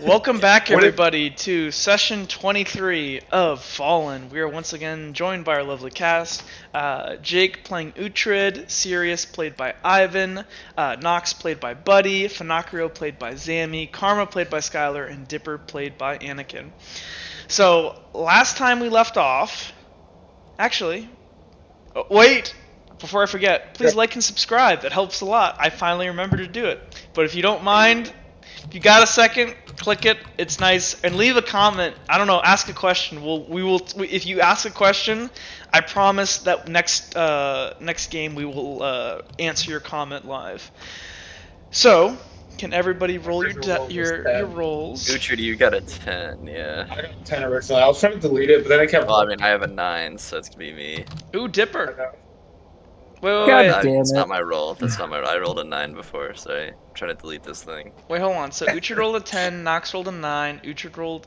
Welcome back, everybody, to session 23 of Fallen. We are once again joined by our lovely cast. Jake playing Uhtred, Sirius played by Ivan, Nox played by Buddy, Finocchio played by Zammy, Karma played by Skylar, and Dipper played by Anakin. So, last time we left off... Actually... wait! Before I forget, please like and subscribe. That helps a lot. I finally remembered to do it. But if you don't mind... If you got a second, click it. It's nice, and leave a comment. I don't know. Ask a question. If you ask a question, I promise that next game we will answer your comment live. So, can everybody roll your rolls? Uhtred, you got a 10, yeah. I got a 10 originally. I was trying to delete it, but then I kept. Well, I mean, I have a 9, so it's gonna be me. Ooh, Dipper. Wait. That's not my roll. That's not my roll. I rolled a 9 before, so I'm trying to delete this thing. Wait, hold on. So Uhtred rolled a 10, Nox rolled a 9, Uhtred rolled,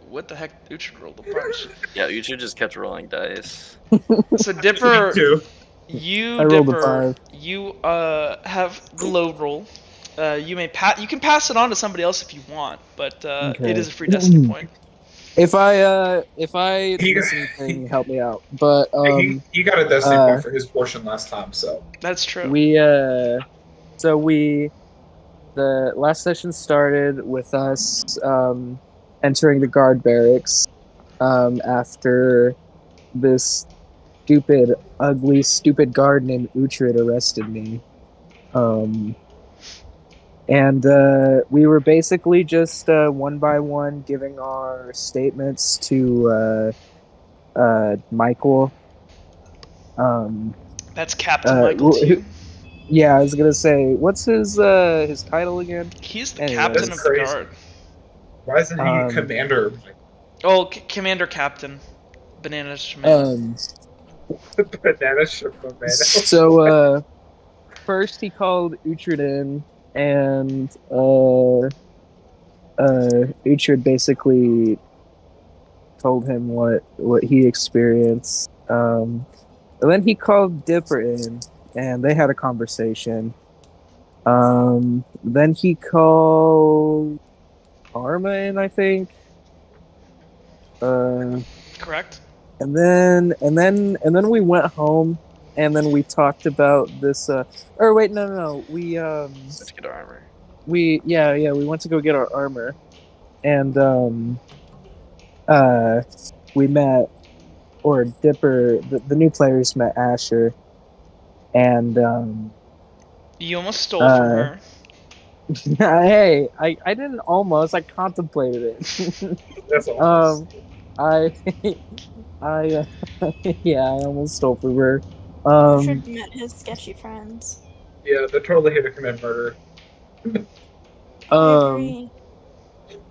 what the heck? Uhtred rolled a bunch. Yeah, Uhtred just kept rolling dice. So Dipper, you have the low roll. You can pass it on to somebody else if you want, but it is a free destiny point. If I miss anything, help me out. But he got a destiny point for his portion last time, so that's true. The last session started with us entering the guard barracks after this ugly, stupid guard named Uhtred arrested me. And we were basically just one by one giving our statements to Michael. That's Captain Michael. Yeah, I was gonna say, what's his title again? He's the captain of the guard. Why isn't he commander? Oh, Commander Captain. Banana Shimano. Banana Shimano. So first he called Uhtred in. And Uhtred basically told him what he experienced. And then he called Dipper in, and they had a conversation. Then he called Karma in, I think. Correct. And then we went home. And then we talked about this. Or wait, no. Let's get our armor. We went to go get our armor, and we met, or Dipper. The new players met Asher, and you almost stole from her. Hey, I didn't almost. I contemplated it. That's awesome. I almost stole from her. Should met his sketchy friends. Yeah, they're totally here to commit murder.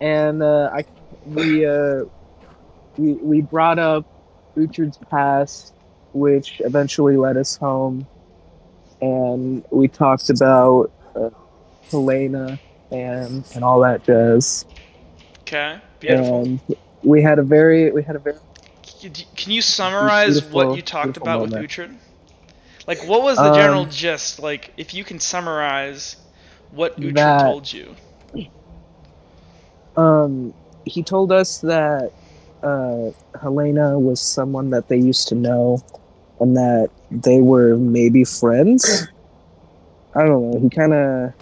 And we brought up Uhtred's past, which eventually led us home, and we talked about Helena and all that jazz. Okay, beautiful. And we had a very. Can you summarize what you talked about with Uhtred? Like, what was the general gist? Like, if you can summarize what Uhtred told you. He told us that Helena was someone that they used to know, and that they were maybe friends. I don't know. He kind of,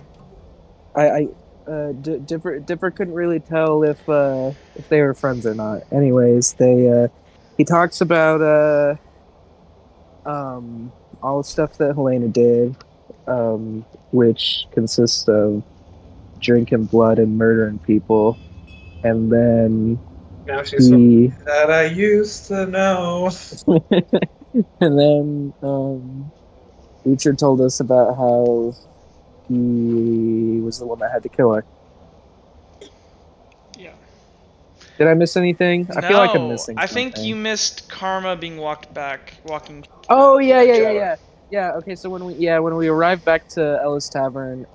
Dipper couldn't really tell if they were friends or not. Anyways, he talks about all the stuff that Helena did, which consists of drinking blood and murdering people, and then now she's something that I used to know. And then Uhtred told us about how he was the one that had to kill her. Yeah. Did I miss anything? I feel like I'm missing something. I think you missed Karma being walking. Oh yeah. Yeah. Okay, so when we arrived back to Ellis Tavern,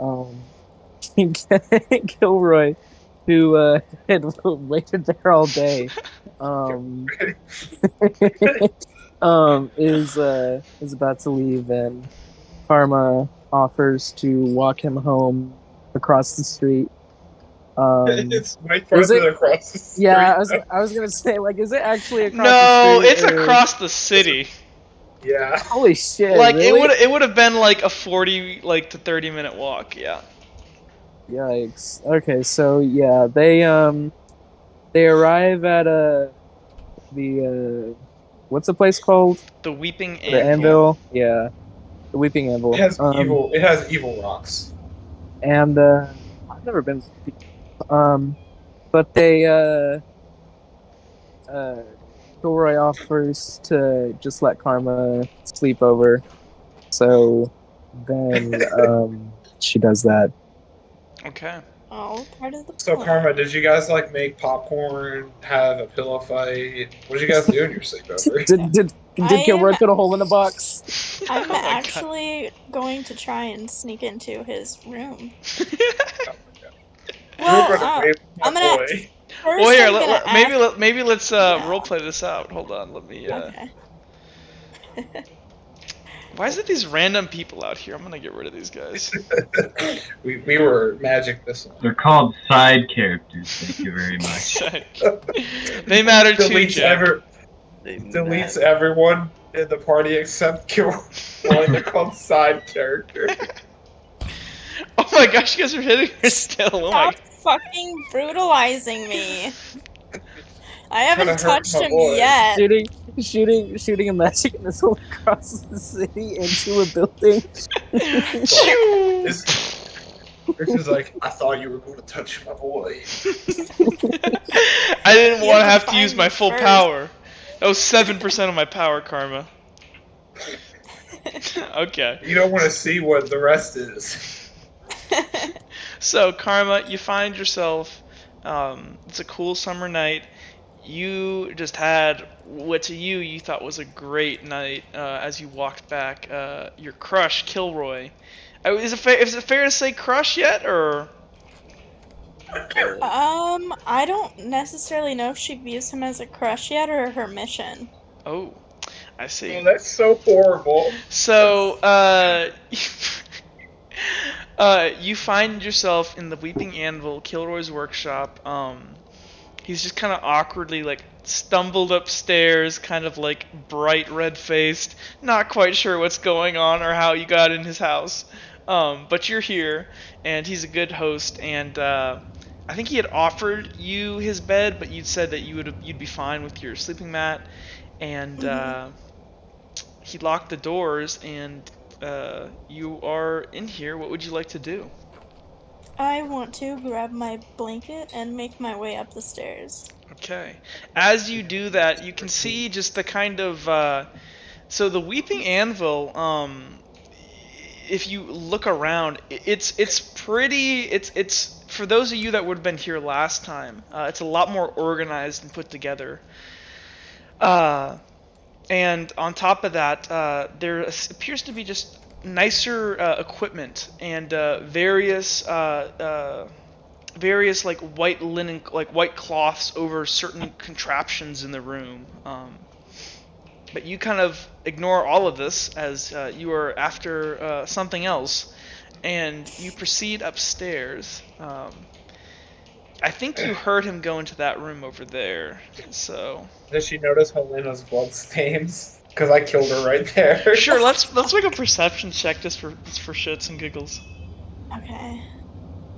Gilroy, who had waited there all day, is about to leave, and Karma offers to walk him home across the street. It's right from Is it? across the street. Yeah, I was gonna say, like, is it actually across the No, street it's or? across the city. Yeah. Holy shit! Like Really? it would have been like a 40 to 30 minute walk. Yeah. Yikes. Okay, so yeah, they arrive at the what's the place called? The Weeping The Anvil. Anvil. Yeah, the Weeping It Anvil. has evil. It has evil rocks. And I've never been. But they uh Kilroy offers to just let Karma sleep over. So then she does that. Okay. Oh, part of the So plan. Karma, did you guys like make popcorn, have a pillow fight? What did you guys do in your sleepover? Did Kilroy put a hole in the box? I'm Oh my God. actually going to try and sneak into his room. You were Well, gonna rape my I'm gonna. boy. First, Well, here, I'm gonna ask. maybe let's Yeah. roleplay this out. Hold on, let me. Okay. Why is it these random people out here? I'm gonna get rid of these guys. we were magic missiles. They're called side characters. Thank you very much. They matter too, Deletes Jack. deletes everyone in the party except Kilroy. They're called side characters. Oh my gosh, you guys are hitting her still. Oh my. Stop fucking brutalizing me. I haven't Trying to hurt touched my him boy. yet. Shooting a magic missile across the city into a building. This is like, I thought you were going to touch my boy. I didn't You want to have have to to use find my me full first. power. That was 7% of my power, Karma. Okay. You don't want to see what the rest is. So, Karma, you find yourself, it's a cool summer night. You just had what to you thought was a great night as you walked back. Your crush, Kilroy. Is it fair to say crush yet, or? I don't necessarily know if she views him as a crush yet or her mission. Oh, I see. Oh, that's so horrible. So, you find yourself in the Weeping Anvil, Kilroy's workshop. He's just kind of awkwardly, like, stumbled upstairs, kind of, like, bright red-faced, not quite sure what's going on or how you got in his house. But you're here, and he's a good host, and, I think he had offered you his bed, but you'd said that you'd be fine with your sleeping mat, and, he locked the doors, and, you are in here. What would you like to do? I want to grab my blanket and make my way up the stairs. Okay. As you do that, you can see just the kind of so the Weeping Anvil. If you look around, it's pretty. It's for those of you that would have been here last time. It's a lot more organized and put together. And on top of that, there appears to be just nicer equipment and various like white linen, like white cloths over certain contraptions in the room. But you kind of ignore all of this as you are after something else, and you proceed upstairs. I think you heard him go into that room over there. So Did she notice Helena's blood stains? Because I killed her right there. sure, let's make a perception check just for shits and giggles. Okay.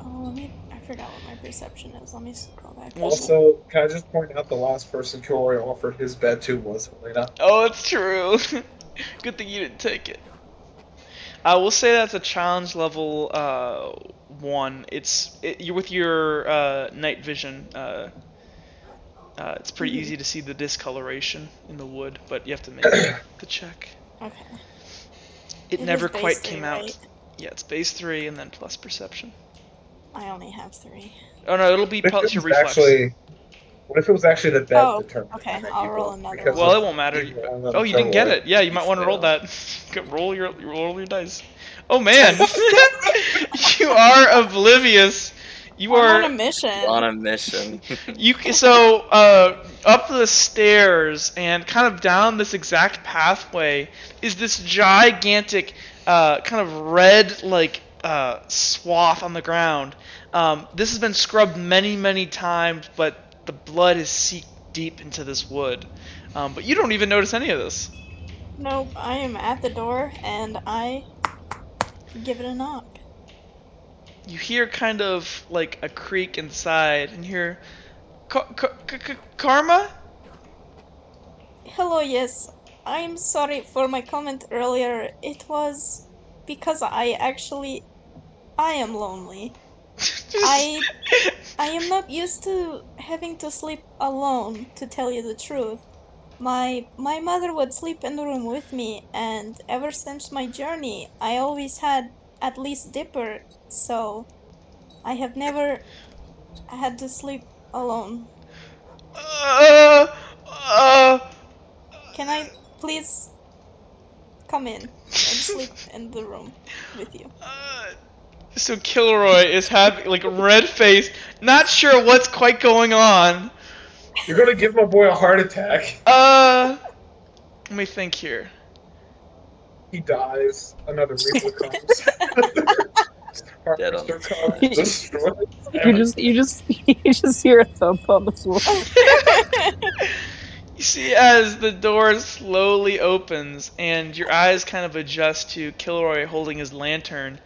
Oh, I forgot what my perception is. Let me scroll back. Also, can I just point out the last person Kilroy offered his bed to was Helena? Oh, it's true. Good thing you didn't take it. I will say that's a challenge level 1. You're with your night vision. It's pretty easy to see the discoloration in the wood, but you have to make the check. Okay. It It never is base quite 3, came out. right? Yeah, it's base 3 and then plus perception. I only have 3. Oh no, it'll be What if plus it your was reflex. what if it was actually the bed Oh, determined? okay, that I'll you roll got another because one. Well, of it won't matter. evil and Oh, you didn't get Kilroy? it. Yeah, you might want to roll that. roll your dice. Oh man, you are oblivious. You I'm are on a mission. On a mission. so up the stairs and kind of down this exact pathway is this gigantic kind of red like swath on the ground. This has been scrubbed many, many times, but the blood is seeped deep into this wood. But you don't even notice any of this. Nope, I am at the door and I give it a knock. You hear kind of like a creak inside, and you hear, Karma? Hello, yes. I'm sorry for my comment earlier. It was because I am lonely. I am not used to having to sleep alone, to tell you the truth. My mother would sleep in the room with me, and ever since my journey, I always had at least Dipper, so I have never had to sleep alone. uh, uh, Can I please come in and sleep in the room with you? So Kilroy is having like red face, not sure what's quite going on. You're gonna give my boy a heart attack. Let me think here. He dies. Another Reaper comes. Dead on Harvester the comes. spot. Destroys You just hear a thump on the floor. You see as the door slowly opens and your eyes kind of adjust to Kilroy holding his lantern.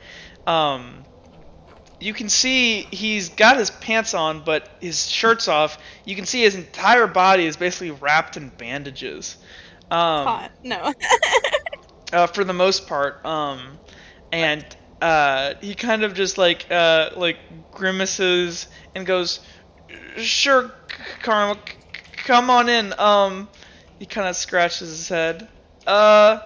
You can see he's got his pants on, but his shirt's off. You can see his entire body is basically wrapped in bandages. Hot. No. For the most part. And he kind of just like grimaces and goes, "Sure, Karma, come on in." He kind of scratches his head. And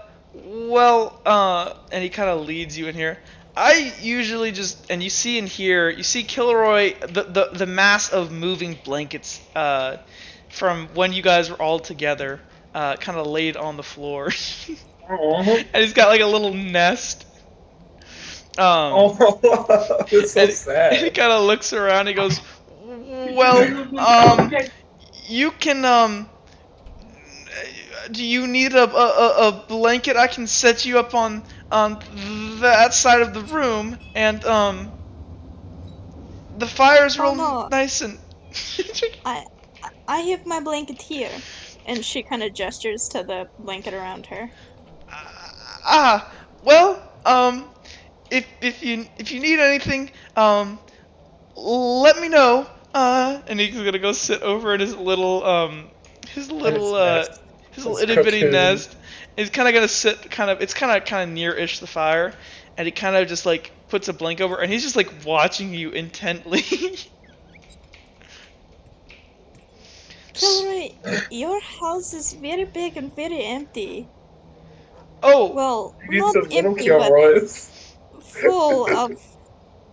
he kind of leads you in here. I usually just, and you see in here, you see Kilroy, the mass of moving blankets from when you guys were all together, kind of laid on the floor. Oh, And he's got like a little nest. It's so And sad. he kind of looks around. He goes, "Well, you can do you need a blanket? I can set you up on that side of the room, and the fire's Oh real no, nice and." I I have my blanket here. And she kind of gestures to the blanket around her. Ah, well, if you need anything, let me know. And he's gonna go sit over at his little His nest. his little His itty bitty cocoon. nest. He's kind of gonna sit it's kind of near-ish the fire, and he kind of just like puts a blanket over, and he's just like watching you intently. Kilroy, your house is very big and very empty. Oh, Well, You need not some little empty, but Kilroys. full of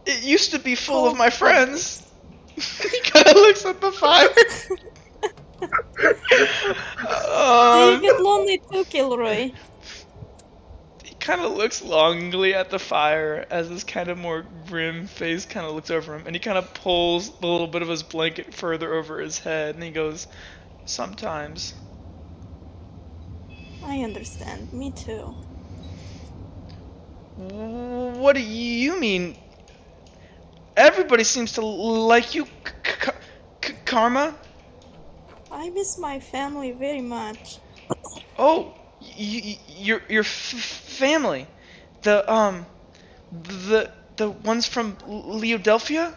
it used to be full of cold my friends. objects. He kind of looks at the fire. Do you um, get lonely too, Kilroy? He kind of looks longingly at the fire as this kind of more grim face kind of looks over him, and he kind of pulls a little bit of his blanket further over his head, and he goes, "Sometimes." I understand. Me too. What do you mean? Everybody seems to like you, Karma. I miss my family very much. Oh, your family, the the ones from Leodelphia.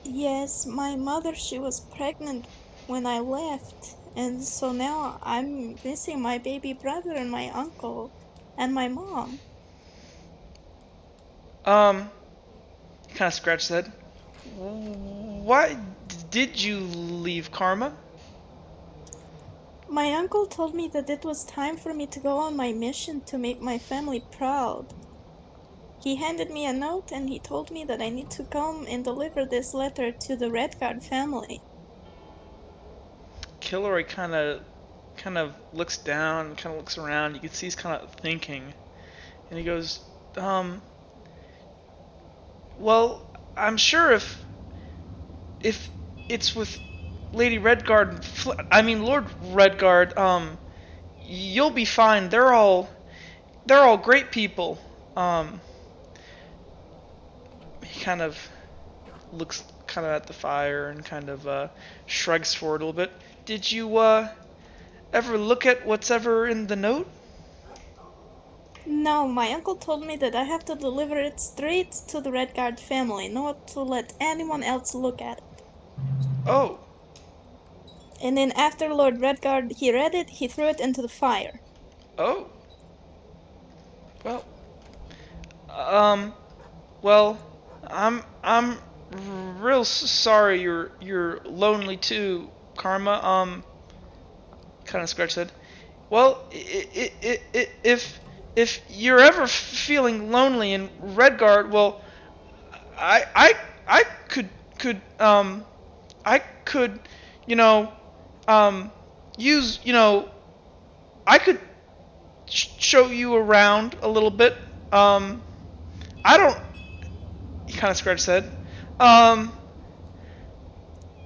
Yes, my mother, she was pregnant when I left, and so now I'm missing my baby brother and my uncle and my mom. He kind of scratched his head. Why did you leave, Karma? My uncle told me that it was time for me to go on my mission to make my family proud. He handed me a note and he told me that I need to come and deliver this letter to the Redguard family. Kilroy kind of looks down, kind of looks around. You can see he's kind of thinking, and he goes, well, I'm sure if it's with Lady Redguard, I mean Lord Redguard, you'll be fine. They're all great people." He kind of looks kind of at the fire and kind of shrugs forward a little bit. Did you ever look at what's ever in the note? No, my uncle told me that I have to deliver it straight to the Redguard family, not to let anyone else look at it. Oh, And then after Lord Redguard he read it, he threw it into the fire. oh. Well, um, well, I'm real sorry you're lonely too, Karma. Kind of scratched said. Well, if you're ever feeling lonely in Redguard, well, I could, you know, use, I could show you around a little bit. I don't. He kind of scratched his head.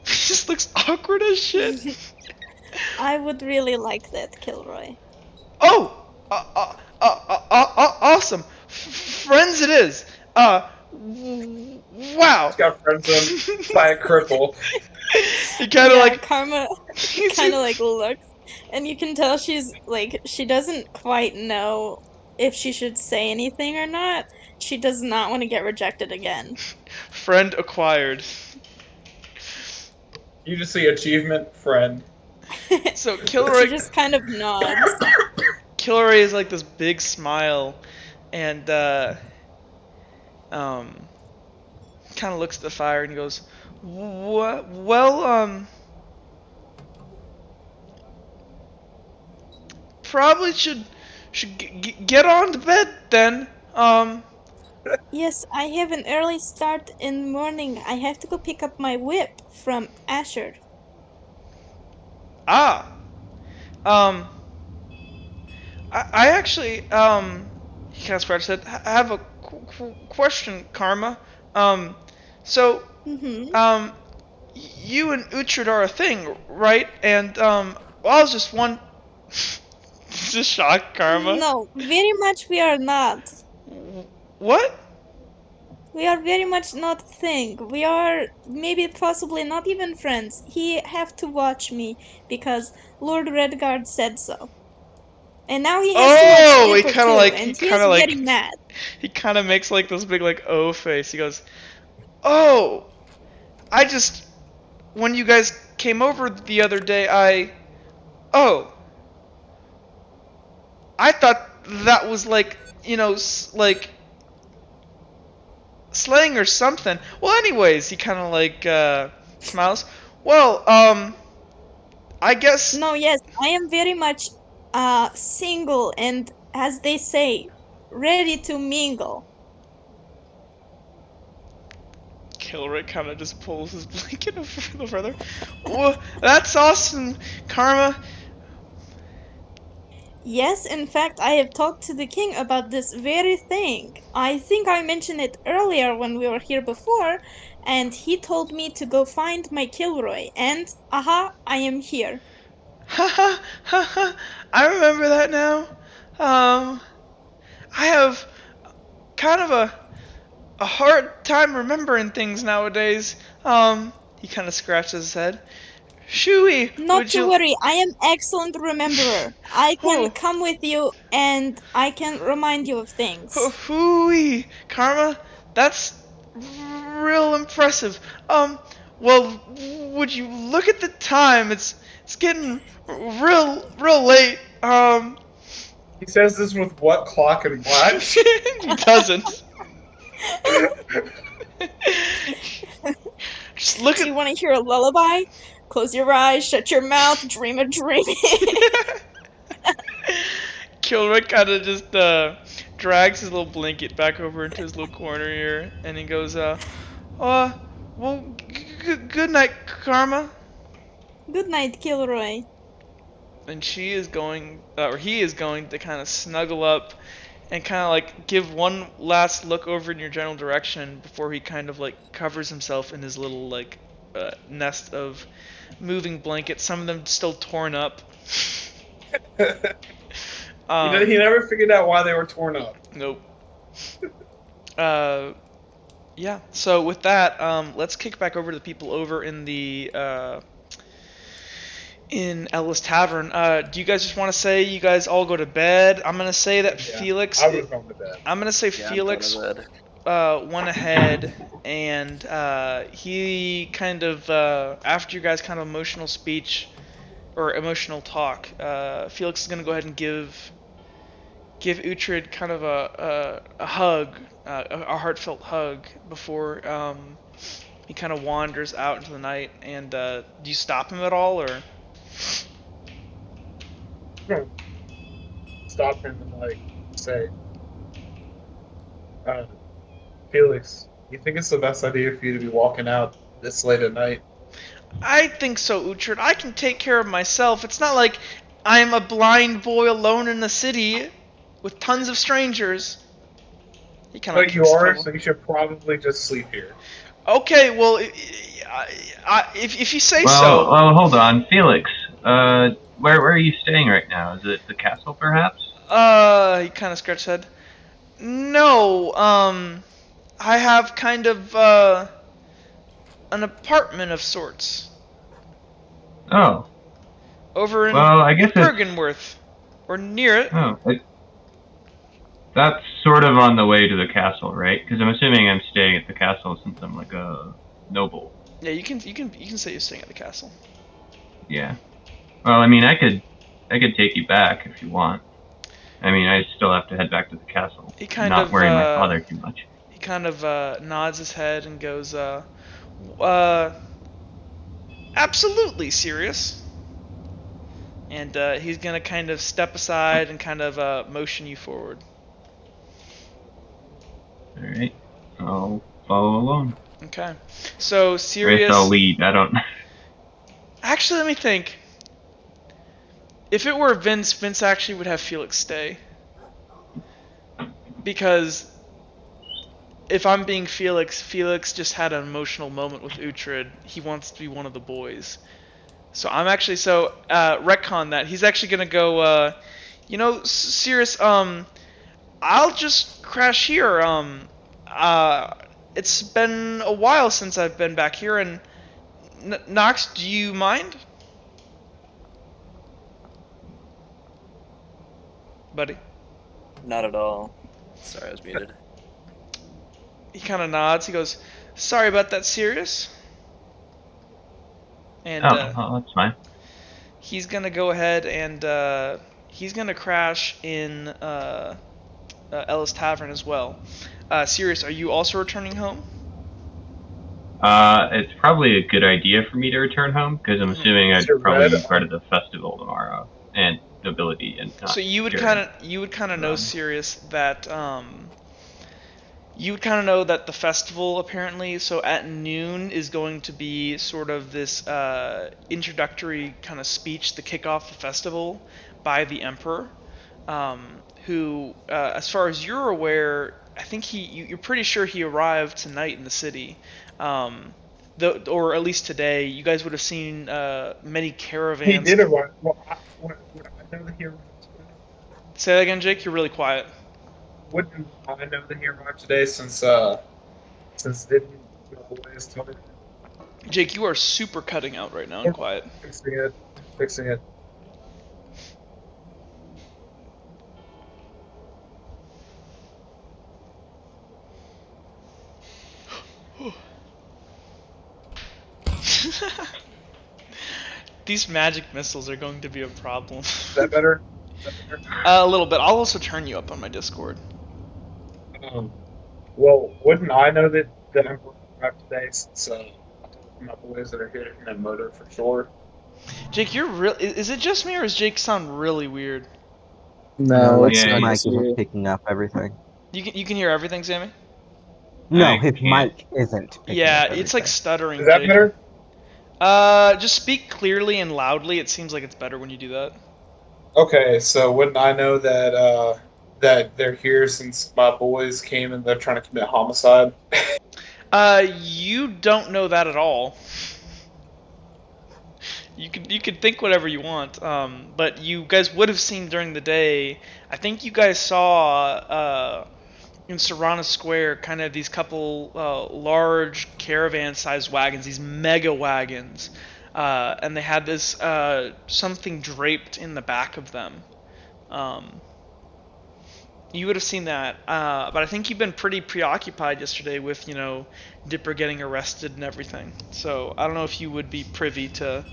He just looks awkward as shit. I would really like that, Kilroy. Oh, awesome. Friends it is. Wow. He's got friends by a cripple. He kind of like. Karma kind of like looks, and you can tell she's like, she doesn't quite know if she should say anything or not. She does not want to get rejected again. Friend acquired. You just see achievement friend. So She Kilroy just kind of nods. is like this big smile, and kind of looks at the fire and goes, "What? Well, probably should get on to bed then. Yes, I have an early start in the morning. I have to go pick up my whip from Asher. Ah, um, I actually, he kind of scratched his head. I have a question, Karma. So, Mm-hmm. you and Uhtred are a thing, right? And, well, I was just one. Just shocked, Karma. No, very much we are not. What? We are very much not a thing. We are maybe possibly not even friends. He have to watch me because Lord Redguard said so. And now he has to watch Oh, Dipper too, and he is getting mad. he kind of makes like this big like O face. He goes, "Oh, I just when you guys came over the other day, oh, I thought that was like like slang or something. Well, anyways, he kind of like smiles. Well, I guess No, yes, I am very much single and, as they say, ready to mingle. Kilrick kind of just pulls his blanket over a little further. Well, that's awesome, Karma. Yes, in fact, I have talked to the king about this very thing. I think I mentioned it earlier when we were here before, and he told me to go find my Kilroy, and aha, I am here. Ha ha. I remember that now. I have kind of a hard time remembering things nowadays. He kind of scratches his head. Shuey, Not would to you? worry, I am excellent rememberer. I can Oh, come with you and I can remind you of things. hooey, Karma. That's real impressive. Well, would you look at the time? It's getting real late. He says this with what clock and watch? He doesn't. Just look Do you at. want to hear a lullaby? Close your eyes, shut your mouth, dream a dream. Kilrick kind of just drags his little blanket back over into his little corner here, and he goes, well, good night, Karma. Good night, Kilroy. And she is going, or he is going to kind of snuggle up and kind of like give one last look over in your general direction before he kind of like covers himself in his little like nest of moving blankets, some of them still torn up. He never figured out why they were torn up. Nope. Yeah. So with that, let's kick back over to the people over in the in Ella's Tavern. Do you guys just want to say you guys all go to bed? I'm gonna say that Yeah, Felix. I would have gone to bed. I'm gonna say Yeah, I'm going Felix to bed. went ahead and he kind of after you guys kind of emotional speech or emotional talk, Felix is gonna go ahead and give Uhtred kind of a hug, a heartfelt hug before he kind of wanders out into the night. And do you stop him at all, or? No, stop him and say, uh, Felix, you think it's the best idea for you to be walking out this late at night? I think so, Uhtred. I can take care of myself. It's not like I'm a blind boy alone in the city with tons of strangers. He kind of But you kicks a are, couple. so you should probably just sleep here. Okay, well, if you say Well, so. well, hold on, Felix. Where are you staying right now? Is it the castle, perhaps? He kind of scratched his head. No, I have kind of, an apartment of sorts. Oh, Over in well, I guess it's... Bergenworth. Or near it. Oh, that's sort of on the way to the castle, right? Because I'm assuming I'm staying at the castle since I'm like a noble. Yeah, you can say you're staying at the castle. Yeah. Well, I mean, I could take you back if you want. I mean, I still have to head back to the castle. He kind Not of, worry my father too much. He kind of nods his head and goes, absolutely serious. And he's gonna kind of step aside and kind of motion you forward. Alright. I'll follow along. Okay. So I Sirius. guess I'll lead. I don't... Actually, let me think. If it were Vince actually would have Felix stay. Because if I'm being Felix just had an emotional moment with Uhtred. He wants to be one of the boys. So I'm actually retcon that. He's actually gonna go. Sirius. I'll just crash here. It's been a while since I've been back here, and Nox, do you mind, buddy? Not at all. Sorry, I was muted. He kind of nods. He goes, "Sorry about that, Sirius." And that's fine. he's gonna go ahead and he's gonna crash in Ella's Tavern as well. Sirius, are you also returning home? It's probably a good idea for me to return home because I'm assuming I'd probably be part of the festival tomorrow and nobility and. So you would kind of know, Sirius, that you would kind of know that the festival apparently. So at noon is going to be sort of this introductory kind of speech to kick off the festival by the Emperor, who, as far as you're aware, I think you're pretty sure he arrived tonight in the city. Or at least today, you guys would have seen many caravans. He did arrive. Well, would I know that he arrived today? Say that again, Jake. You're really quiet. Wouldn't I know that he arrived today since didn't always tell me? Jake, you are super cutting out right now and quiet. Fixing it. These magic missiles are going to be a problem. Is that better? A little bit. I'll also turn you up on my Discord. Well, wouldn't I know that the Emperor arrived today since my boys that are here in that motor for sure? Jake, you're real. Is it just me, or does Jake sound really weird? No, it's yeah, not mic just isn't you. picking up everything. You can hear everything, Sammy? No, I his can't. mic isn't picking Yeah, up it's like everything. stuttering. Is that Jake. better? Just speak clearly and loudly. It seems like it's better when you do that. Okay, so wouldn't I know that that they're here since my boys came and they're trying to commit homicide? You don't know that at all. You could think whatever you want. But you guys would have seen during the day. I think you guys saw in Serrana Square, kind of these couple large caravan-sized wagons, these mega wagons, and they had this something draped in the back of them. You would have seen that, but I think you've been pretty preoccupied yesterday with, Dipper getting arrested and everything. So I don't know if you would be privy to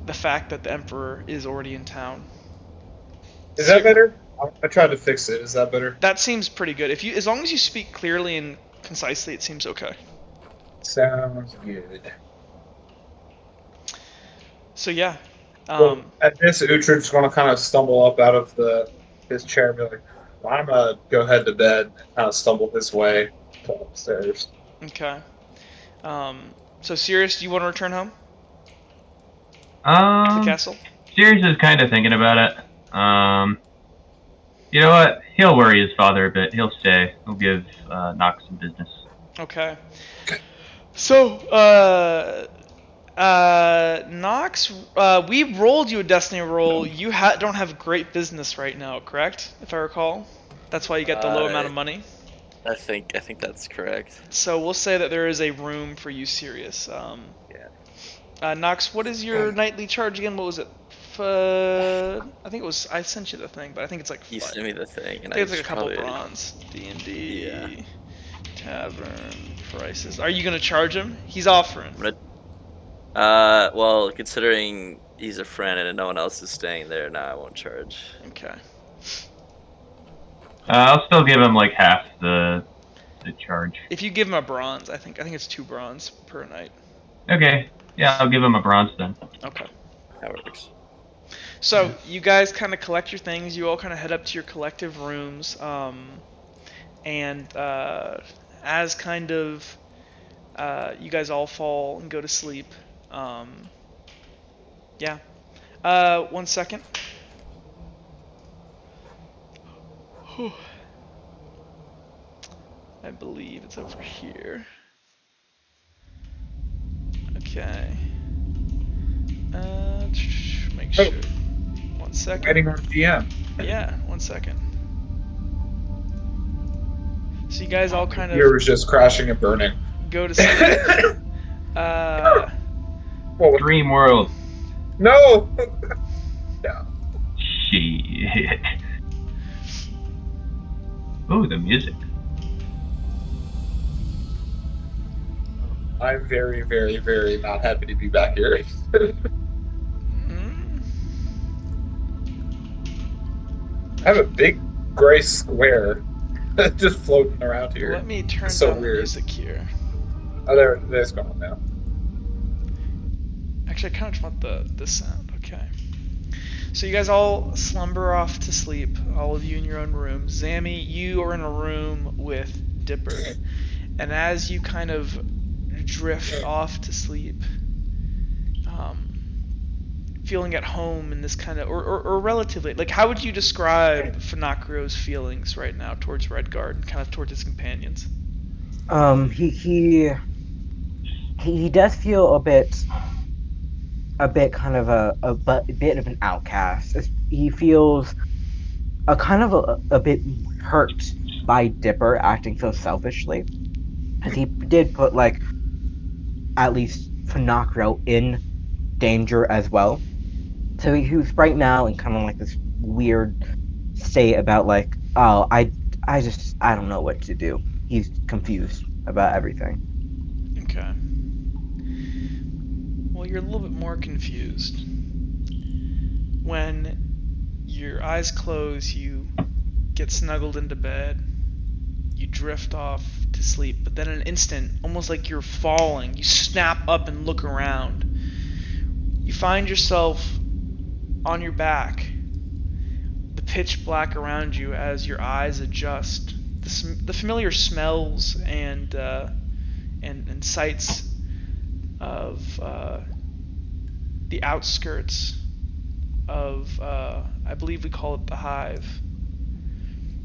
the fact that the Emperor is already in town. Is that better? I tried to fix it. Is that better? That seems pretty good. As long as you speak clearly and concisely, it seems okay. Sounds good. So yeah. Well, at this, Uhtred's going to kind of stumble up out of his chair and be like, well, I'm going to go head to bed, and kind of stumble his way to upstairs. Okay. So Sirius, do you want to return home? To the castle? Sirius is kind of thinking about it. You know what? He'll worry his father a bit. He'll stay. He'll give Nox some business. Okay. So, Nox, we rolled you a destiny roll. You don't have great business right now, correct? If I recall, that's why you get the low amount of money. I think that's correct. So we'll say that there is a room for you, Sirius. Yeah. Nox, what is your nightly charge again? What was it? I think it was. I sent you the thing, but I think it's like. You sent me the thing, and I think it's like a couple probably... bronze. D&D. Yeah. Tavern prices. Are you gonna charge him? He's offering. Well, considering he's a friend and no one else is staying there, now I won't charge. Okay. I'll still give him like half the charge. If you give him a bronze, I think it's 2 bronze per night. Okay. Yeah, I'll give him a bronze then. Okay. That works. So you guys kind of collect your things. You all kind of head up to your collective rooms, and as kind of you guys all fall and go to sleep. Yeah. 1 second. I believe it's over here. Okay. Make sure. 1 second. Waiting on GM. Yeah, 1 second. So you guys all kind Here of was just crashing and burning. go to sleep. Dream world. No! No. Shit. Ooh, the music. I'm very, very, very not happy to be back here. I have a big gray square just floating around here. Let me turn It's so down weird. the music here. Oh, there's gone now. Actually, I kind of just want this sound. Okay. So you guys all slumber off to sleep, all of you in your own room. Zammy, you are in a room with Dipper. And as you kind of drift off to sleep, feeling at home in this kind of, or relatively, like, how would you describe Fanakrio's feelings right now towards Redguard and kind of towards his companions? He does feel a bit kind of a bit of an outcast. He feels a bit hurt by Dipper acting so selfishly, as he did put at least Fanakrio in danger as well. So he was right now in kind of this weird state about I don't know what to do. He's confused about everything. Okay. Well, you're a little bit more confused. When your eyes close, you get snuggled into bed, you drift off to sleep, but then in an instant, almost like you're falling, you snap up and look around. You find yourself on your back, the pitch black around you as your eyes adjust. The familiar smells and sights of the outskirts of, I believe we call it the Hive.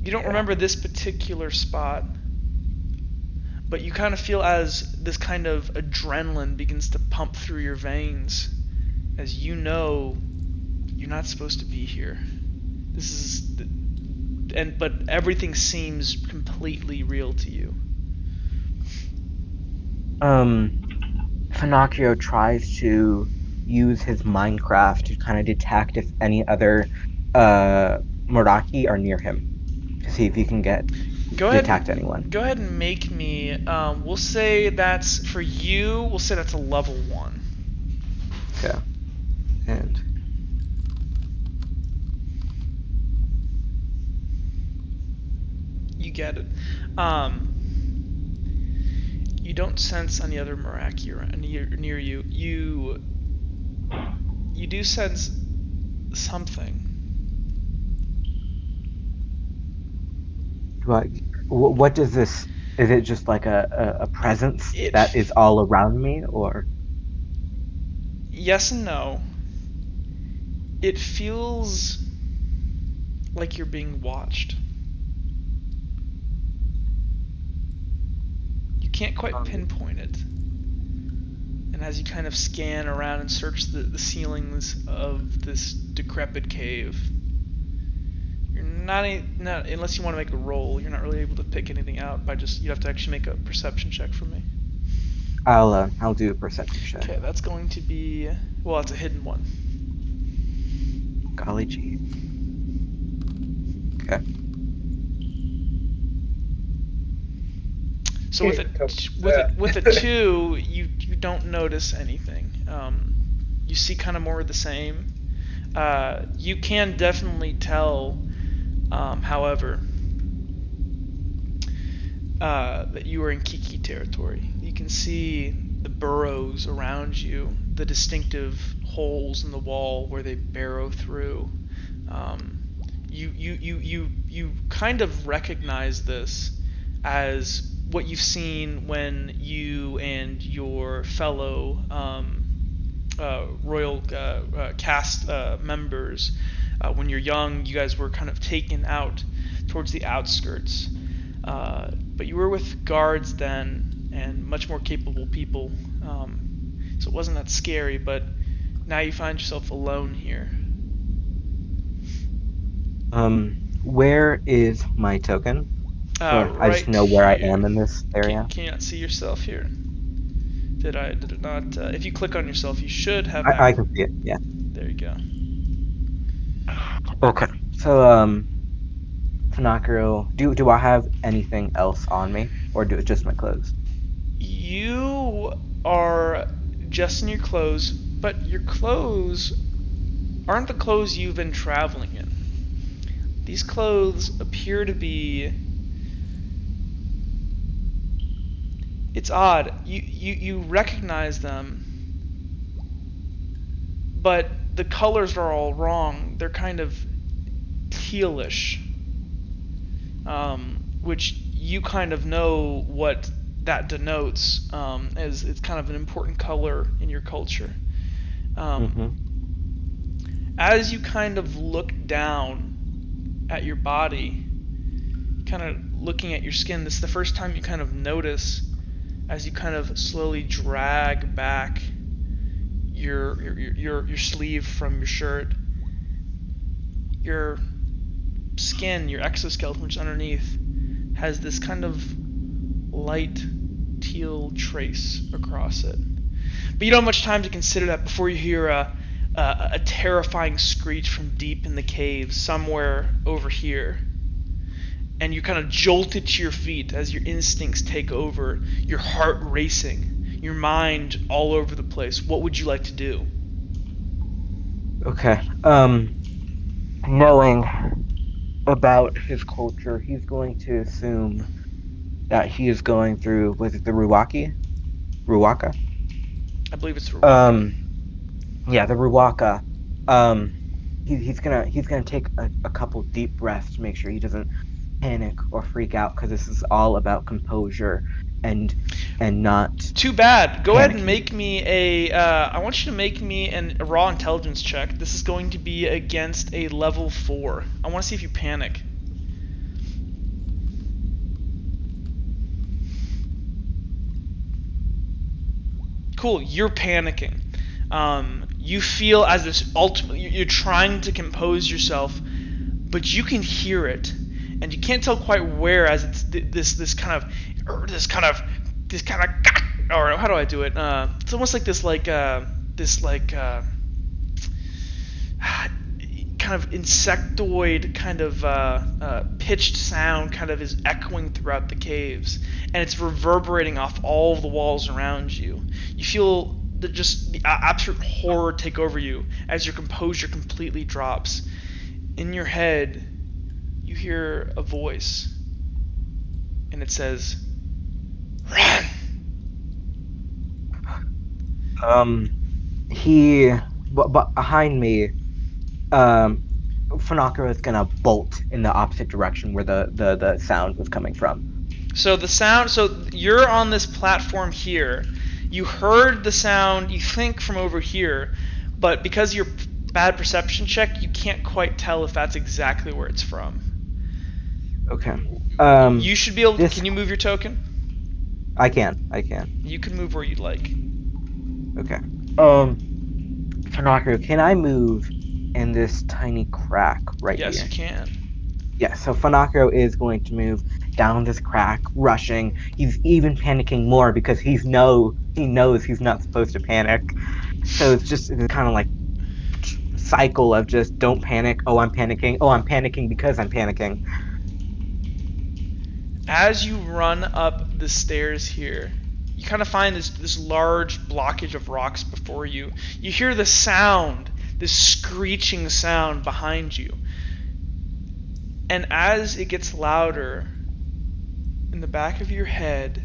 You don't remember this particular spot, but you kind of feel as this kind of adrenaline begins to pump through your veins, as you know you're not supposed to be here. This is but everything seems completely real to you. Finocchio tries to use his Minecraft to kind of detect if any other Muraki are near him, to see if he can detect anyone. Go ahead and make me. We'll say that's for you. We'll say that's a level 1. Okay. And You get it. You don't sense any other Meraki near you. You do sense something. what does this? Is it just like a presence that is all around me, or? Yes and no. It feels like you're being watched. You can't quite pinpoint it. And as you kind of scan around and search the ceilings of this decrepit cave, you're not unless you want to make a roll, you're not really able to pick anything out by you have to actually make a perception check for me. I'll do a perception check. Okay, that's going to be, well, it's a hidden one. Golly gee. Okay. So with a 2, you don't notice anything. You see kind of more of the same. You can definitely tell, however, that you are in Kiki territory. You can see the burrows around you, the distinctive holes in the wall where they burrow through. You kind of recognize this as what you've seen when you and your fellow royal cast members, when you're young, you guys were kind of taken out towards the outskirts. But you were with guards then, and much more capable people. So it wasn't that scary, but now you find yourself alone here. Where is my token? I just know where I am in this area. Can you not see yourself here? Did it not? If you click on yourself, you should have. I can see it. Yeah. There you go. Okay. So, Finocchio, do I have anything else on me, or just my clothes? You are just in your clothes, but your clothes aren't the clothes you've been traveling in. These clothes appear to be... It's odd. You recognize them, but the colors are all wrong. They're kind of tealish, which you kind of know what that denotes, as it's kind of an important color in your culture. As you kind of look down at your body, kind of looking at your skin, this is the first time you kind of notice, as you kind of slowly drag back your sleeve from your shirt, your skin, your exoskeleton, which is underneath, has this kind of light teal trace across it. But you don't have much time to consider that before you hear a terrifying screech from deep in the cave somewhere over here. And you're kind of jolted to your feet as your instincts take over, your heart racing, your mind all over the place. What would you like to do? Okay. Knowing about his culture, he's going to assume that he is going through, was it the Ruwaka? I believe it's Ruwaka. Yeah, the Ruwaka. He's gonna take a couple deep breaths to make sure he doesn't panic or freak out, because this is all about composure and not too bad. Go panicking. ahead and make me I want you to make me a raw intelligence check. This is going to be against a level 4. I want to see if you panic. Cool, you're panicking. You feel as this ultimately, you're trying to compose yourself, but you can hear it. and you can't tell quite where, as it's this kind of, or how do I do it? It's almost like this kind of insectoid kind of pitched sound kind of is echoing throughout the caves, and it's reverberating off all of the walls around you. You feel the absolute horror take over you as your composure completely drops. In your head, you hear a voice, and it says, "Run!" Behind me, Funakura is gonna bolt in the opposite direction where the sound was coming from. So you're on this platform here. You heard the sound, you think, from over here, but because of your bad perception check, you can't quite tell if that's exactly where it's from. Okay. You should be able to... Can you move your token? I can. You can move where you'd like. Okay. Funakura, can I move in this tiny crack right here? Yes, you can. Yeah, so Funakura is going to move down this crack, rushing. He's even panicking more because he knows he's not supposed to panic. So it's kind of like cycle of just don't panic. Oh, I'm panicking. Oh, I'm panicking because I'm panicking. As you run up the stairs here, you kind of find this large blockage of rocks before you. You hear the sound, this screeching sound behind you. And as it gets louder, in the back of your head,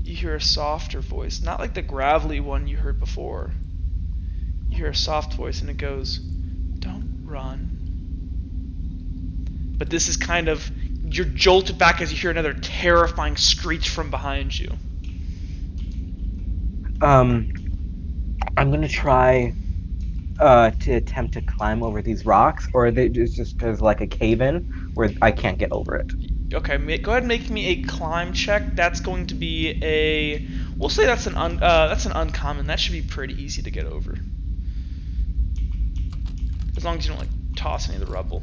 you hear a softer voice, not like the gravelly one you heard before. You hear a soft voice and it goes, "Don't run." But this is kind of, you're jolted back as you hear another terrifying screech from behind you. I'm gonna try to attempt to climb over these rocks, or it's just there's like a cave-in where I can't get over it. Okay, go ahead and make me a climb check. That's going to be we'll say that's an uncommon. That should be pretty easy to get over, as long as you don't like toss any of the rubble.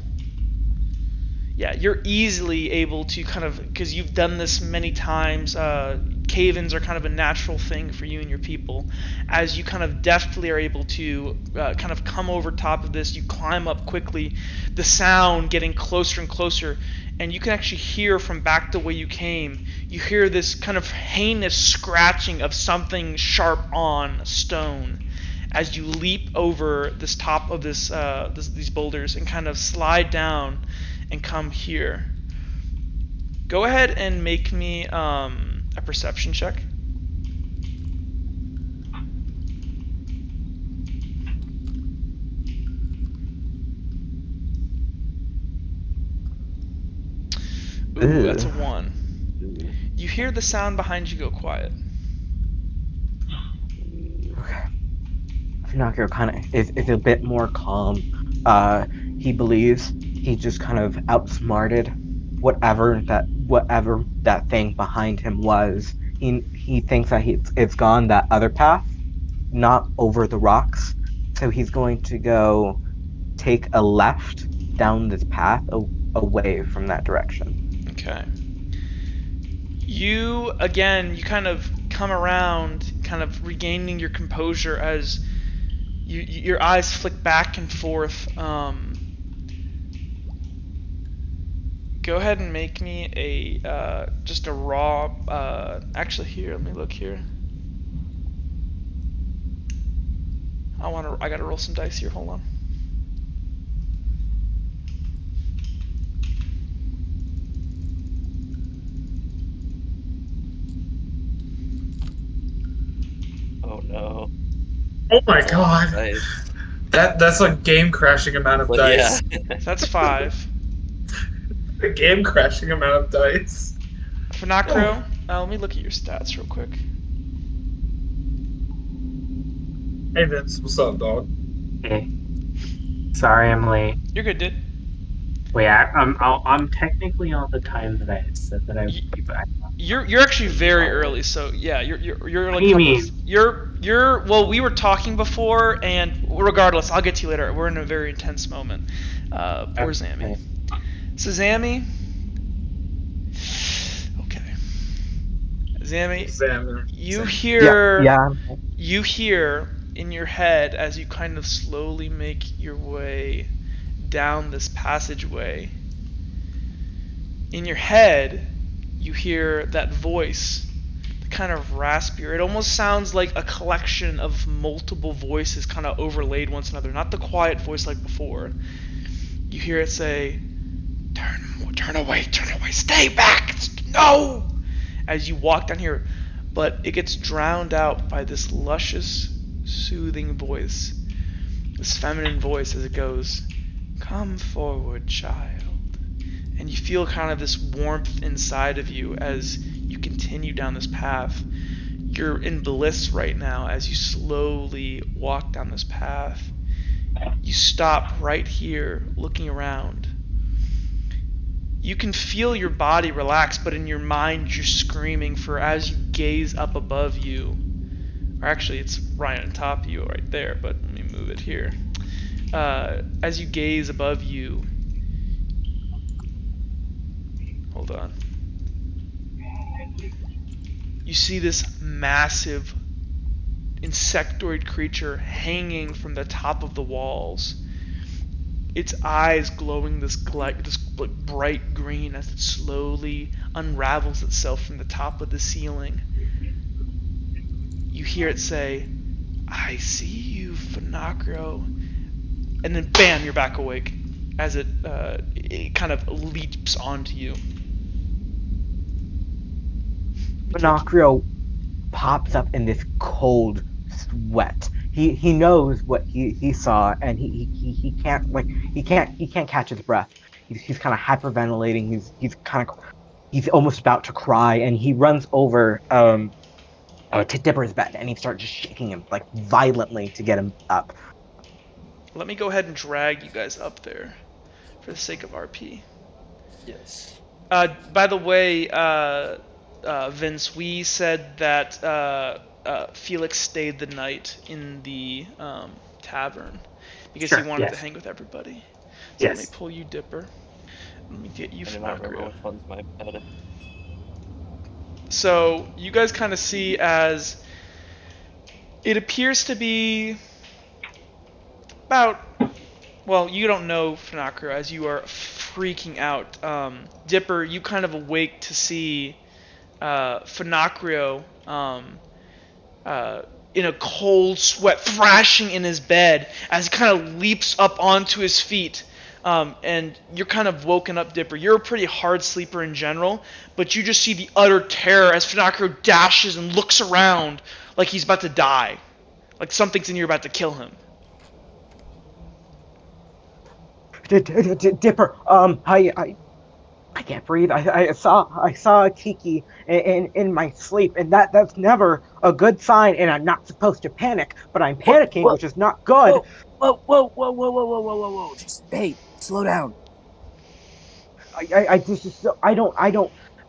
Yeah, you're easily able to kind of, because you've done this many times. Cave-ins are kind of a natural thing for you and your people. As you kind of deftly are able to kind of come over top of this, you climb up quickly, the sound getting closer and closer, and you can actually hear from back the way you came. You hear this kind of heinous scratching of something sharp on stone as you leap over this top of these boulders and kind of slide down and come here. Go ahead and make me a perception check. Ooh, that's a 1. You hear the sound behind you go quiet. Okay. Funakura kind of is a bit more calm. He believes he just kind of outsmarted whatever that thing behind him was. He thinks that it's gone that other path, not over the rocks. So he's going to go take a left down this path away from that direction. Okay. You kind of come around, kind of regaining your composure as your eyes flick back and forth. Go ahead and make me just a raw. Actually, here, let me look here. I gotta roll some dice here. Hold on. Oh no. Oh my god. Nice. That's a game crashing amount of But dice. yeah. That's 5. A game crashing amount of dice. Funakura, let me look at your stats real quick. Hey Vince, what's up, dog? Hey. Sorry I'm late. You're good, dude. Wait, I'm technically on the time that I said that I would be back. You're actually very early, so yeah, you're like. What do you mean? You're well. We were talking before, and regardless, I'll get to you later. We're in a very intense moment. Poor Zammy. So Zammy, Zammy, Examiner. you Examiner. hear Yeah. you hear in your head as you kind of slowly make your way down this passageway. In your head, you hear that voice, kind of raspier. It almost sounds like a collection of multiple voices kind of overlaid one another. Not the quiet voice like before. You hear it say, turn away, stay back, no! As you walk down here. But it gets drowned out by this luscious, soothing voice. This feminine voice as it goes, come forward, child. And you feel kind of this warmth inside of you as you continue down this path. You're in bliss right now as you slowly walk down this path. You stop right here, looking around. You can feel your body relax, but in your mind you're screaming for as you gaze up above you. Or actually, it's right on top of you right there, but let me move it here. As you gaze above you, hold on. You see this massive insectoid creature hanging from the top of the walls. Its eyes glowing this bright green as it slowly unravels itself from the top of the ceiling. You hear it say, I see you, Finacro. And then bam, you're back awake as it kind of leaps onto you. Pinocchio pops up in this cold sweat. He knows what he saw, and he can't catch his breath. He's kind of hyperventilating. He's almost about to cry, and he runs over to Dipper's bed, and he starts just shaking him like violently to get him up. Let me go ahead and drag you guys up there for the sake of RP. Yes. By the way, Vince, we said that Felix stayed the night in the tavern because Sure, he wanted yes. to hang with everybody. So Yes. let me pull you, Dipper. Let me get you, I do not remember Finacrio. which one's my pet. So you guys kind of see as it appears to be about, well, you don't know Finacrio as you are freaking out. Dipper, you kind of awake to see Finacrio in a cold sweat thrashing in his bed as he kind of leaps up onto his feet. And you're kind of woken up, Dipper. You're a pretty hard sleeper in general, but you just see the utter terror as Finacrio dashes and looks around like he's about to die. Like something's in here about to kill him. Dipper, I can't breathe. I saw a Kiki in my sleep, and that's never a good sign. And I'm not supposed to panic, but I'm panicking, which is not good. Whoa! Just hey, slow down.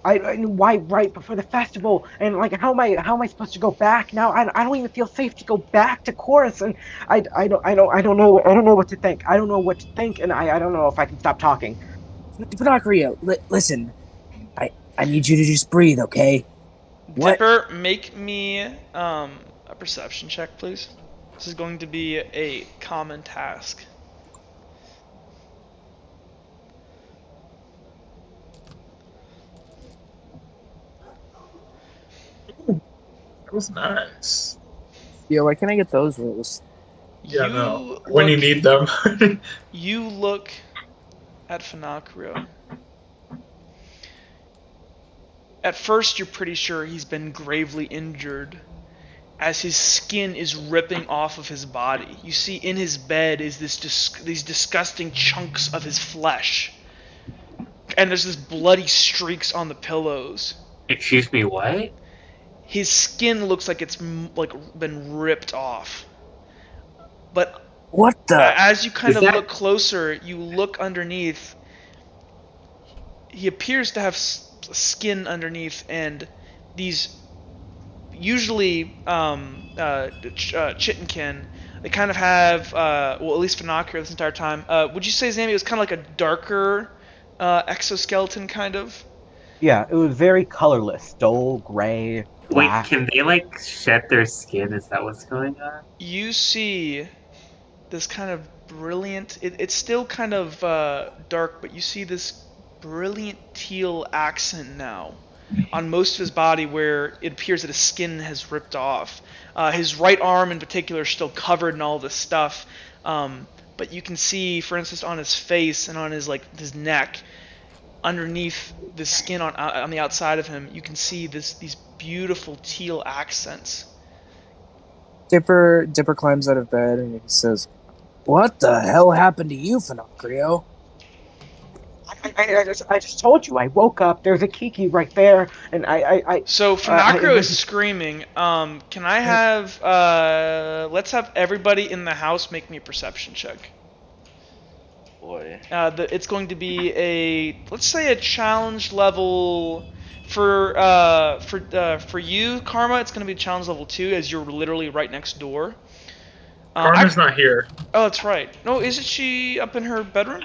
Why right before the festival, and like how am I supposed to go back now? I don't even feel safe to go back to chorus, and I don't know what to think. I don't know what to think, and I don't know if I can stop talking. Pinocchio, listen. I need you to just breathe, okay? What? Dipper, make me a perception check, please. This is going to be a common task. That was nice. Yo, why can't I get those rolls? Yeah, no. When you need them. You look at Finacrio. At first, you're pretty sure he's been gravely injured, as his skin is ripping off of his body. You see in his bed is these disgusting chunks of his flesh. And there's this bloody streaks on the pillows. Excuse me, what? His skin looks like it's been ripped off. But What the? as you kind Is of that- look closer, you look underneath. He appears to have skin underneath, and these usually Chitinkin, they kind of have well, at least Finacrio this entire time. Would you say, Zammy, it was kind of like a darker exoskeleton kind of? Yeah, it was very colorless, dull gray, Wait, black. can they like shed their skin? Is that what's going on? You see this kind of brilliant. It's still kind of dark, but you see this brilliant teal accent now on most of his body, where it appears that his skin has ripped off. His right arm, in particular, is still covered in all this stuff. But you can see, for instance, on his face and on his neck, underneath the skin on the outside of him, you can see these beautiful teal accents. Dipper climbs out of bed and he says, "What the hell happened to you, Finocchio?" I just told you. I woke up. There's a Kiki right there, and I. So Finocchio is screaming. Can I have let's have everybody in the house make me a perception check. Boy. It's going to be let's say a challenge level for you, Karma. It's going to be challenge level 2, as you're literally right next door. Karma's not here. Oh, that's right. No, isn't she up in her bedroom?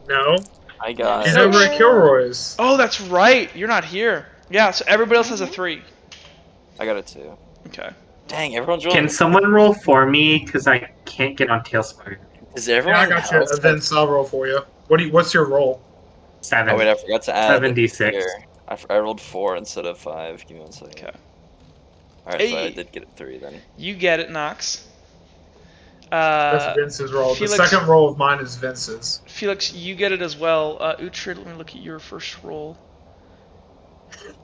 No. I got. She's over at Kilroy's. Oh, that's right. You're not here. Yeah. So everybody else has a 3. I got a 2. Okay. Dang, everyone's rolling. Can someone roll for me? Because I can't get on Talespire. Is Yeah, everyone? I got you. Vince, I'll roll for you. What's your roll? 7. Oh wait, I forgot to add. 7d6. Here. I rolled 4 instead of 5. Give me 1 second. Okay. Alright, so Hey. I did get a 3 then. You get it, Nox. That's Vince's roll. Felix, The second roll of mine is Vince's. Felix, you get it as well. Uhtred, let me look at your first roll.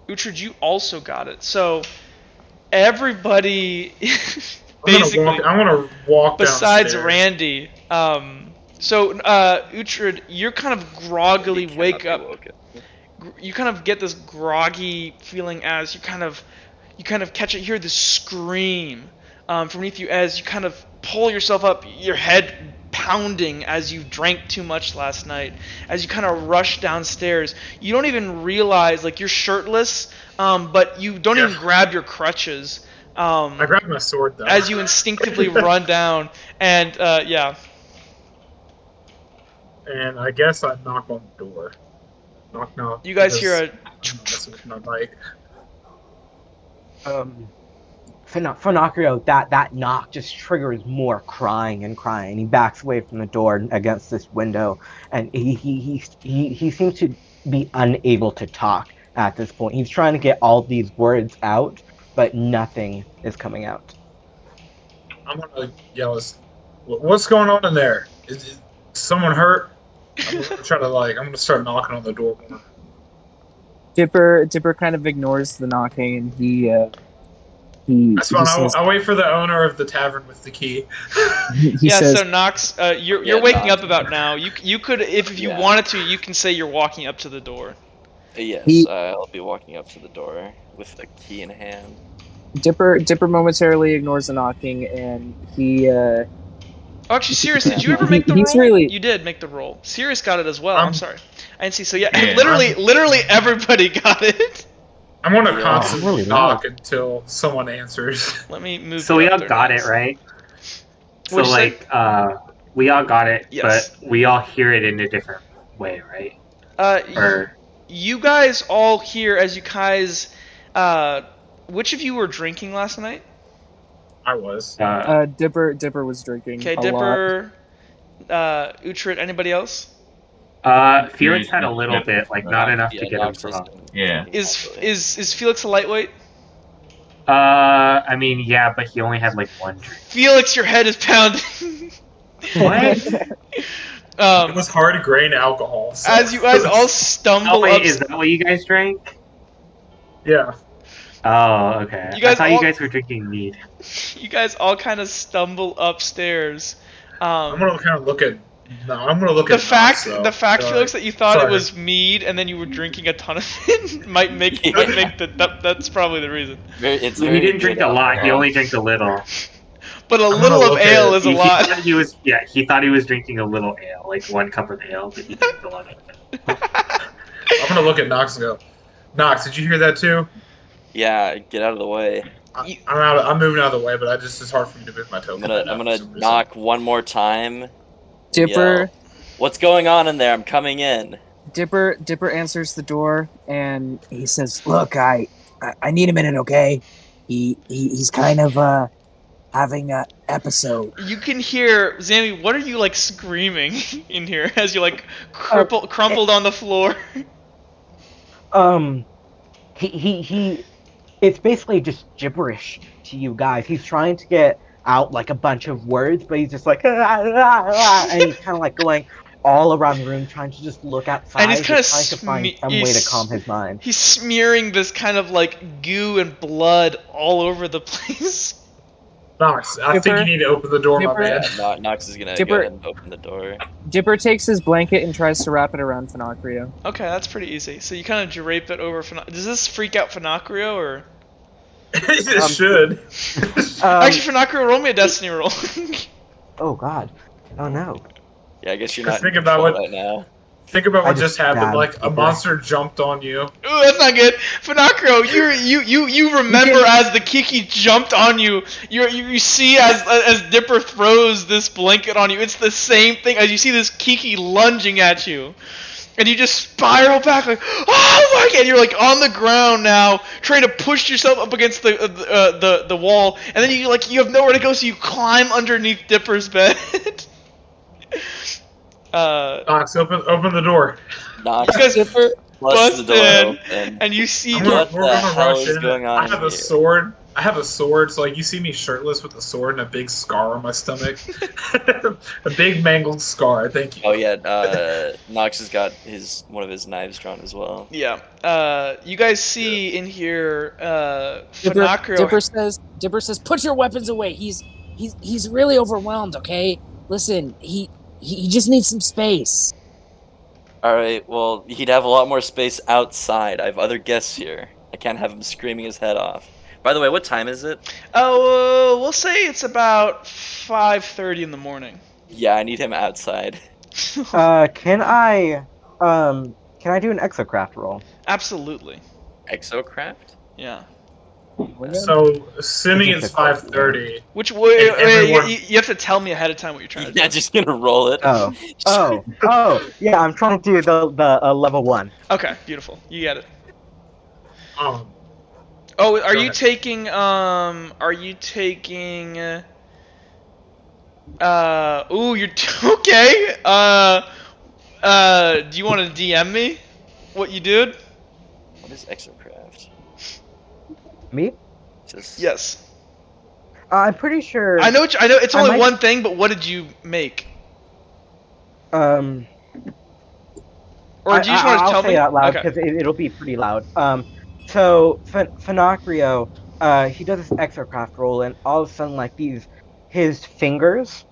Uhtred, you also got it. So everybody, basically, I'm gonna walk besides downstairs. Randy. Uhtred, you're kind of groggily He wake cannot be up. woken. You kind of get this groggy feeling as you kind of catch it. You hear this scream from beneath you as you kind of pull yourself up, your head pounding as you drank too much last night. As you kind of rush downstairs, you don't even realize, like, you're shirtless, but you don't even grab your crutches. I grabbed my sword though. As you instinctively run down, and yeah. And I guess I knock on the door. Knock, knock. You guys hear a. Messing with my mic. Finocchio, that knock just triggers more crying and crying. He backs away from the door against this window, and he seems to be unable to talk at this point. He's trying to get all these words out, but nothing is coming out. I'm gonna yell, "What's going on in there? Is someone hurt?" I'm gonna try to I'm gonna start knocking on the door more. Dipper kind of ignores the knocking, and he That's fine. says, I'll wait for the owner of the tavern with the key. he Yeah, says, so Nox, you're Yeah, waking Nox. up about now. You could, if you Yeah. wanted to, you can say you're walking up to the door. Yes, I'll be walking up to the door with a key in hand. Dipper momentarily ignores the knocking, and he Oh, actually, Sirius, did you ever he- make the he's roll? really- You did make the roll. Sirius got it as well. I'm sorry. I didn't see. So yeah, Yeah, literally everybody got it. I'm gonna Yeah. constantly Really knock until someone answers. Let me move. So you we up all there, got Nox. it, right? So What'd you say? we all got it, Yes. but we all hear it in a different way, right? Or You guys all hear as you guys. Which of you were drinking last night? I was. Dipper was drinking. Okay, a lot. Dipper, Uhtred, anybody else? Felix had a little bit, not enough Yeah, to get him Nox from was up. Yeah. Is Felix a lightweight? I mean, yeah, but he only had one drink. Felix, your head is pounding. What? It was hard grain alcohol. So. As you guys all stumble Oh wait, up. is that what you guys drank? Yeah. Oh, okay. You guys I thought all- you guys were drinking mead. You guys all kind of stumble upstairs. I'm gonna kind of look at. No, I'm gonna look The at fact, Nox, the fact, though. Felix, that you thought it Sorry. was mead and then you were drinking a ton of it might make that's probably the reason. He didn't drink a lot. He only drank a little. But a gonna little of look ale at- is a He lot. thought he thought he was drinking a little ale, 1 cup of ale, but he drank a lot of it. I'm gonna look at Nox and go, Nox, did you hear that too? Yeah, get out of the way. I'm moving out of the way, but it's hard for me to move my token. I'm gonna knock one more time. Dipper Yell, "What's going on in there? I'm coming in." Dipper answers the door and he says, "Look, I need a minute, okay? He's kind of having a episode." You can hear Zammy. What are you like screaming in here as you like crumpled on the floor? He it's basically just gibberish to you guys. He's trying to get out like a bunch of words, but he's just like and he's kind of like going all around the room trying to just look outside, And he's kind of trying to find some way to calm his mind. He's smearing this kind of like goo and blood all over the place. Nox, I think you need to open the door, my man. Yeah, Nox is gonna go ahead and open the door. Dipper takes his blanket and tries to wrap it around Finocchio. Okay, that's pretty easy. So you kind of drape it over Does this freak out Finocchio, or? It should. Actually, Finocchio, roll me a destiny roll. Oh god. Oh no. Yeah, I guess you're not Think about what right now. Think about what just happened. stabbed Like a Dipper. monster jumped on you. Ooh, that's not good. Finocchio, you remember as the Kiki jumped on you. You see as Dipper throws this blanket on you. It's the same thing as you see this Kiki lunging at you. And you just spiral back like, oh my god! You're like on the ground now, trying to push yourself up against the wall, and then you have nowhere to go, so you climb underneath Dipper's bed. Nox, open the door. Nox, You guys bust the door in, open. and you see What We're the gonna hell rush is in. going on I have here? a sword. So like you see me shirtless with a sword and a big scar on my stomach. A big mangled scar. Thank you. Oh yeah, Nox has got one of his knives drawn as well. Yeah. You guys see in here, Finocchio. Dipper says, "Put your weapons away. He's really overwhelmed. Okay, listen, he just needs some space." Alright, well, he'd have a lot more space outside. I have other guests here. I can't have him screaming his head off. By the way, what time is it? Oh, we'll say it's about 5:30 in the morning. Yeah, I need him outside. Can I do an exocraft roll? Absolutely. Exocraft? Yeah. So assuming it's 5:30. Which way? everyone- You have to tell me ahead of time what you're trying to do. Yeah, just gonna roll it. Oh, yeah, I'm trying to do the level 1. Okay, beautiful. You get it. Go Are you ahead. taking? Ooh, you're okay. Do you want to DM me what you did? What is exocraft? Me? Just Yes. I'm pretty sure. I know. I know. It's I only might- one thing, but what did you make? Or do you just want to I'll tell say me? it out loud Okay. because it'll be pretty loud. So Finocchio, he does this exocraft roll, and all of a sudden, like his fingers,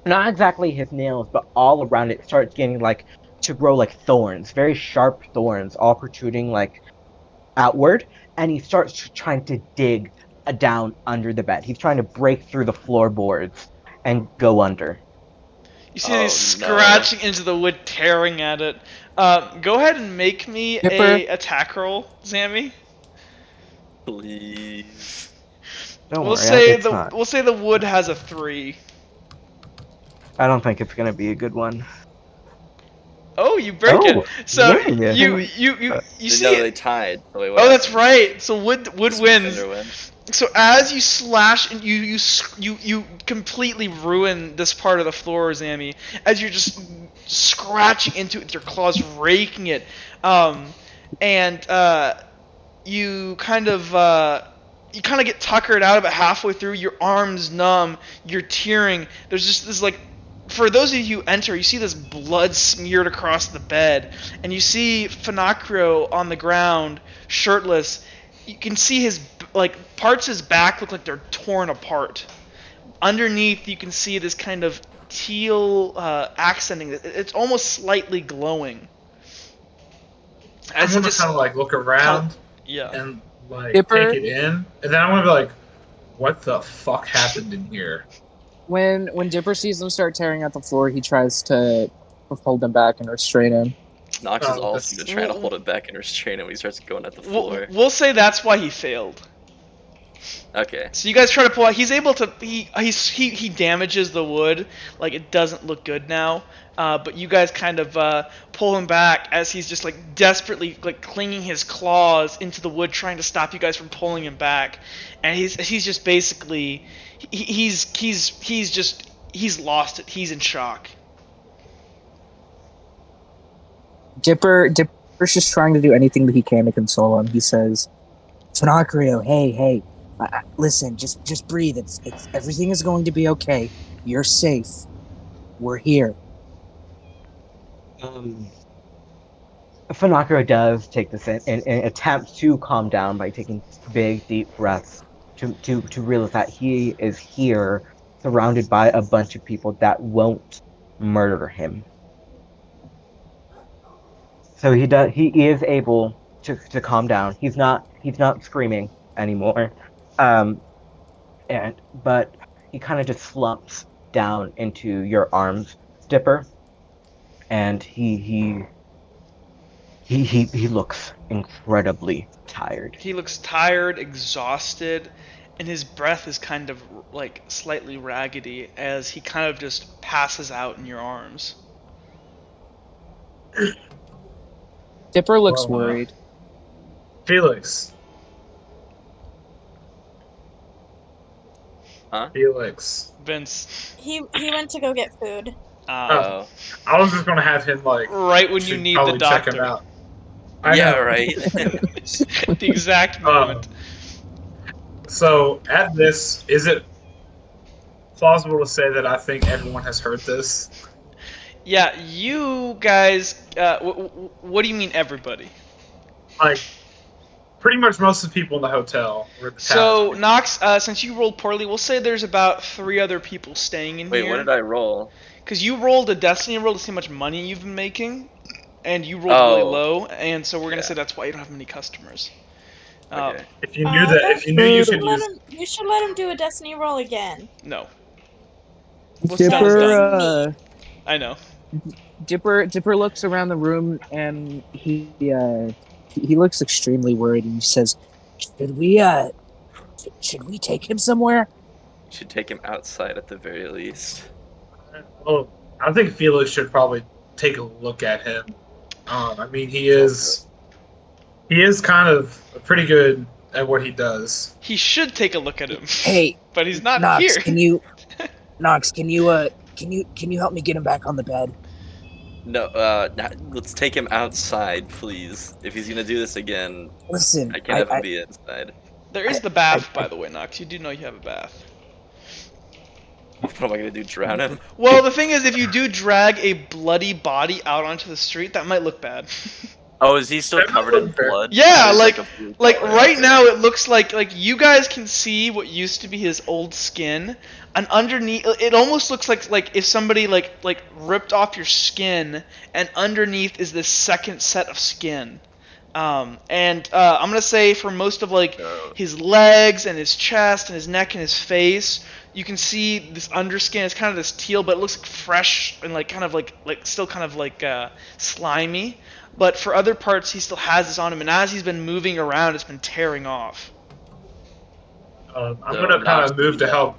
not exactly his nails, but all around it starts getting like to grow like thorns, very sharp thorns, all protruding like outward, and he starts trying to dig down under the bed. He's trying to break through the floorboards and go under. You see these scratching into the wood, tearing at it. Go ahead and make me Dipper. a attack roll, Zammy. please. Don't We'll worry, say it's not. we'll say the wood has a 3. I don't think it's gonna be a good one. Oh, you break Oh, it. So yeah. you see No, it. they tied. So wait, Oh, that's right. So wood wins. Defender wins. So as you slash and you completely ruin this part of the floor, Zammy, as you're just scratching into it with your claws, raking it, and you kind of get tuckered out of it halfway through. Your arms numb, you're tearing. There's just this like. For those of you who enter, you see this blood smeared across the bed, and you see Finocchio on the ground, shirtless. You can see his parts of his back look like they're torn apart. Underneath, you can see this kind of teal accenting. It's almost slightly glowing. I'm gonna kind of like look around Yeah. and like Dipper. take it in, and then I'm gonna be like, "What the fuck happened in here?" When Dipper sees them start tearing out the floor, he tries to hold them back and restrain him. Nox is Oh, also that's- trying to hold it back and restrain it when he starts going at the floor. We'll say that's why he failed. Okay. So you guys try to pull out. He's able to. He damages the wood. Like it doesn't look good now. But you guys kind of pull him back as he's just like desperately like clinging his claws into the wood, trying to stop you guys from pulling him back. And he's just basically he's lost it. He's in shock. Dipper's just trying to do anything that he can to console him. He says, "Finocchio, hey, listen, just breathe. It's everything is going to be okay. You're safe. We're here." Finocchio does take this and attempt to calm down by taking big, deep breaths to realize that he is here, surrounded by a bunch of people that won't murder him. So he is able to calm down. He's not screaming anymore. But he kind of just slumps down into your arms, Dipper, and he looks incredibly tired. He looks tired, exhausted, and his breath is kind of like slightly raggedy as he kind of just passes out in your arms. Dipper looks Well, worried. Felix. Huh? Felix. Vince. He went to go get food. Oh. I was just gonna have him like Right when you should need the probably check him doctor. out. I Yeah, know. right. The exact moment. So at this, is it plausible to say that I think everyone has heard this? Yeah, you guys. What do you mean, everybody? Like, pretty much most of the people in the hotel or the So, tavern. Knox, since you rolled poorly, we'll say there's about 3 other people staying in Wait, here. what did I roll? Because you rolled a destiny roll to see how much money you've been making, and you rolled really low, and so we're gonna say that's why you don't have many customers. Okay. If you knew that, if you knew you should use, You should let him do a destiny roll again. No. What's done is Dipper, done. I know. Dipper looks around the room and he looks extremely worried and he says, "Should we take him somewhere?" Should take him outside at the very least. well, I think Felix should probably take a look at him. I mean, he is kind of pretty good at what he does. He should take a look at him. Hey, But he's not Knox, here. can you help me get him back on the bed? No, let's take him outside, please. If he's gonna do this again, Listen, I can't have him be inside. There is the bath, by the way, Knox. You do know you have a bath. What am I gonna do? Drown him? Well, the thing is, if you do drag a bloody body out onto the street, that might look bad. Oh, is he still covered in blood? Yeah, Or is like a blue like color? right now it looks like you guys can see what used to be his old skin, and underneath it almost looks like if somebody like ripped off your skin, and underneath is this second set of skin. I'm gonna say for most of like his legs and his chest and his neck and his face, you can see this underskin is kind of this teal, but it looks like fresh and like kind of like still kind of like slimy. But for other parts, he still has this on him, and as he's been moving around, it's been tearing off. I'm So gonna kind of Knox move do to that. help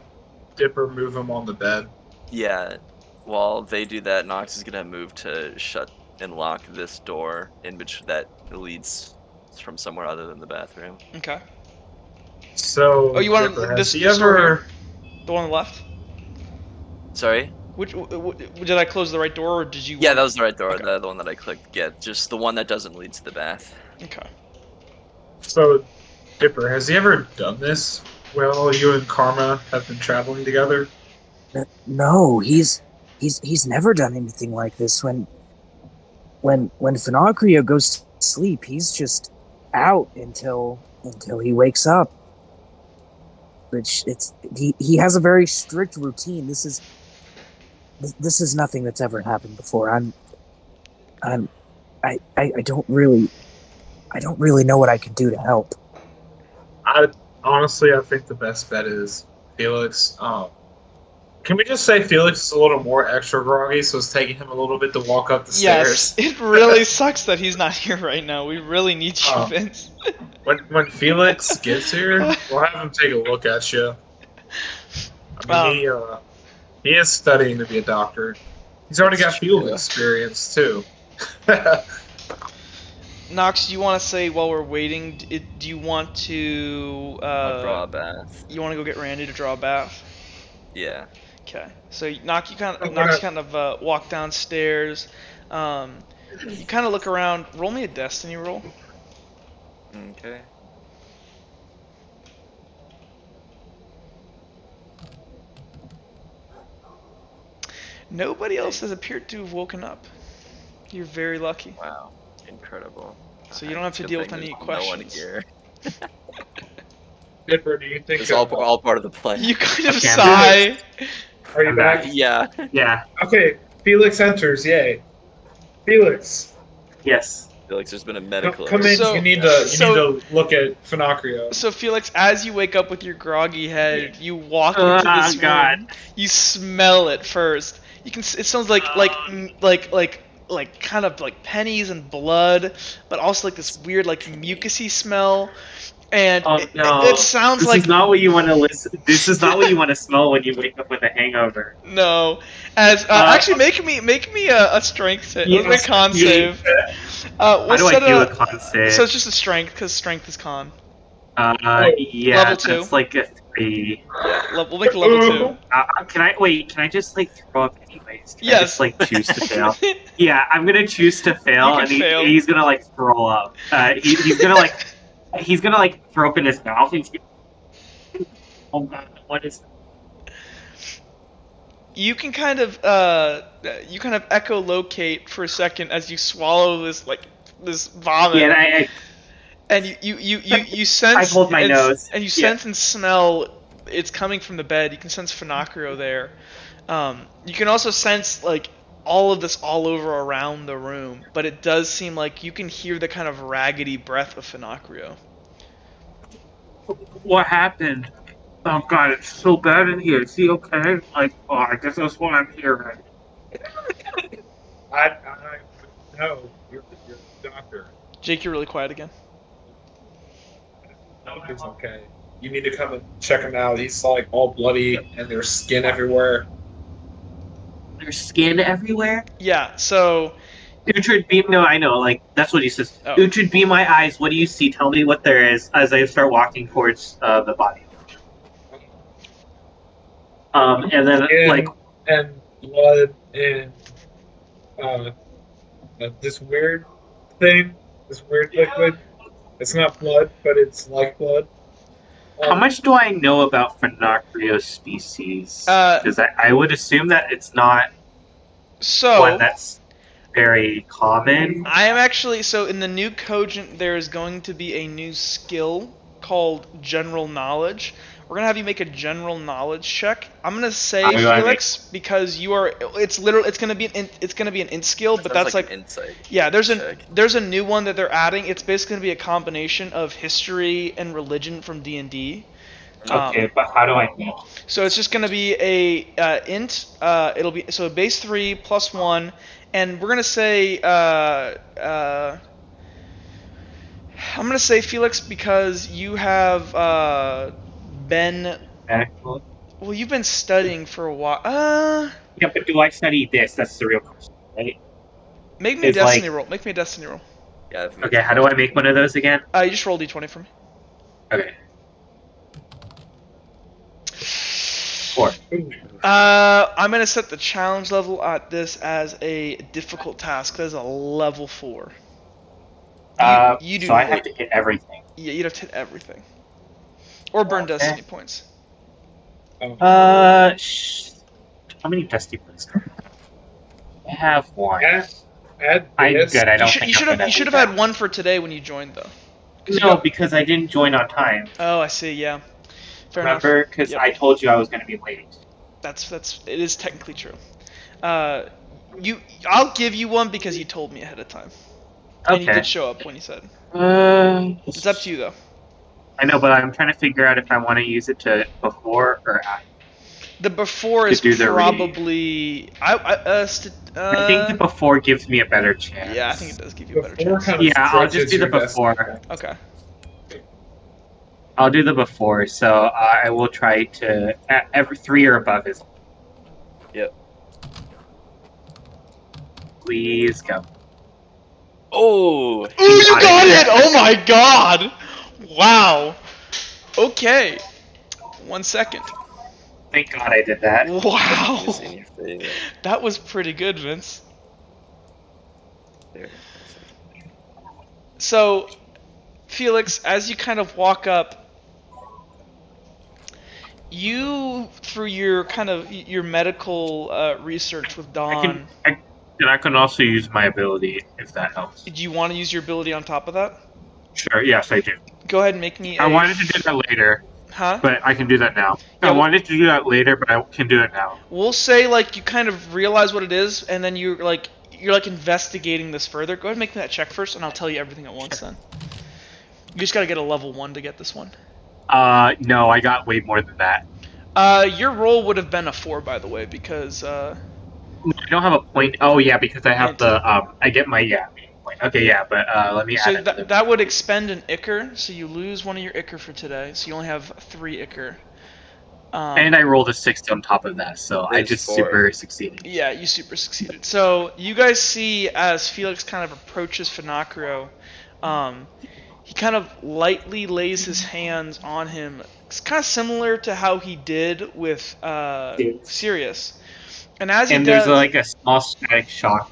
Dipper move him on the bed. Yeah. While they do that, Nox is gonna move to shut and lock this door in which that leads from somewhere other than the bathroom. Okay. So, Oh, you want Dipper, this has he door ever? here? The one on the left? Sorry? Did I close the right door, or did you? Yeah, that was the right door. Okay. The one that I clicked. Yeah, just the one that doesn't lead to the bath. Okay. So, Dipper, has he ever done this? Well, you and Karma have been traveling together. No, he's never done anything like this. When Finocchio goes to sleep, he's just out until he wakes up. Which he has a very strict routine. This is nothing that's ever happened before. I don't really know what I can do to help. Honestly, I think the best bet is Felix. Can we just say Felix is a little more extra groggy, so it's taking him a little bit to walk up the Yes, stairs? it really sucks that he's not here right now. We really need you, Oh. Vince. When Felix gets here, we'll have him take a look at you. I mean, he is studying to be a doctor. He's already That's got field true. experience too. Nox, do you want to say while we're waiting? Do you want to? I'll draw a bath. You want to go get Randy to draw a bath? Yeah. Okay. So Nox, you kind Oh, of what walk downstairs. You kind of look around. Roll me a destiny roll. Okay. Nobody else has appeared to have woken up. You're very lucky. Wow. Incredible. So you don't have to Good deal with thing any there's questions. No one here. Dipper, do you think It's all part of the plan. You kind of Okay, I'm sigh. Are you I'm back? Yeah. Yeah. Okay, Felix enters. Yay, Felix, Yes. Felix, there's been a medical. come in. So- you need to so- look at Finocchio. So Felix, as you wake up with your groggy head, you walk into this God. room. You smell it first. You can. It smells like kind of like pennies and blood, but also like this weird like mucusy smell. And Oh no! it sounds this like is not what you want to listen. This is not what you want to smell when you wake up with a hangover. no. As actually make me a strength save, a con save. How We'll do I set do it a con save? So it's just a strength because strength is con. Yeah, Level 2. that's like a 3. Yeah, we'll make it level 2. Can I just like throw up anyways? Can I Yes. just like choose to fail? Yeah, I'm gonna choose to fail, You can and fail. he's gonna like throw up. He's gonna like throw up in his mouth. He's oh god, what is? You can kind of echolocate for a second as you swallow this vomit. Yeah, and you sense. I hold my nose. And you sense and smell it's coming from the bed. You can sense Finocchio there. You can also sense like all of this all over around the room, but it does seem like you can hear the kind of raggedy breath of Finocchio. What happened? Oh god, it's so bad in here. Is he okay? Like, oh, I guess that's why I'm here. Right? I no, you're the doctor. Jake, you're really quiet again. He's okay. You need to come and check him out. He's like all bloody and there's skin everywhere. There's skin everywhere. Yeah. So. Uhtred, beam. No, I know. Like that's what he says. Oh. Uhtred, be my eyes. What do you see? Tell me what there is. As I start walking towards the body. And then like and blood and this weird thing, this weird liquid. It's not blood, but it's like blood. how much do I know about Finocchio species? Because I would assume that it's not one that's very common. I am actually so in the new Cogent there is going to be a new skill called General Knowledge. We're gonna have you make a general knowledge check. I'm gonna say Felix because you are. It's gonna be an int skill, but that's like insight. Yeah, there's a new one that they're adding. It's basically gonna be a combination of history and religion from D&D. Okay, but how do I know? So it's just gonna be a int. It'll be so base 3 plus 1, and we're gonna say I'm gonna say Felix because you have been. Well, you've been studying for a while. Yeah, but do I study this? That's the real question, right? Make me a destiny roll. Make me a destiny roll. Yeah. Okay, how do I make one of those again? You just roll d20 for me. Okay. 4. I'm gonna set the challenge level at this as a difficult task. That is a level 4. You do. So I have to hit everything. Yeah, you'd have to hit everything. Or burn destiny points. How many destiny points do I have? 1. I'm good. I don't think you should have had 1 for today when you joined though. No, because I didn't join on time. Oh, I see. Yeah. Fair Remember, because I told you I was going to be late. It is technically true. I'll give you 1 because you told me ahead of time. And you did show up when you said. It's up to you though. I know, but I'm trying to figure out if I want to use it to before or after. The before is do the read. probably. I think the before gives me a better chance. Yeah, I think it does give you a better Before chance. kind of Yeah, I'll just stretches do the your destiny. before. Okay. I'll do the before, so I will try to every 3 or above is. Yep. Please go. Oh! Ooh, you got it! Oh my god! Wow. Okay. 1 second. Thank God I did that. Wow. This in your favor. That was pretty good, Vince. Very impressive. So, Felix, as you kind of walk up, you, through your kind of your medical research with Dawn, I can also use my ability if that helps. do you want to use your ability on top of that? Sure, yes, I do. Go ahead and make me I wanted to do that later, Huh? but I can do that now. Yeah, I wanted to do that later, but I can do it now. We'll say like you kind of realize what it is, and then you're like investigating this further. Go ahead and make me that check first, and I'll tell you everything at once. Then you just gotta get a level 1 to get this one. No, I got way more than that. Your roll would have been a 4, by the way, because I don't have a point. Oh yeah, because I have the I get my point. Okay, yeah, but let me add it. So that would expend an Ichor, so you lose one of your Ichor for today. So you only have 3 Ichor. And I rolled a 60 on top of that, so I just 4. super succeeded. Yeah, you super succeeded. So you guys see as Felix kind of approaches Finacrio, he kind of lightly lays his hands on him. It's kind of similar to how he did with Sirius. And as he does, there's like a small static shock.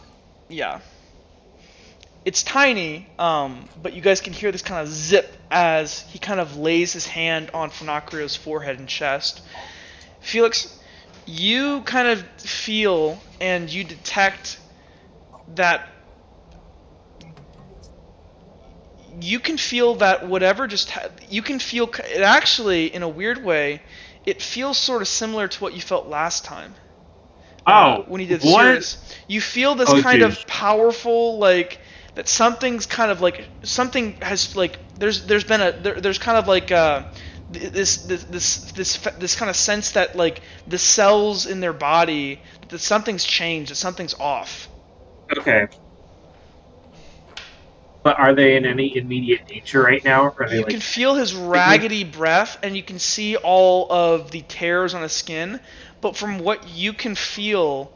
Yeah. It's tiny, but you guys can hear this kind of zip as he kind of lays his hand on Finacrio's forehead and chest. Felix, you kind of feel and you detect that you can feel that whatever you can feel it actually, in a weird way, it feels sort of similar to what you felt last time. When you did Sirius. You feel this kind of powerful, like, that something's kind of like, something has, like, there's kind of like this kind of sense that, like, the cells in their body, that something's changed, that something's off. Okay. But are they in any immediate danger right now? Or are they, you can feel his raggedy breath, and you can see all of the tears on his skin. But from what you can feel,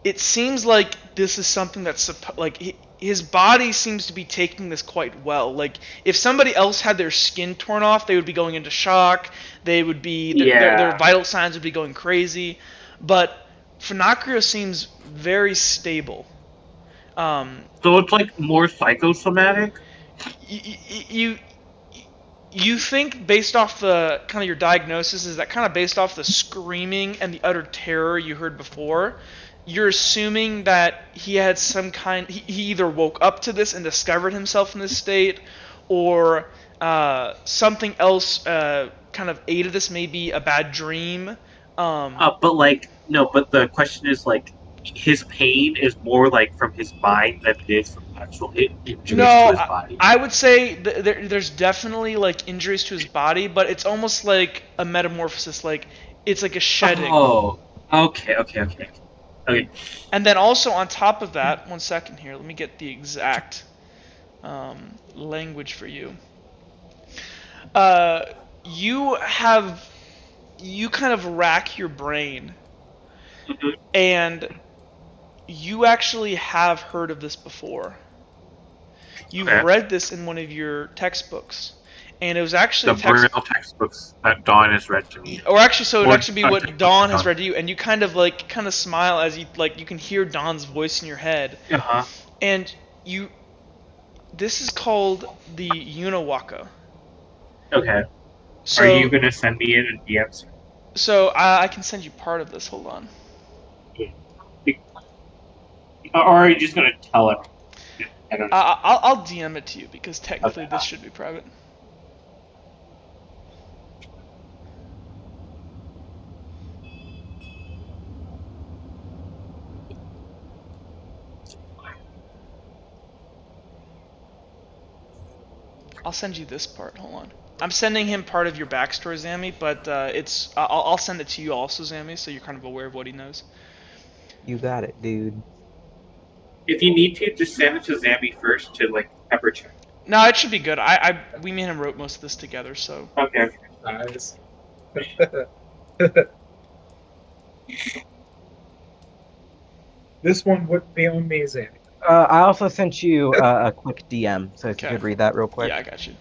it seems like this is something that's like his body seems to be taking this quite well. Like if somebody else had their skin torn off, they would be going into shock. They would be their vital signs would be going crazy. But Finacrio seems very stable. So it's like more psychosomatic? You think, based off the kind of your diagnosis, is that kind of based off the screaming and the utter terror you heard before, you're assuming that he had some kind, he either woke up to this and discovered himself in this state, or something else kind of aided this, maybe a bad dream. But like, no, but the question is like, his pain is more like from his mind than it is from actual injuries to his body. I would say there's definitely like injuries to his body, but it's almost like a metamorphosis, like it's like a shedding. Oh, okay. And then also on top of that, 1 second here, let me get the exact language for you. You kind of rack your brain, and you actually have heard of this before. You've read this in one of your textbooks, and it was actually the Braille textbooks that Dawn has read to me. Or actually, so it would actually be what Dawn has read to you, and you kind of smile as you can hear Dawn's voice in your head. And this is called the Uniwaka. Okay. So, are you gonna send me in a DM? So I can send you part of this. Hold on. Or are you just gonna tell him? I don't know. I'll DM it to you because technically this should be private. I'll send you this part. Hold on. I'm sending him part of your backstory, Zammy, but I'll send it to you also, Zammy, so you're kind of aware of what he knows. You got it, dude. If you need to, just send it to Zambi first to like pepper check. No, it should be good. We me and him wrote most of this together, so. Okay. Nice. This one wouldn't be on me, Zambi. I also sent you a quick DM, so if you could read that real quick. Yeah, I got you.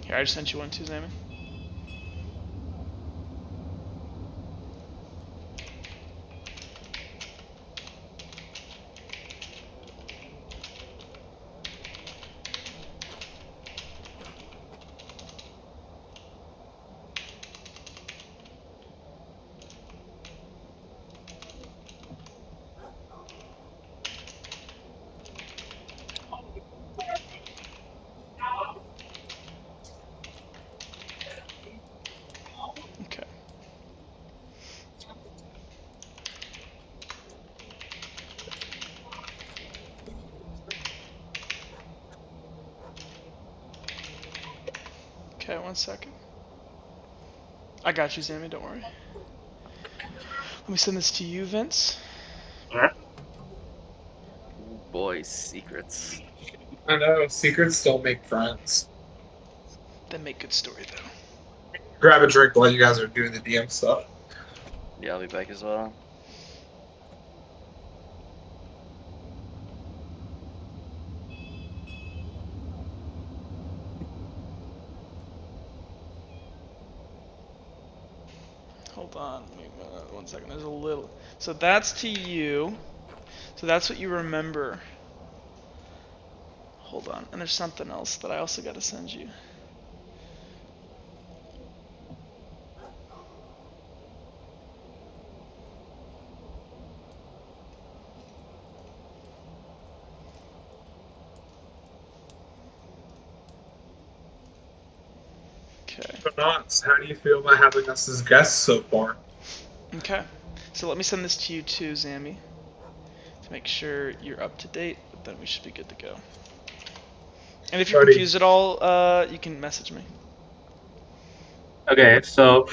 Here, I just sent you one too, Zammy. Okay. Okay, 1 second. I got you, Zammy, don't worry. Let me send this to you, Vince. Boy, secrets. I know, secrets don't make friends. They make good story, though. Grab a drink while you guys are doing the DM stuff. Yeah, I'll be back as well. Hold on, 1 second. There's a little. So that's to you. So that's what you remember. Hold on, and there's something else that I also got to send you. Okay. So, Knox, how do you feel about having us as guests so far? Okay. So let me send this to you too, Zammy, to make sure you're up to date. But then we should be good to go. And if you're confused at all, you can message me. Okay, so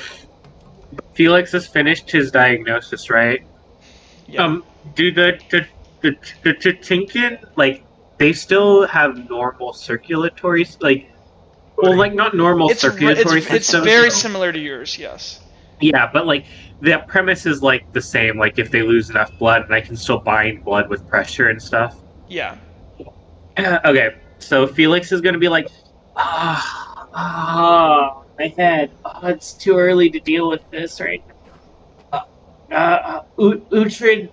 Felix has finished his diagnosis, right? Yeah. Do the Tinkin, like, they still have normal circulatory, like, well, like, not normal circulatory systems. It's very similar to yours, yes. Yeah, but, like, the premise is, like, the same. Like, if they lose enough blood, and I can still bind blood with pressure and stuff. Yeah. Okay, so Felix is gonna be like, my head. Oh, it's too early to deal with this right now. Uhtred,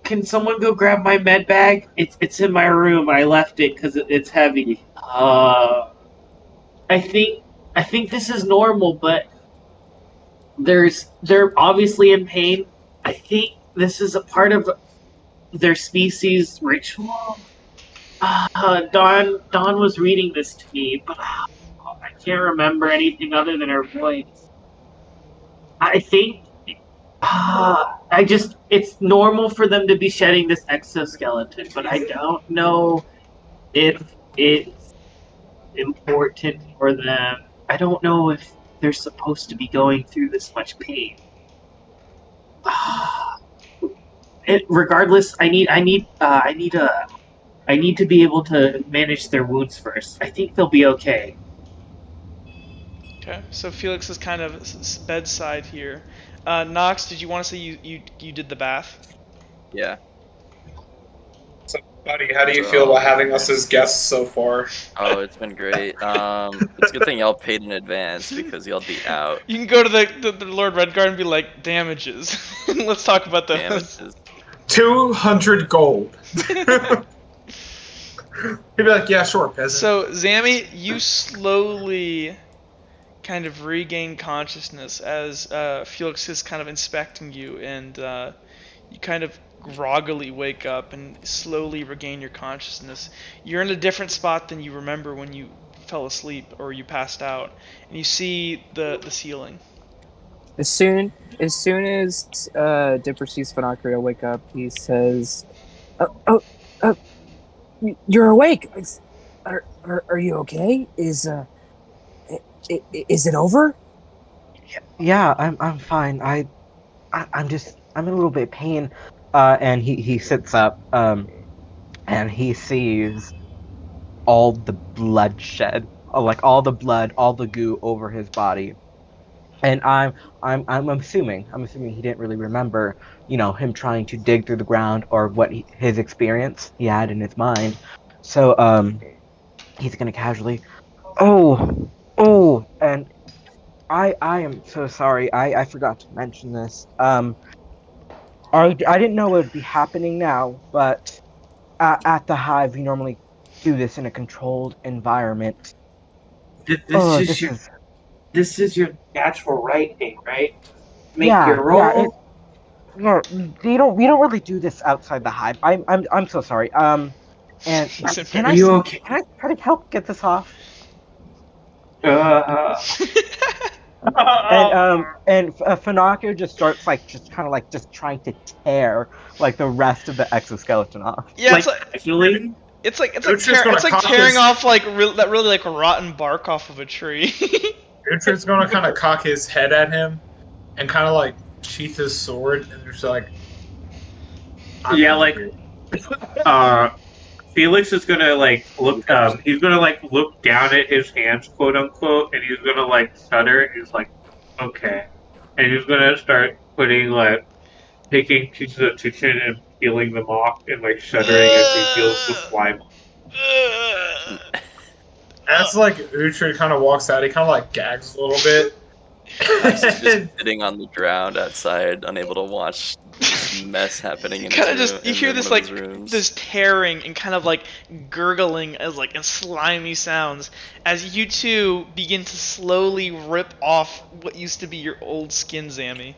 can someone go grab my med bag? It's in my room. I left it because it's heavy. I think this is normal, but they're obviously in pain. I think this is a part of their species ritual. Dawn was reading this to me, but I can't remember anything other than her voice. I think it's normal for them to be shedding this exoskeleton, but I don't know if it's important for them. I don't know if they're supposed to be going through this much pain. Regardless, I need to be able to manage their wounds first. I think they'll be okay. Okay, so Felix is kind of bedside here. Nox, did you want to say you did the bath? Yeah. So, buddy, how do you feel about having us as guests so far? Oh, it's been great. It's a good thing y'all paid in advance because y'all be out. You can go to the Lord Redguard and be like, damages. Let's talk about those. Damages. 200 gold. He'd be like, yeah, sure, peasant. So, Zammy, you slowly kind of regain consciousness as Felix is kind of inspecting you, and you kind of groggily wake up and slowly regain your consciousness. You're in a different spot than you remember when you fell asleep or you passed out, and you see the ceiling. As soon as Dipper sees Finocchio wake up, he says, "Oh, you're awake. Are you okay? Is it over?" Yeah, I'm fine. I'm in a little bit of pain. And he sits up, and he sees all the bloodshed, like all the blood, all the goo over his body. And I'm assuming he didn't really remember, him trying to dig through the ground or what his experience he had in his mind. So he's gonna casually, and I am so sorry. I forgot to mention this. I didn't know it would be happening now, but at the hive we normally do this in a controlled environment. This is your natural right thing, right? Make Yeah, your yeah. roll. No, we don't really do this outside the hive. I'm so sorry. And Listen, can Are I you okay? try to help get this off? Uh, And Fanako just starts just kind of just trying to tear the rest of the exoskeleton off. Yeah, like casually. Uhtred's gonna cock tearing his off that really like rotten bark off of a tree. Uhtred's gonna kind of cock his head at him and kind of like sheath his sword and just like, Yeah, like Felix is gonna look. He's gonna look down at his hands, quote unquote, and he's gonna shudder. He's like, okay, and he's gonna start taking pieces of chicken and peeling them off and shuddering as he feels the slime. as like Uhtred kind of walks out, he kind of like gags a little bit. Max is just sitting on the ground outside, unable to watch this mess happening in his Kind of room. just you hear this this tearing and kind of gurgling as and slimy sounds as you two begin to slowly rip off what used to be your old skin, Zammy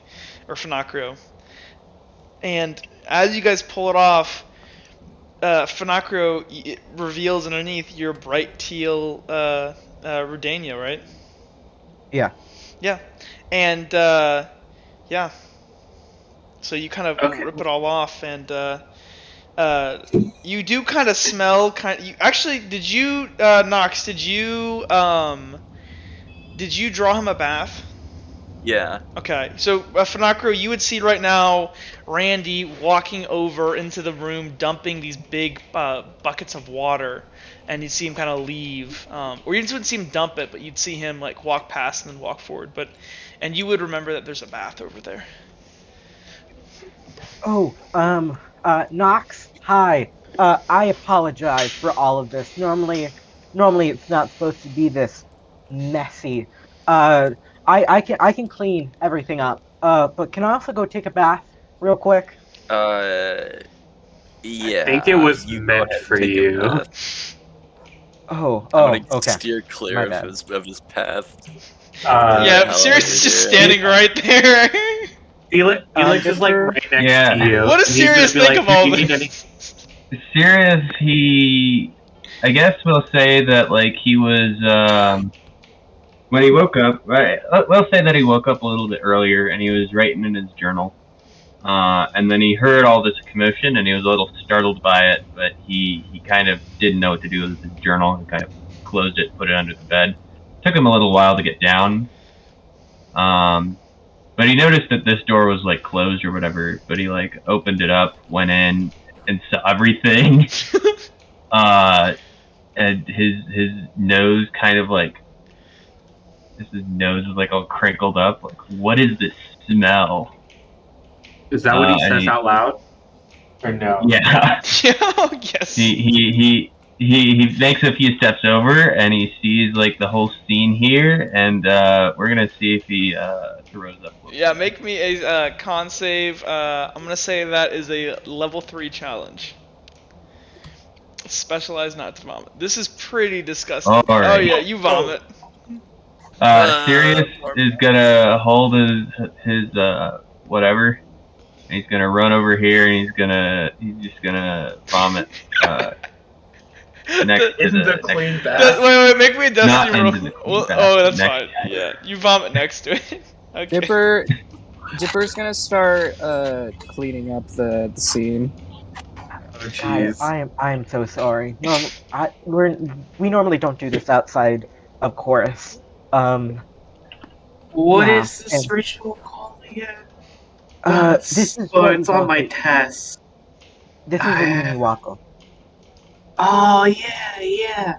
or Finocchio. And as you guys pull it off, Finocchio reveals underneath your bright teal Rudania, right? Yeah. Yeah. And yeah. So you kind of rip it all off, and you do kind of smell. Actually, did you, Nox? Did you draw him a bath? Yeah. Okay, so Finocchio, you would see right now Randy walking over into the room, dumping these big buckets of water, and you'd see him kind of leave, or you wouldn't see him dump it, but you'd see him walk past and then walk forward. And you would remember that there's a bath over there. Oh, Nox, hi. I apologize for all of this. Normally it's not supposed to be this messy. I can clean everything up. But can I also go take a bath real quick? Yeah. I think it was meant for you. I'm gonna okay. steer clear of his path. Yeah, Sirius is just standing right there. Felix is right next to you. What does Sirius think of all this? Sirius, I guess we'll say that he was when he woke up. Right, we'll say that he woke up a little bit earlier and he was writing in his journal. And then he heard all this commotion and he was a little startled by it, but he kind of didn't know what to do with his journal. He kind of closed it, put it under the bed. Took him a little while to get down. But he noticed that this door was closed or whatever, but he opened it up, went in, and saw everything. And his nose kind of his nose was all crinkled up. What is this smell? Is that what he says out loud? Or no? Yeah. Yes. He makes a few steps over and he sees the whole scene here, and we're gonna see if he throws up. Yeah, make me a con save. I'm gonna say that is a level 3 challenge. Specialized not to vomit. This is pretty disgusting. All right. Oh yeah, you vomit. Sirius is gonna hold his whatever. And he's gonna run over here and he's just gonna vomit next to In the next clean to bath. Wait, make me a destiny not roll. into the clean Well, bath, oh, that's next fine. to it. Yeah, you vomit next to it. Okay. Dipper's gonna start cleaning up the scene. Oh Guys, jeez. I am so sorry. We normally don't do this outside of chorus. What Yeah, is this and ritual called again? this is what we It's on call my the test. this is the evening walk. Oh yeah.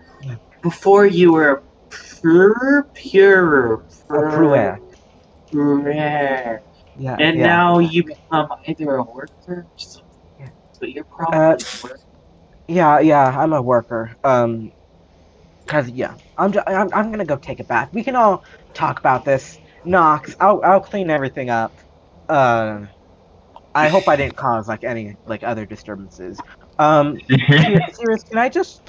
Before you were pure, A pruer. Yeah, and yeah. now you become either a worker or something. Yeah. But you're probably a worker. Yeah, I'm a worker. Cause yeah, I'm gonna go take a bath. We can all talk about this. Knox, I'll clean everything up. Uh, I hope I didn't cause like any like other disturbances. Serious, can I just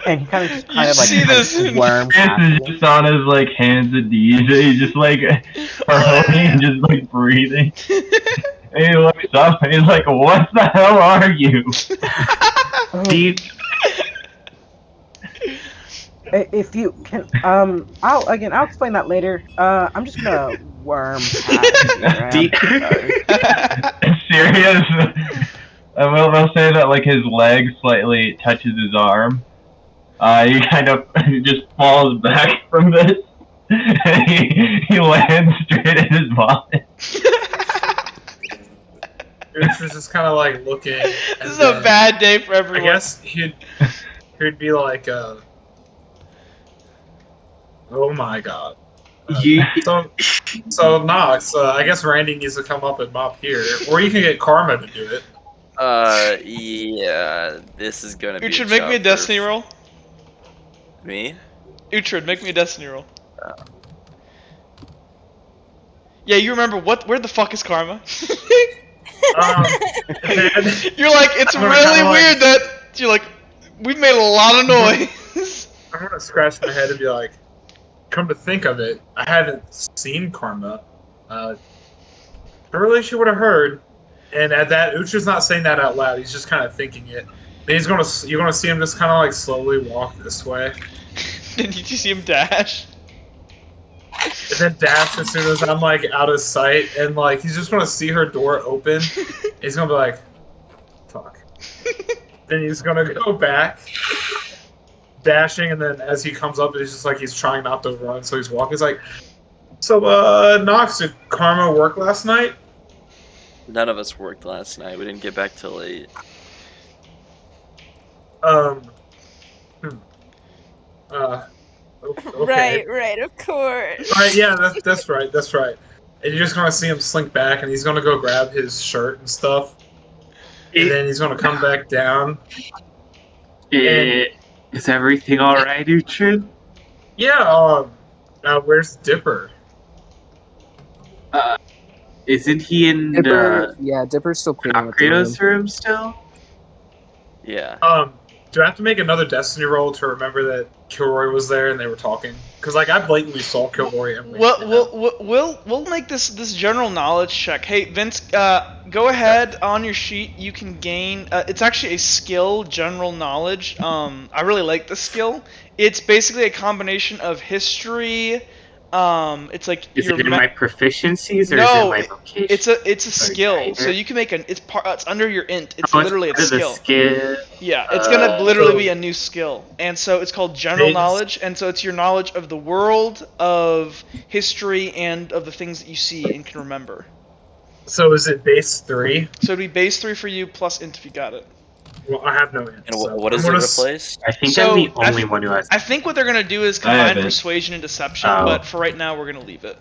and he You kind of like see tries this? to worm Sirius past is you. just on his like hands and knees. He's just like burrowing and just like breathing. And he looks up and he's like, "What the hell are you?" Do you, If you can, I'll explain that later. I'm just gonna worm past here. do you, I'm sorry. Sirius, we'll say that like his leg slightly touches his arm. He kind of just falls back from this. And he lands straight in his vomit. Gooch was just kind of like looking. This And is a bad day for I everyone. guess he'd be like, "Oh my god." you, So Knox, I guess Randy needs to come up and mop here, or you can get Karma to do it. Yeah, this is gonna be. Uhtred, make me a destiny roll. Me? Uhtred, make me a destiny roll. Yeah, you remember where the fuck is Karma? You're like, it's I'm gonna really kinda, like- weird that you're like, we've made a lot of noise. I'm gonna scratch my head and be like, "Come to think of it, I haven't seen Karma. Surely she would have heard." And at that, Ucha's not saying that out loud. He's just kind of thinking it. Then you're gonna see him just kind of like slowly walk this way, Did you see him dash? and then dash as soon as I'm like out of sight, and like he's just gonna see her door open. He's gonna be like, "Fuck." Then he's gonna go back, dashing, and then as he comes up, it's just like he's trying not to run, so he's walking. He's like, "So, Knox, did Karma work last night?" None of us worked last night. We didn't get back till late. Okay. Right, of course. Right, yeah, that's right, that's right. And you're just gonna see him slink back, and he's gonna go grab his shirt and stuff, and then he's gonna come back down. is everything all right, Uhtred? Yeah. Where's Dipper? Isn't he in Dipper's still cleaning up the room. Akrio's room still? Yeah. Do I have to make another destiny roll to remember that Kilroy was there and they were talking? Because like I blatantly saw Kilroy and We'll make this general knowledge check. Hey Vince, go ahead on your sheet. You can gain. It's actually a skill, general knowledge. I really like this skill. It's basically a combination of history. It's like Is your it in my proficiencies or No, is it in my vocation? it's a skill. So you can make it's under your int. It's literally a part of the skill. skill. Yeah, it's gonna literally be a new skill, and so it's called general knowledge, and so it's your knowledge of the world, of history, and of the things that you see and can remember. So is it base 3? So it'd be base 3 for you plus int if you got it. Well, I have no int. And so what is it replaced? I think So, I'm the I only th- one who has. I think what they're gonna do is I have combine it. persuasion and deception, Oh. but for right now we're gonna leave it.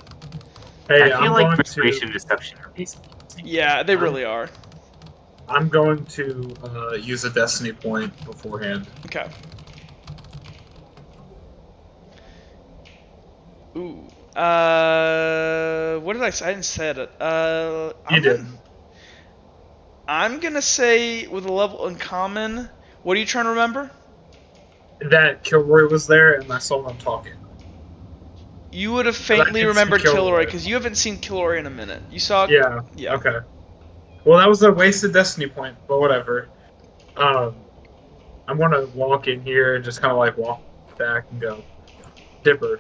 Hey, I feel I'm like going persuasion to. and deception are basically. Yeah, they really are. I'm going to use a destiny point beforehand. Okay. Ooh. What did I say? I didn't say it. You did. I'm gonna say with a level uncommon. What are you trying to remember? That Kilroy was there and I saw them talking. You would have I faintly can see remembered Kilroy Kilroy. because you haven't seen Kilroy in a minute. You saw. Yeah. Yeah. Okay. Well, that was a wasted destiny point, but whatever. I'm gonna walk in here and just kind of like walk back and go, Dipper.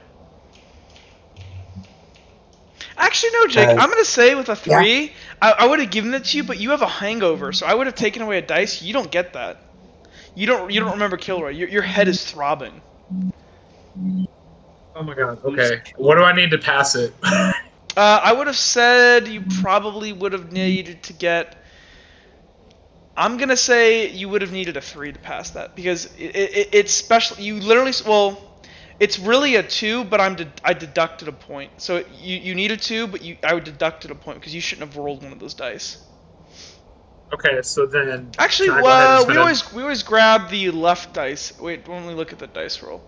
Actually, no, Jake. I'm gonna say with a 3, I would have given it to you, but you have a hangover, so I would have taken away a dice. You don't get that. You don't remember Kilroy. Your head is throbbing. Oh my god. Okay. What do I need to pass it? I would have said you probably would have needed to get. I'm gonna say you would have needed a 3 to pass that because it's special. You literally it's really a 2, but I deducted a point. So you need a 2, but I would deducted a point because you shouldn't have rolled one of those dice. Okay, so then. Actually, can I go ahead and we always grab the left dice. Wait, when we look at the dice roll,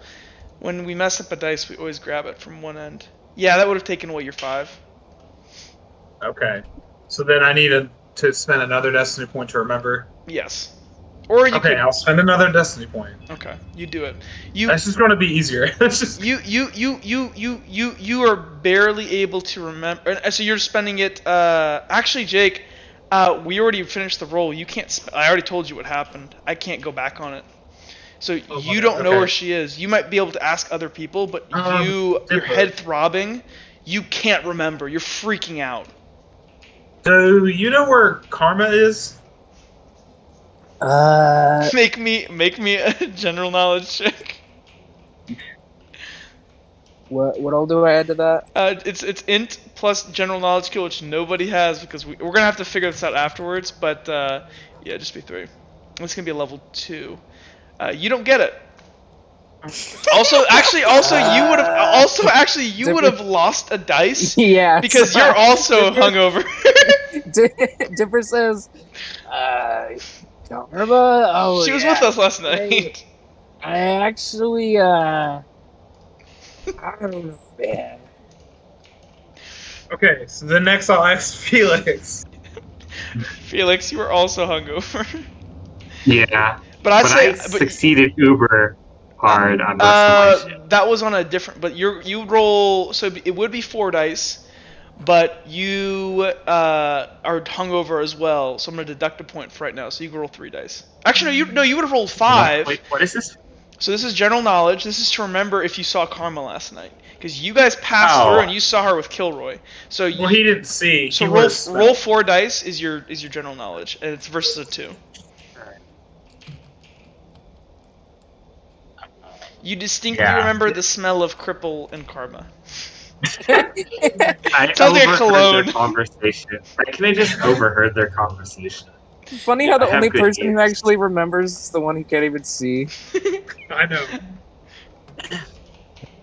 when we mess up a dice, we always grab it from one end. Yeah, that would have taken away your 5. Okay. So then I need to spend another destiny point to remember. Yes. Or you Okay, could. I'll spend another destiny point. Okay, you do it. That's just going to be easier. That's just. You are barely able to remember. So you're spending it. Actually, Jake, we already finished the roll. You can't. I already told you what happened. I can't go back on it. So you don't know where she is. You might be able to ask other people, but your head throbbing, you can't remember. You're freaking out. Do you know where Karma is? Make me a general knowledge check. What all do I add to that? It's int plus general knowledge skill, which nobody has because we're gonna have to figure this out afterwards. But yeah, just be 3. It's gonna be a level 2. You don't get it. Also, you would have lost a dice. Yeah. Because you're also hungover. Dipper says, Karma? Oh, she was with us last night. I actually, I don't know, man. Okay, so then next I'll ask Felix. Felix, you were also hungover. Yeah. But I succeeded uber hard on most of my shit. That was on a different. But you roll. So it would be 4 dice, but you are hungover as well. So I'm gonna deduct a point for right now. So you can roll 3 dice. Actually, you would have rolled 5. Wait, what is this? So this is general knowledge. This is to remember if you saw Karma last night, because you guys passed through and you saw her with Kilroy. So well, he didn't see. So roll 4 dice is your general knowledge, and it's versus a 2. You distinctly remember the smell of Cripple and Karma. I Sounds like a overheard cologne. their conversation. Can I just overheard their conversation? Funny how the I have only good person who ears. actually remembers is the one he can't even see. I know.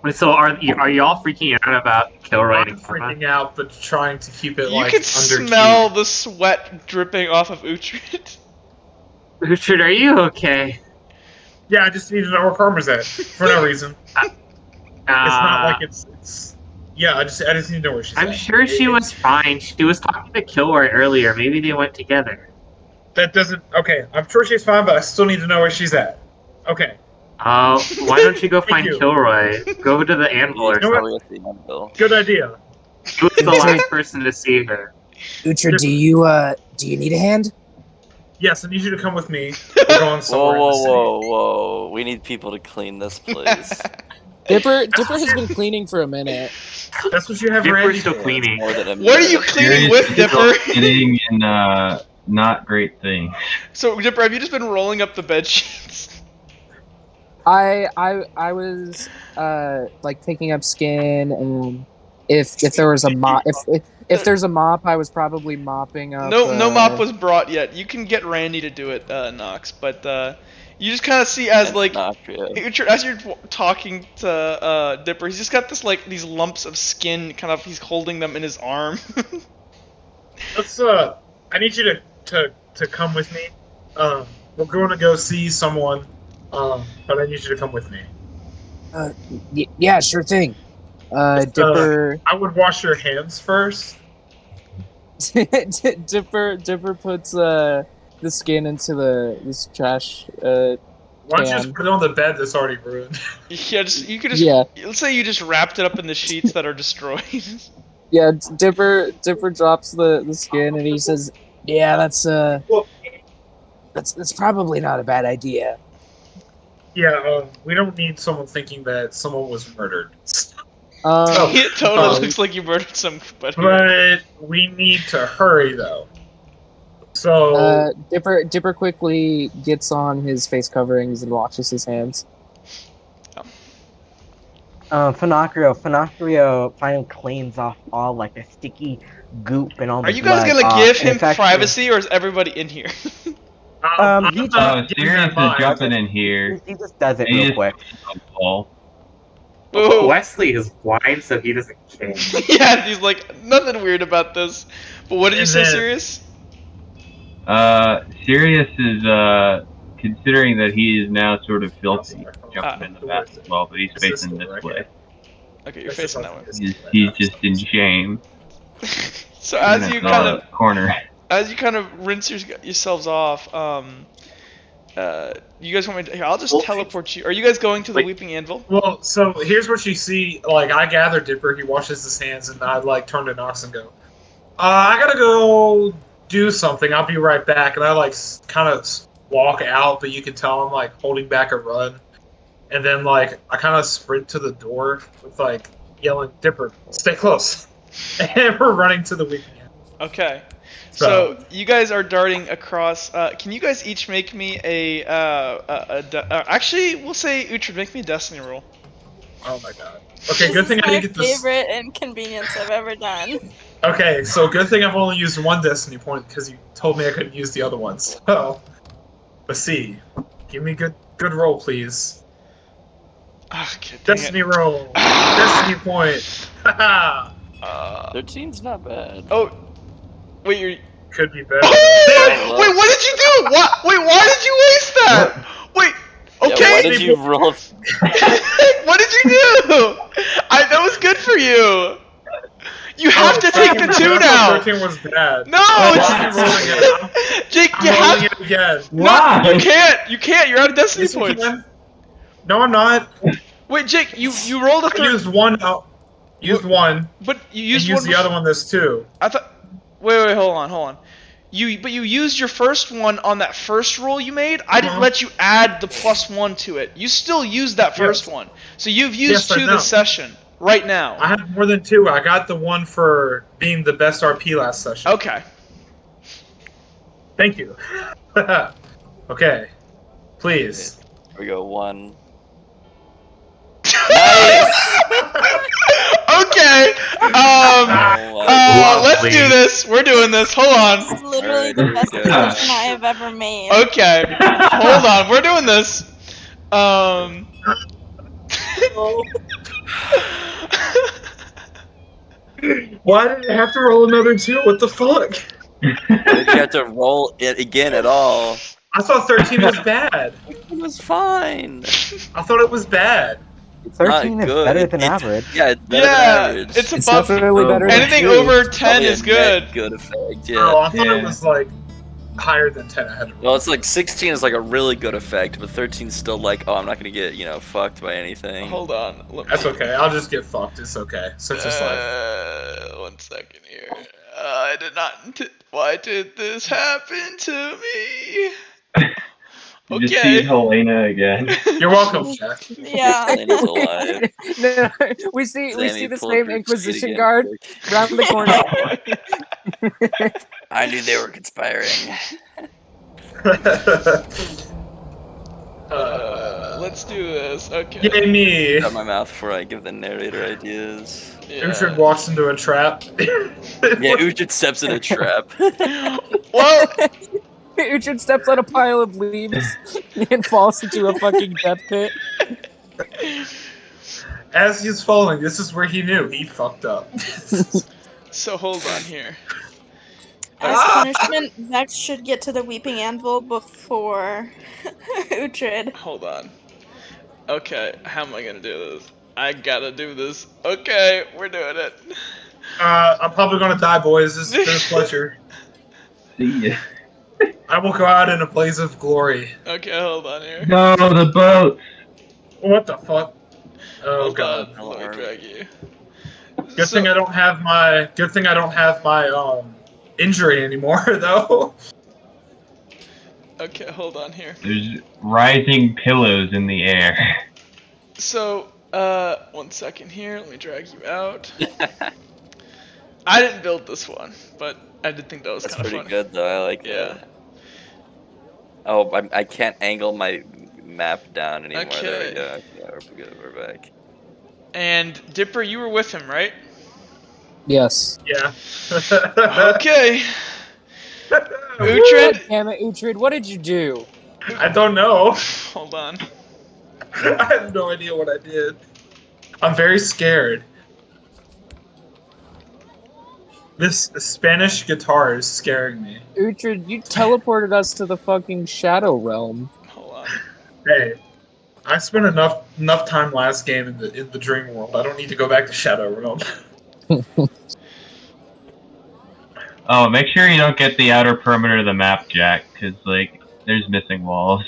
Wait, so are y'all freaking out about Kilroy I'm and Karma? freaking out, but trying to keep it You like can under smell key. the sweat dripping off of Uhtred. Richard, are you okay? Yeah, I just need to know where Karma's at for no reason. It's not like it's. Yeah, I just need to know where she's at. I'm sure she was fine. She was talking to Kilroy earlier. Maybe they went together. That doesn't. Okay, I'm sure she's fine, but I still need to know where she's at. Okay. Why don't you go Thank find you. Kilroy? Go to the anvil or You know what? Probably at the anvil. Good idea. He was the last person to see her. Uhtred, do you need a hand? Yes, I need you to come with me. We're going Whoa, somewhere in the city. whoa! We need people to clean this place. Dipper has been cleaning for a minute. That's what you have Dipper's Randy still for. cleaning. More than a What are you minute. cleaning with, Dipper? Getting in not great things. So, Dipper, have you just been rolling up the bed sheets? I was like picking up skin, and if there was a mop, if there's a mop, I was probably mopping up. No mop was brought yet. You can get Randy to do it, Nox, but you just kind of see as That's like not true. as you're talking to Dipper, he's just got this like these lumps of skin, kind of he's holding them in his arm. Let's. I need you to come with me. We're going to go see someone. But I need you to come with me. Yeah, sure thing. Dipper. I would wash your hands first. Dipper puts the skin into this trash Why don't you just can. put it on the bed that's already ruined? Yeah, you could just. Yeah. Let's say you just wrapped it up in the sheets that are destroyed. Yeah, Dipper drops the skin and he says, "Yeah, that's probably not a bad idea." Yeah, we don't need someone thinking that someone was murdered. Um, It totally Oh. looks like you murdered somebody. But we need to hurry, though. So, Dipper quickly gets on his face coverings and washes his hands. Finocchio finally cleans off all like the sticky goop and all the Are you guys blood gonna off, give and him it's actually- privacy, or is everybody in here? I'm he not giving Sirius him is mine. jumping in here. He just does it He real just quick. on the wall. Boo. Wesley is blind, so he doesn't care. Yeah, he's like, nothing weird about this. But what did you And say, then- Sirius? Sirius is considering that he is now sort of filthy, jumping in the bath as well, but he's It's this facing door this right way. here. Okay, you're This facing is that way. He's just in shame. So as in you the kind of corner. rinse yourselves off, you guys want me to? Here, I'll just teleport you. Are you guys going to the Wait. Weeping Anvil? Well, so here's what you see. Like, I gather Dipper, he washes his hands, and I, like, turn to Nox and go, I gotta go do something. I'll be right back. And I, like, kind of walk out, but you can tell I'm, like, holding back a run. And then, like, I kind of sprint to the door with, like, yelling, Dipper, stay close. And we're running to the Weeping Anvil. Okay. So you guys are darting across. Can you guys each make me actually, we'll say Uhtred, make me a Destiny roll. Oh my god. Okay, This good thing is I my didn't get this. favorite inconvenience I've ever done. Okay, so good thing I've only used one Destiny point because you told me I couldn't use the other ones. So, let's see. Give me good roll, please. Okay, dang Destiny it. roll. Destiny point. Haha. 13's not bad. Oh, wait, you're. Could be better. Oh! Wait, what did you do? What? Wait, why did you waste that? Wait. Yeah, Okay. why did you roll? What did you do? That was good for you. You have to take the 2 now. 13 was bad. No, I'm rolling it. it's Jake. I'm You rolling have. it again. No, you can't. You can't. You're out of Destiny Yes, you points. can. No, I'm not. Wait, Jake. You rolled a I third. used one. Used one. But you And used used one. the other one. There's two. I thought. Wait, hold on. You used your first one on that first roll you made. I didn't let you add the +1 to it. You still used that first one. So you've used Yes, I 2 know. this session right now. I have more than 2. I got the one for being the best RP last session. Okay. Thank you. Okay. Please. Here we go, 1. Okay. Let's do this. We're doing this. Hold This on. is literally Alright, the here we best go. decision I have ever made. Okay. Hold on. We're doing this. Why did I have to roll another 2? What the fuck? Why did you have to roll it again at all? I thought 13 was bad. It was fine. I thought it was bad. 13 is good. better than It's- average. Yeah, it's better than Yeah, average. it's It's above. definitely better than Anything 2. over It's 10 probably is a good. net good effect, yeah. Oh, I thought Yeah. it was like higher than 10. I had to roll. Well, it's like 16 is like a really good effect, but 13 is still like, oh, I'm not gonna get, fucked by anything. Hold on. Let That's me- okay. I'll just get fucked. It's okay. Such is life. 1 second here. I did not. Why did this happen to me? You just Okay. see Helena again. You're welcome, Jack. Yeah. Elena's alive. No, we see Sammy, the pull up same your Inquisition sheet again, guard quick. round the corner. I knew they were conspiring. Let's do this. Okay. Yay me! Shut my mouth before I give the narrator ideas. Uhtred walks into a trap. Yeah, Uhtred steps in a trap. Well, Uhtred steps on a pile of leaves and falls into a fucking death pit. As he's falling, this is where he knew he fucked up. so hold on here. As punishment, Vex should get to the Weeping Anvil before Uhtred. Hold on. Okay, how am I gonna do this? I gotta do this. Okay, we're doing it. I'm probably gonna die, boys. This has been a pleasure. See ya. I will go out in a blaze of glory. Okay, hold on here. No, the boat. What the fuck? Oh Hold god. on. Let me drag you. Good thing I don't have my. Good thing I don't have my injury anymore, though. Okay, hold on here. There's rising pillows in the air. So, 1 second here. Let me drag you out. I didn't build this one, but I did think that was That's kind of pretty funny. good though. I like Yeah. that. Oh, I can't angle my map down anymore. There Okay. we go. Yeah, we're good. We're back. And Dipper, you were with him, right? Yes. Yeah. Okay. God Uhtred, damn it, Uhtred, what did you do? I don't know. hold on. I have no idea what I did. I'm very scared. This Spanish guitar is scaring me. Uhtred, you teleported us to the fucking Shadow Realm. Hold on. Hey, I spent enough time last game in the dream world. I don't need to go back to Shadow Realm. Oh, make sure you don't get the outer perimeter of the map, Jack, because, like, there's missing walls.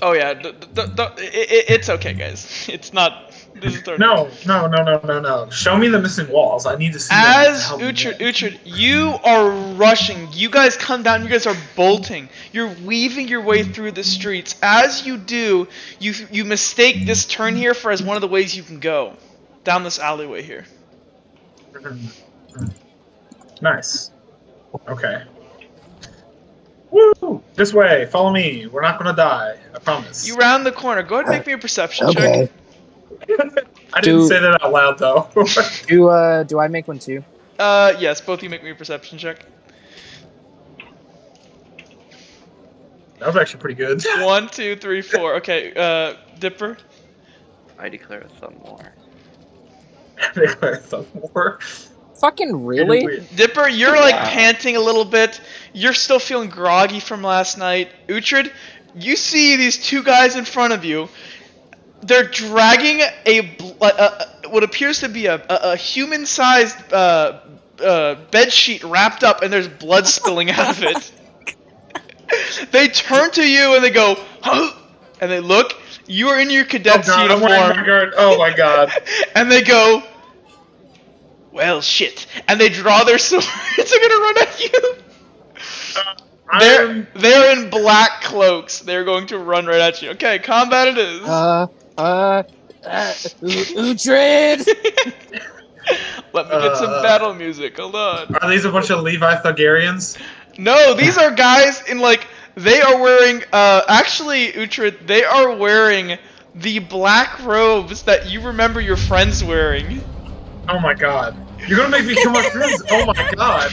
Oh yeah, it's okay, guys. It's not. This is No. Show me the missing walls. I need to see them. As to help me win. Uhtred, you are rushing. You guys come down. You guys are bolting. You're weaving your way through the streets. As you do, you mistake this turn here for as one of the ways you can go down this alleyway here. Nice. Okay. Woo! This way. Follow me. We're not gonna die. I promise. You round the corner. Go ahead and make me a perception Okay. check. I didn't say that out loud though. Do I make one too? Yes, both of you make me a perception check. That was actually pretty good. 1, 2, 3, 4. Okay, Dipper. I declare a thumb war. Some more. Fucking really? Dipper, you're like panting a little bit. You're still feeling groggy from last night. Uhtred, you see these two guys in front of you. They're dragging what appears to be a human-sized bed sheet wrapped up, and there's blood spilling out of it. They turn to you and they go, huh? And they look. You are in your cadet's uniform. Oh my god. And they go, well, shit. And they draw their swords. They're gonna run at you. They're in black cloaks. They're going to run right at you. Okay, combat it is. Uhtred! Let me get some battle music. Hold on. Are these a bunch of Levi Thugarians? No, these are guys in like they are wearing. Actually, Uhtred, they are wearing the black robes that you remember your friends wearing. Oh my god. You're gonna make me kill my friends. Oh my god.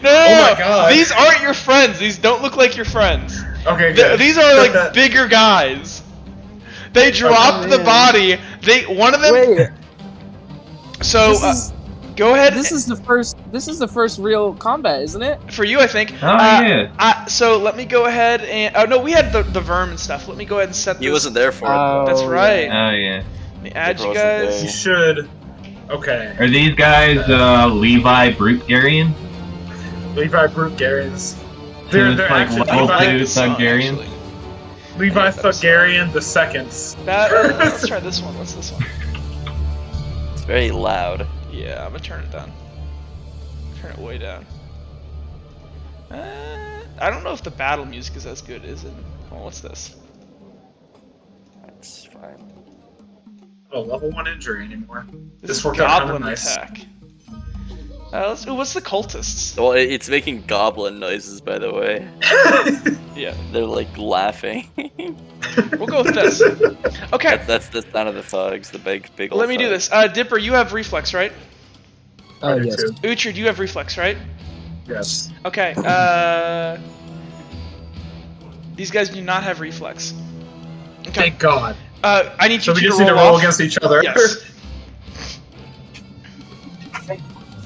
No, Oh my god. These aren't your friends. These don't look like your friends. Okay, good. These are like bigger guys. They dropped the body. One of them. Wait. So go ahead. This is the first real combat, isn't it? For you, I think. Oh, yeah. So let me go ahead and. Oh no, we had the vermin stuff. Let me go ahead and set this. He wasn't there for it. That's right. Oh, yeah. Let me add you Wasn't guys. You should. Okay. Are these guys Levi Brutgarian? Levi Brutgarians. So They're it's like actually level I like two this song, Thugarians? actually. Levi Thugarian the seconds. Let's try this one. What's this one? It's very loud. Yeah, I'm gonna turn it down. Turn it way down. I don't know if the battle music is as good, is it? Oh, what's this? That's fine. Oh, level 1 injury anymore. This is worked out kinda goblin nice. attack. What's the cultists? Well, it's making goblin noises, by the way. Yeah, They're like laughing. we'll go with this. Okay, that's the sound of the thugs, the big old let me do thugs. this. Dipper, you have reflex, right? Oh, I do yes. too. Uhtred, you have reflex, right? Yes. Okay, these guys do not have reflex. Okay, Thank God. I need So you we two just to need to roll roll off. against each other. Yes.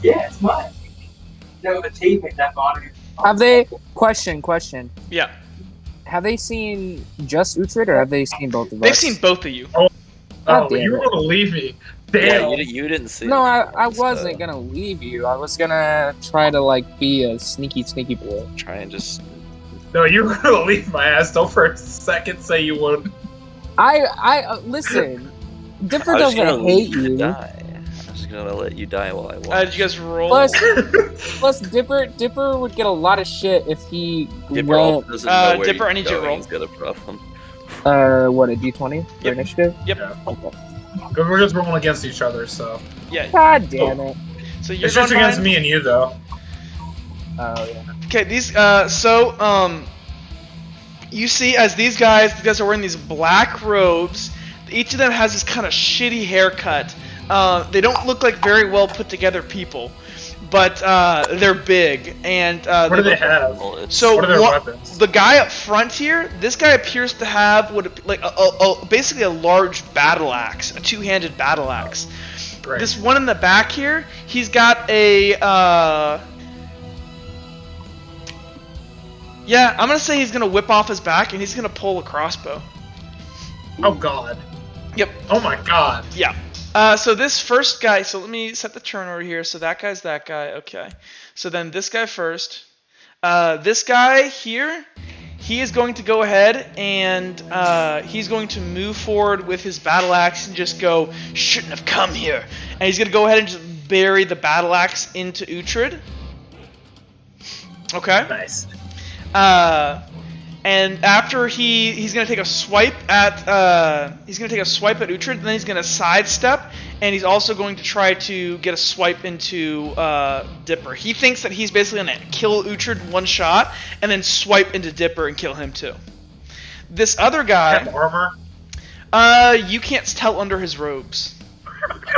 Yeah, it's mine. No, the taping that body. Have they? Question. Yeah, Have they seen just Uhtred, or have they seen both of us? they've seen both of you. Oh, God damn you were it. gonna leave me. Yeah, Damn. you didn't see. No, I it. wasn't gonna leave you. I was gonna try to like be a sneaky boy. Try and just No, you were gonna leave my ass. Don't for a second say you wouldn't. Listen. Dipper I was doesn't gonna hate leave you to you. die. I was gonna let you die while I watched. Did you guys roll? Plus, Dipper would get a lot of shit if he Dipper also went. doesn't know where Dipper, I he's need you to going. roll. He's got a problem. What, a d20 for Yep. initiative? Yep. Yeah. Because we're just rolling against each other, so. Yeah. God damn it. So you're It's just going against behind? me and you, though. Oh, yeah. Okay, these you see as these guys are wearing these black robes. Each of them has this kind of shitty haircut. They don't look like very well put together people, but they're big and What do they have? Bullets. So What are their one- weapons? the guy up front here, this guy appears to have basically a large battle axe, a two-handed battle axe. Great. This one in the back here, he's got a yeah, I'm gonna say he's gonna whip off his back and he's gonna pull a crossbow. Oh god. Yep. Oh my god. Yeah. So this first guy, so let me set the turn order here. So that guy's that guy. Okay. So then this guy first. This guy here, he is going to go ahead and he's going to move forward with his battle axe and just go, shouldn't have come here. And he's going to go ahead and just bury the battle axe into Uhtred. Okay. Nice. And after he's gonna take a swipe at Uhtred, and then he's gonna sidestep, and he's also going to try to get a swipe into Dipper. He thinks that he's basically gonna kill Uhtred one shot, and then swipe into Dipper and kill him too. This other guy, Have armor? you can't tell under his robes.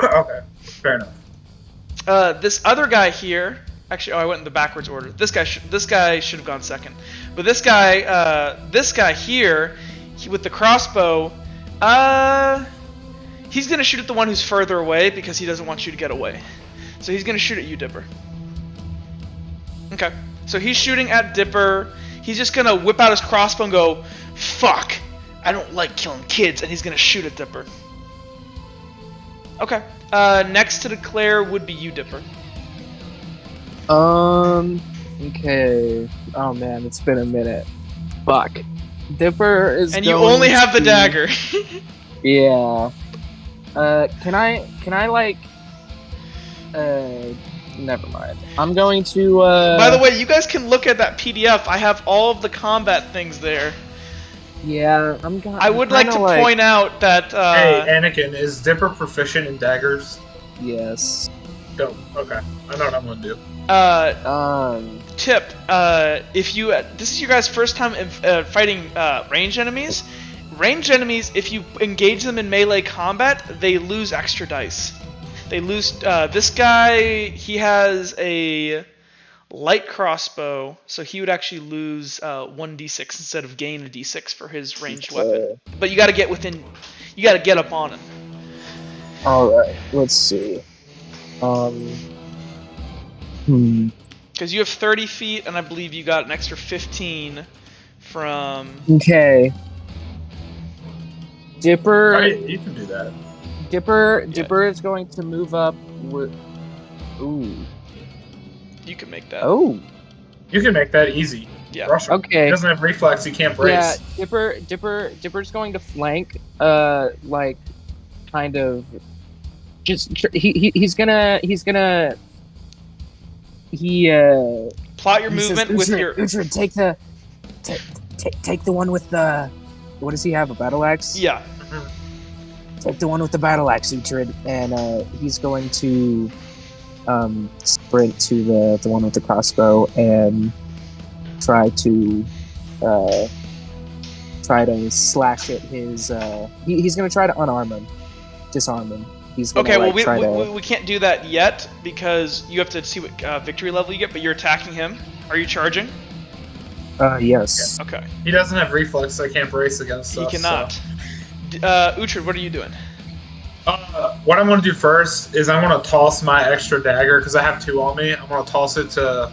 Okay. Fair enough. This other guy here. Actually, I went in the backwards order. This guy should have gone second. But this guy here, with the crossbow, he's gonna shoot at the one who's further away because he doesn't want you to get away. So he's gonna shoot at you, Dipper. Okay. So he's shooting at Dipper. He's just gonna whip out his crossbow and go, "Fuck! I don't like killing kids," and he's gonna shoot at Dipper. Okay. Next to declare would be you, Dipper. Okay. Oh man, it's been a minute. Fuck. Dipper is And you going only have the to- dagger. Yeah. Can I like never mind. I'm going to By the way, you guys can look at that PDF. I have all of the combat things there. yeah, I would like to point out that Hey, Anakin, is Dipper proficient in daggers? Yes. Dope. Okay. I know what I'm gonna do. tip, if you this is your guys' first time fighting ranged enemies. Ranged enemies, if you engage them in melee combat, they lose extra dice. They lose. This guy, he has a light crossbow, so he would actually lose 1d6 instead of gain a d6 for his ranged weapon. But you got to get within. You got to get up on him. All right. Let's see. Because you have 30 feet, and I believe you got an extra 15 from. Okay. Dipper. Right, you can do that. Dipper is going to move up with. Ooh. You can make that. Oh. You can make that easy. Yeah. Rush him. Okay. He doesn't have reflex. He can't brace. Yeah. Dipper's going to flank. Like, kind of. Just he's gonna. Plot your He says, movement with "Uhtred, your. Uhtred, take the one with the. What does he have? A battle axe? Yeah. Take the one with the battle axe, Uhtred, and he's going to sprint to the one with the crossbow and try to slash at his. He's going to try to unarm him, disarm him. He's gonna, Okay, well, like, we can't do that yet because you have to see what victory level you get, but you're attacking him. Are you charging? Yes. Okay. He doesn't have reflex, so he can't brace against He stuff. cannot. So. Uhtred, what are you doing? What I'm going to do first is I'm going to toss my extra dagger, because I have two on me. I'm going to toss it to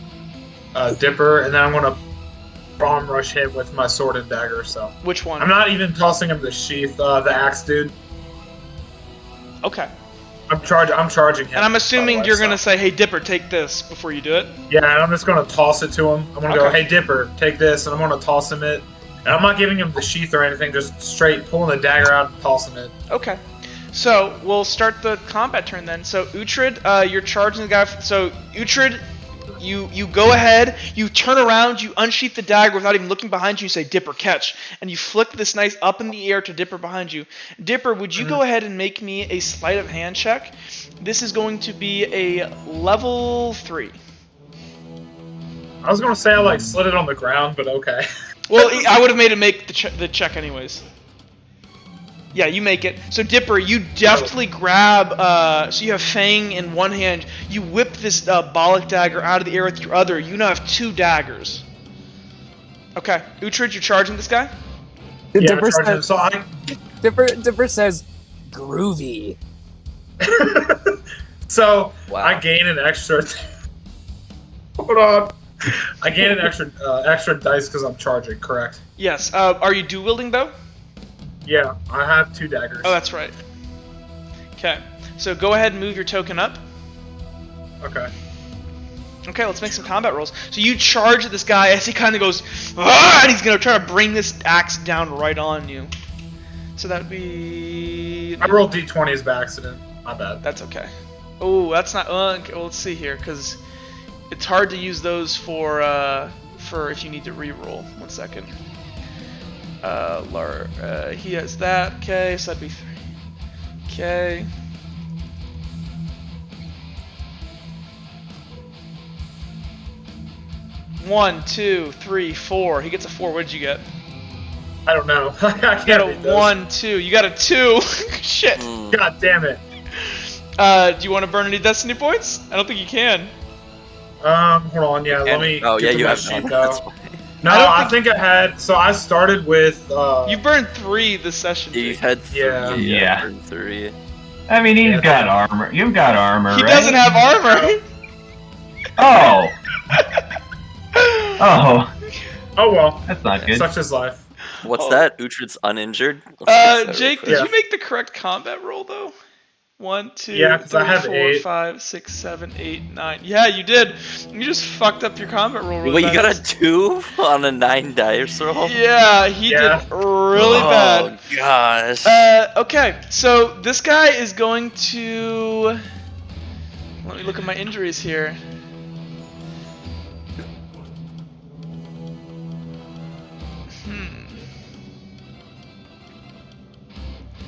Dipper, and then I'm going to bomb rush him with my sword and dagger. So Which one? I'm not even tossing him the sheath, the axe dude. Okay. I'm charging him. And I'm assuming by the way, you're gonna say, "Hey, Dipper, take this" before you do it. Yeah, and I'm just gonna toss it to him. I'm gonna go, Okay. "Hey, Dipper, take this," and I'm gonna toss him it. And I'm not giving him the sheath or anything, just straight pulling the dagger out and tossing it. Okay. So we'll start the combat turn then. So Uhtred, you're charging the guy. So Uhtred, you go ahead, you turn around, you unsheath the dagger without even looking behind you. You say, "Dipper, catch," and you flick this knife up in the air to Dipper behind you. Dipper, would you go ahead and make me a sleight of hand check? This is going to be a level 3. I was gonna say I like slid it on the ground, but okay. Well, I would have made him make the check anyways. Yeah, you make it. So Dipper, you deftly grab, so you have Fang in one hand, you whip this Bollock dagger out of the air with your other, you now have 2 daggers. Okay, Uhtred, you're charging this guy? Yeah, Dipper charging him. says, So I. Dipper says, groovy. So Wow. I gain an extra. Hold on. I gain an extra dice because I'm charging. Correct. Yes, are you dual wielding though? Yeah, I have 2 daggers. Oh, that's right. Okay, so go ahead and move your token up. Okay. Okay, let's make some combat rolls. So you charge at this guy as he kind of goes, "Ah!" and he's going to try to bring this axe down right on you. So that would be... I rolled d20s by accident. My bad. That's okay. Oh, that's not... okay, well, let's see here, because it's hard to use those for if you need to re-roll. 1 second. He has that. Okay, so that'd be 3. Okay. One, 2, 3, 4. He gets a 4. What did you get? I don't know. I You got can't a read those. 1, 2. You got a 2. Shit. God damn it. Do you want to burn any destiny points? I don't think you can. Hold on. Yeah, let me. Oh, get yeah, to you my have sheet, none. though. That's fine. No, I think I had. So I started with. You burned 3 this session. Yeah, you Jake. had 3. Yeah. Yeah. Burned 3. I mean, he's Yeah. got armor. You've got armor, He right? doesn't have armor. Oh. Oh, Oh well. that's not good. Such is life. What's Oh. that? Uhtred's uninjured? Let's fix that real Jake, quick. did you make the correct combat roll though? 1, 2, Yeah, 'cause I 3, have 4, 8. 5, 6, 7, 8, 9. Yeah, you did. You just fucked up your combat roll. Really Wait, you bad. got a 2 on a 9 dice roll? Yeah, he Yeah. did really Oh, bad. gosh. Okay, so this guy is going to... Let me look at my injuries here.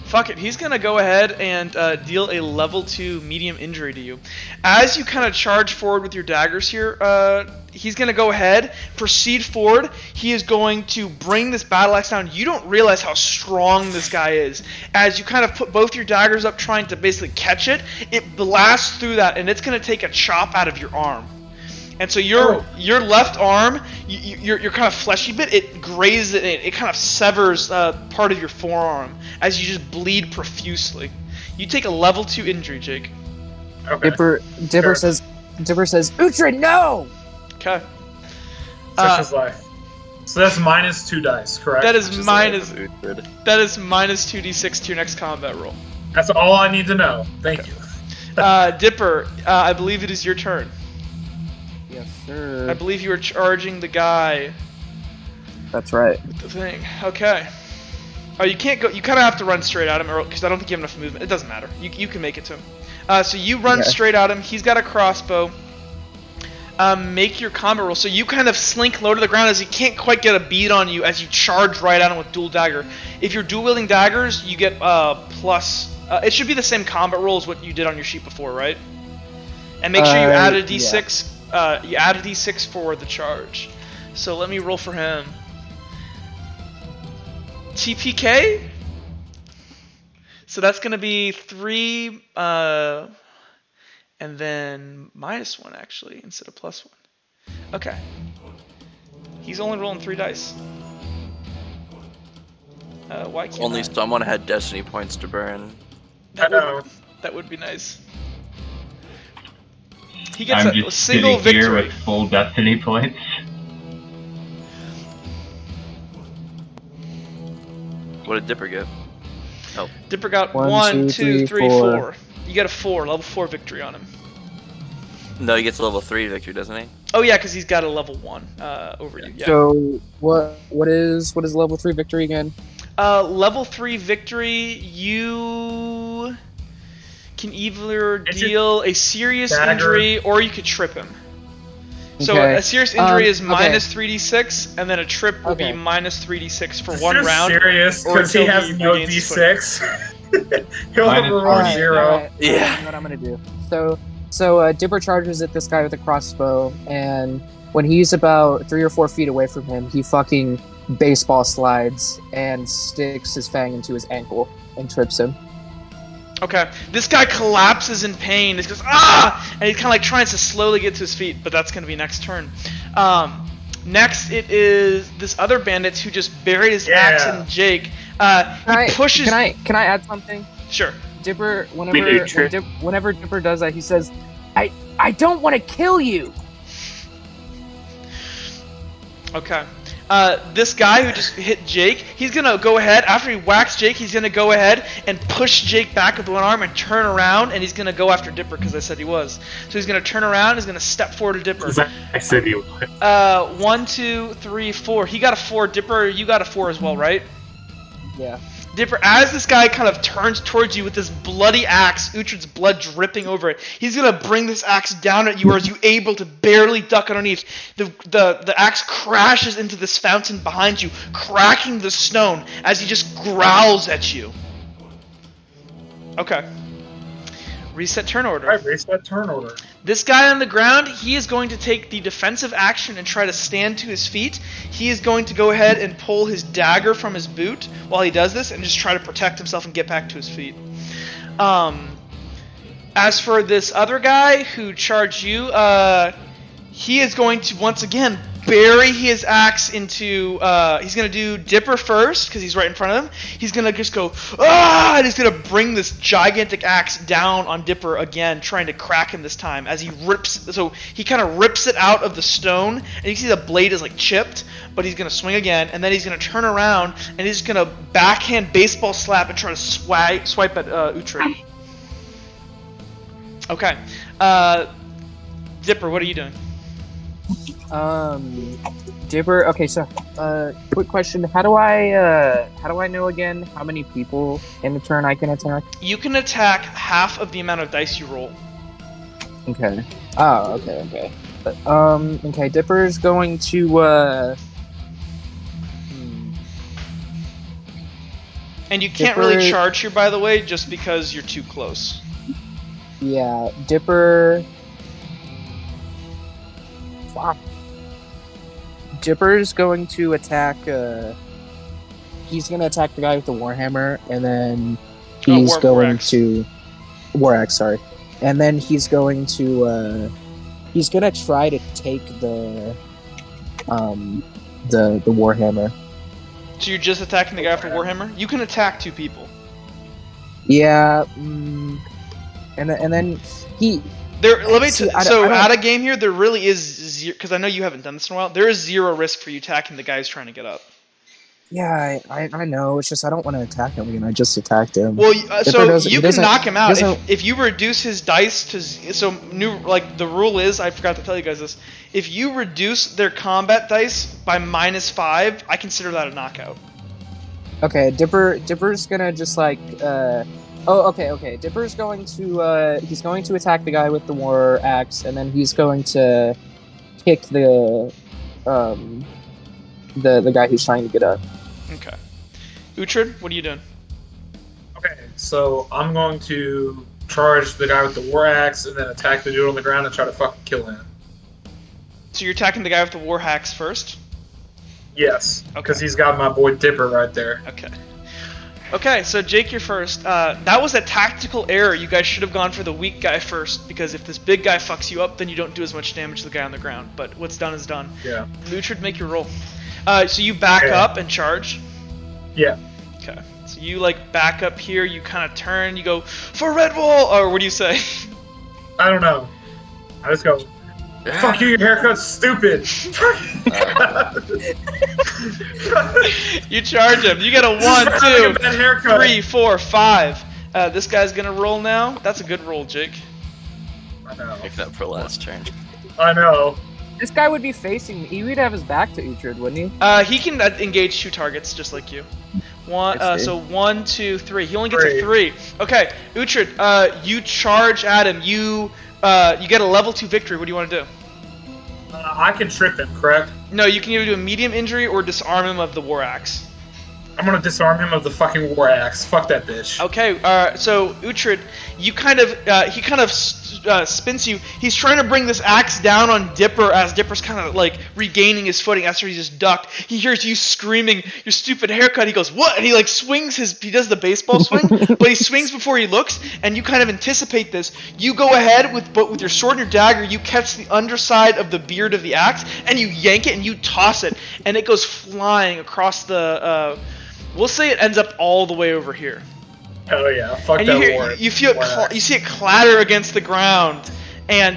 Fuck it, he's gonna go ahead and deal a level 2 medium injury to you. As you kind of charge forward with your daggers here, he's gonna go ahead, proceed forward. He is going to bring this battle axe down. You don't realize how strong this guy is. As you kind of put both your daggers up trying to basically catch it, it blasts through that and it's gonna take a chop out of your arm. And so your left arm, your kind of fleshy bit, it grazes it. It kind of severs part of your forearm as you just bleed profusely. You take a level 2 injury, Jake. Okay. Dipper Sure. says, Uhtred, no! Okay. Such is life. So that's minus 2 dice, correct? That is Which is minus. a little bit Uhtred. That is minus 2d6 to your next combat roll. That's all I need to know. Thank you. Dipper, I believe it is your turn. Yes, I sir. believe you are charging the guy That's right. with the thing. Okay. Oh, you can't go. You kind of have to run straight at him, because I don't think you have enough movement. It doesn't matter. You can make it to him. So you run Okay. straight at him. He's got a crossbow. Make your combat roll. So you kind of slink low to the ground as he can't quite get a bead on you as you charge right at him with dual dagger. If you're dual wielding daggers, you get plus. It should be the same combat roll as what you did on your sheet before, right? And make sure you add a d6. You add a d6 for the charge. So let me roll for him. TPK. So that's gonna be 3, and then -1 actually instead of +1. Okay. He's only rolling 3 dice. Why can't Only I? someone had destiny points to burn. That I know. would be nice. He gets I'm a just single sitting here victory. with full destiny points. What did Dipper get? Dipper got 1, 1, 2, 2, 3, 4. 4. You get a 4, level 4 victory on him. No, he gets a level 3 victory, doesn't he? Oh yeah, because he's got a level 1 over you. Yeah. So what is level 3 victory again? Level 3 victory, you can either deal a serious injury or you could trip him. So Okay. a serious injury is okay. minus 3d6, and then a trip will be Okay. minus 3d6 for It's one just round. serious or because he until has he no regains his d6. He'll have a Minus roll 40. 0. Alright, Yeah. you know what I'm gonna do. So Dipper charges at this guy with a crossbow, and when he's about 3 or 4 feet away from him, he fucking baseball slides and sticks his fang into his ankle and trips him. Okay, this guy collapses in pain. He goes, ah! And he's kind of like trying to slowly get to his feet, but that's going to be next turn. Next, it is this other bandit who just buried his axe in Jake. He pushes... Can I add something? Sure. Dipper, whenever Dipper does that, he says, I don't want to kill you! Okay. This guy who just hit Jake, he's gonna go ahead, after he whacks Jake, he's gonna go ahead and push Jake back with one arm and turn around, and he's gonna go after Dipper, because I said he was. So he's gonna turn around, he's gonna step forward to Dipper. I said he would. 1, 2, 3, 4. He got a 4. Dipper, you got a 4 as well, right? Yeah. Dipper, as this guy kind of turns towards you with this bloody axe, Uhtred's blood dripping over it, he's gonna bring this axe down at you, or as you able to barely duck underneath. The axe crashes into this fountain behind you, cracking the stone as he just growls at you. Okay. Reset turn order. Alright, reset turn order. This guy on the ground, he is going to take the defensive action and try to stand to his feet. He is going to go ahead and pull his dagger from his boot while he does this and just try to protect himself and get back to his feet. As for this other guy who charged you, he is going to once again bury his axe into, he's going to do Dipper first, because he's right in front of him. He's going to just go, ah, and he's going to bring this gigantic axe down on Dipper again, trying to crack him this time, as he rips, so he kind of rips it out of the stone, and you can see the blade is like chipped, but he's going to swing again, and then he's going to turn around, and he's going to backhand baseball slap and try to swipe at Uhtred. Okay. Dipper, what are you doing? Dipper. Okay, so quick question: How do I know again how many people in the turn I can attack? You can attack half of the amount of dice you roll. Okay. Oh, okay. Okay. Dipper's going to And you can't really charge here, by the way, just because you're too close. Yeah, Dipper. Fuck. Dipper's going to attack. He's going to attack the guy with the warhammer, and then he's going to war axe. Sorry, and then he's going to try to take the warhammer. So you're just attacking the guy with the warhammer? You can attack 2 people. Yeah, and then he. Out of game here, there really is zero, because I know you haven't done this in a while. There is 0 risk for you attacking the guy who's trying to get up. Yeah, I know. It's just I don't want to attack him again. I just attacked him. Well, so you can knock him out if you reduce his dice to. So the rule is, I forgot to tell you guys this. If you reduce their combat dice by -5, I consider that a knockout. Okay, Dipper's gonna just like. Okay. Dipper's going to he's going to attack the guy with the war axe, and then he's going to kick the guy who's trying to get up. Okay. Uhtred, what are you doing? Okay, so I'm going to charge the guy with the war axe and then attack the dude on the ground and try to fucking kill him. So you're attacking the guy with the war axe first? Yes, because he's got my boy Dipper right there. Okay, so Jake, you're first. That was a tactical error. You guys should have gone for the weak guy first, because if this big guy fucks you up, then you don't do as much damage to the guy on the ground. But what's done is done. Yeah. Uhtred, make your roll. So you back up and charge? Yeah. Okay. So you back up here, you kind of turn, you go, for Redwall! Or what do you say? I don't know. I just go, fuck you, your haircut's stupid! You charge him. You get a 1, 2, 3, 4, 5. This guy's gonna roll now. That's a good roll, Jake. I know. Pick it up for last turn. I know. This guy would be facing me. He would have his back to Uhtred, wouldn't he? He can engage 2 targets just like you. So 1, 2, 3. He only gets a 3. Okay, Uhtred, you charge at him. You get a level 2 victory. What do you want to do? I can trip him, correct? No, you can either do a medium injury or disarm him of the war axe. I'm gonna disarm him of the fucking war axe. Fuck that bitch. Okay, so Uhtred, he kind of spins you. He's trying to bring this axe down on Dipper as Dipper's kind of like regaining his footing after he just ducked. He hears you screaming, "Your stupid haircut!" He goes, "What?" And he like swings he does the baseball swing, but he swings before he looks, and you kind of anticipate this. You go ahead with your sword and your dagger. You catch the underside of the beard of the axe, and you yank it and you toss it, and it goes flying across the. We'll say it ends up all the way over here. Hell yeah! Fuck And that war. you feel it, you see it clatter against the ground, and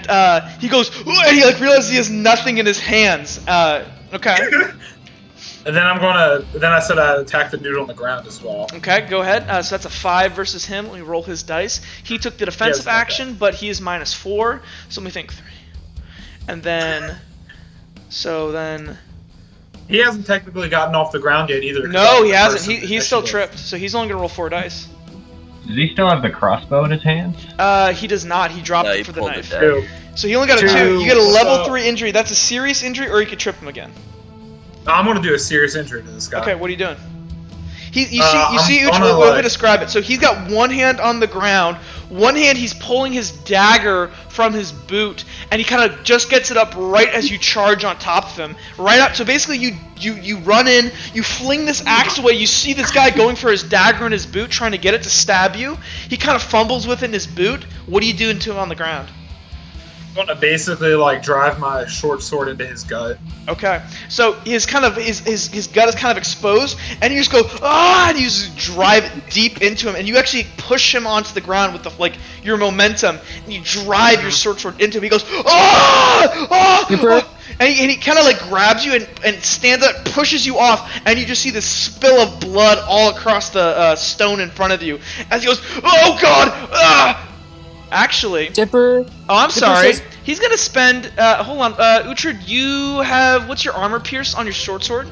he goes, "Ooh," and he like realizes he has nothing in his hands. Okay. And then I said I'd attack the dude on the ground as well. Okay, go ahead. So that's a 5 versus him. Let me roll his dice. He took the defensive action, but he is -4. So let me think 3, and then, He hasn't technically gotten off the ground yet either. No, he hasn't. He's still tripped, so he's only gonna roll 4 dice. Does he still have the crossbow in his hands? He does not. He dropped No, it he for the pulled knife. it down. So he only got a 2. You get a level 3 injury. That's a serious injury, or you could trip him again. I'm gonna do a serious injury to this guy. Okay, what are you doing? You see, I'm gonna, let me describe it. So he's got one hand on the ground, one hand he's pulling his dagger from his boot, and he kind of just gets it up right as you charge on top of him. Right up. So basically, you run in, you fling this axe away. You see this guy going for his dagger in his boot, trying to get it to stab you. He kind of fumbles with it in his boot. What do you do to him on the ground? I'm gonna basically like drive my short sword into his gut. Okay, so his gut is kind of exposed, and you just go and you just drive it deep into him, and you actually push him onto the ground with your momentum, and you drive your short sword into him. He goes and he kind of like grabs you and stands up, pushes you off, and you just see this spill of blood all across the stone in front of you as he goes, "Oh God!" Actually, Dipper. Oh, I'm sorry. says- He's gonna spend. Hold on, Uhtred. You have what's your armor pierce on your short sword?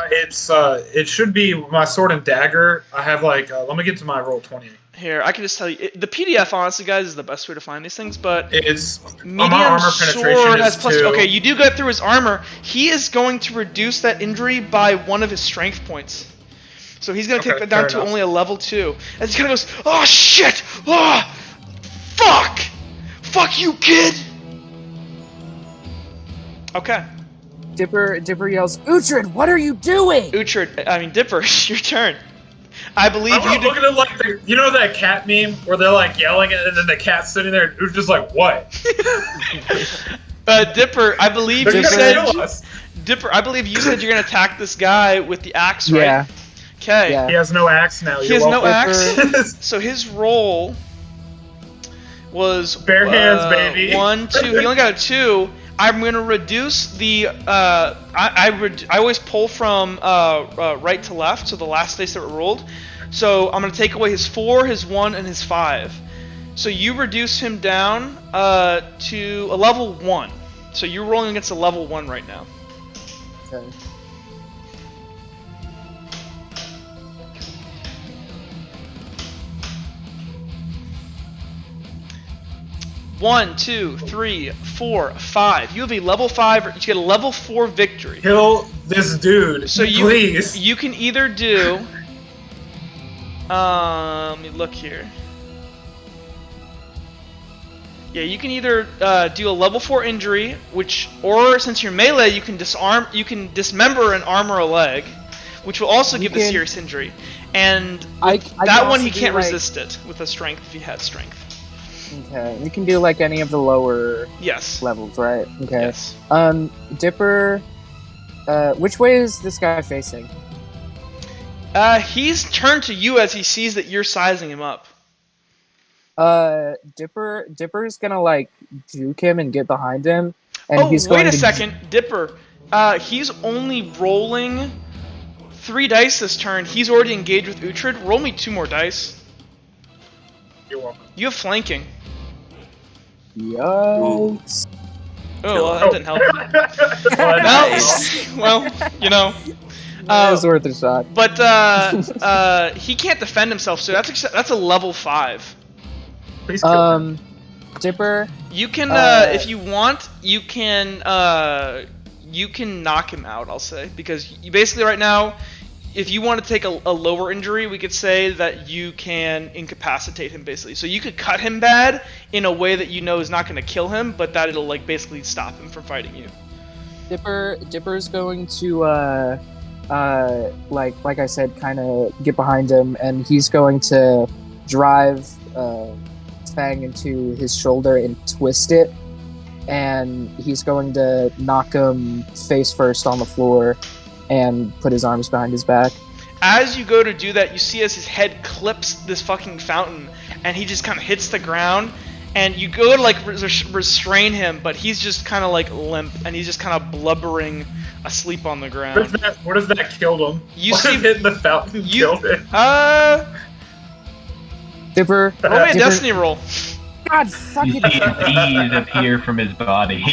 It should be my sword and dagger. I have like let me get to my roll 20. Here, I can just tell you. The PDF, honestly, guys, is the best way to find these things. But It's medium my armor penetration sword is has plus. 2. Okay, you do get through his armor. He is going to reduce that injury by 1 of his strength points. So he's gonna take Okay, that down fair to enough. only a level 2. And he kind of goes, "Oh shit! Oh, fuck! Fuck you, kid!" Okay. Dipper yells, "Uhtred, what are you doing?" Dipper, your turn. I believe I'm you. looking at like you know that cat meme where they're like yelling and then the cat's sitting there and who's just like what? Dipper, I believe They're you gonna said. kill us. Dipper, I believe you said you're gonna attack this guy with the axe, right? Yeah. Okay. Yeah. He has no axe now. He has no axe. Dipper. So his roll was Bare hands, baby. 1, 2. He only got a 2. I'm gonna reduce the. I always pull from right to left, so the last dice that were rolled. So I'm gonna take away his 4, his 1, and his 5. So you reduce him down to a level 1. So you're rolling against a level 1 right now. Okay. One, 2, 3, 4, 5. You have a level 5. You get a level 4 victory. Kill this dude, So please. you can either do. Let me look here. Yeah, you can either do a level 4 injury, or since you're melee, you can dismember and armor a leg, which will also give the serious injury. And I that one he also do, can't like- resist it with a strength if he has strength. Okay, you can do like any of the lower Yes. levels, right? Okay. Yes. Dipper, which way is this guy facing? He's turned to you as he sees that you're sizing him up. Dipper's gonna like juke him and get behind him, and Oh, he's wait going a to second, Dipper. He's only rolling 3 dice this turn. He's already engaged with Uhtred. Roll me 2 more dice. You're welcome. You have flanking. Yikes. Oh, well, that didn't help. Well, Nice. Well, you know. It was worth a shot. But he can't defend himself, so that's a level 5. Please kill him. Dipper. You can, if you want, you can knock him out. I'll say, because you basically right now, if you want to take a lower injury, we could say that you can incapacitate him basically. So you could cut him bad in a way that you know is not going to kill him, but that it'll like basically stop him from fighting you. Dipper's going to like I said, kind of get behind him, and he's going to drive Fang into his shoulder and twist it, and he's going to knock him face first on the floor and put his arms behind his back. As you go to do that, you see as his head clips this fucking fountain, and he just kind of hits the ground, and you go to like restrain him, but he's just kind of like limp, and he's just kind of blubbering asleep on the ground. What if that killed him? You What see- if hitting the fountain killed it? Dipper, Roll me a Dipper- destiny roll. God You fucking. see bees appear from his body.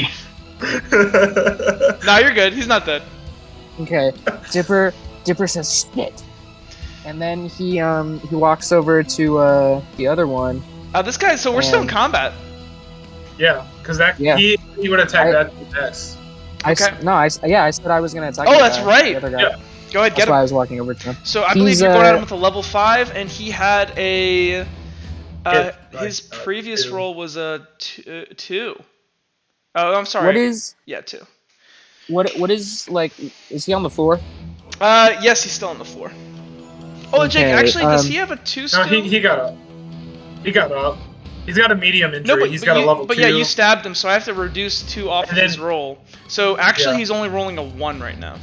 Nah, you're good. He's not dead. Okay, Dipper says shit, and then he walks over to the other one. This guy. So we're still in And- combat. Yeah, because Yeah. he would attack that next. I said I said I was gonna attack. Oh, the that's guy, right. Yeah. The other guy. Go ahead, That's get why I him. was walking over to him. So I believe He's, you're going at him with a level 5, and he had a. His Like, previous 2. roll was a 2. Oh, I'm sorry. What is Yeah, 2. what is like? Is he on the floor? Yes, he's still on the floor. Oh, Jake, Okay, actually, does um, he have a 2 No, still? he got up. He got up. He's got a medium injury. No, but, He's but got you, a level but 2. yeah, you stabbed him, so I have to reduce 2 off of And then- his roll. So actually, Yeah. he's only rolling a 1 right now.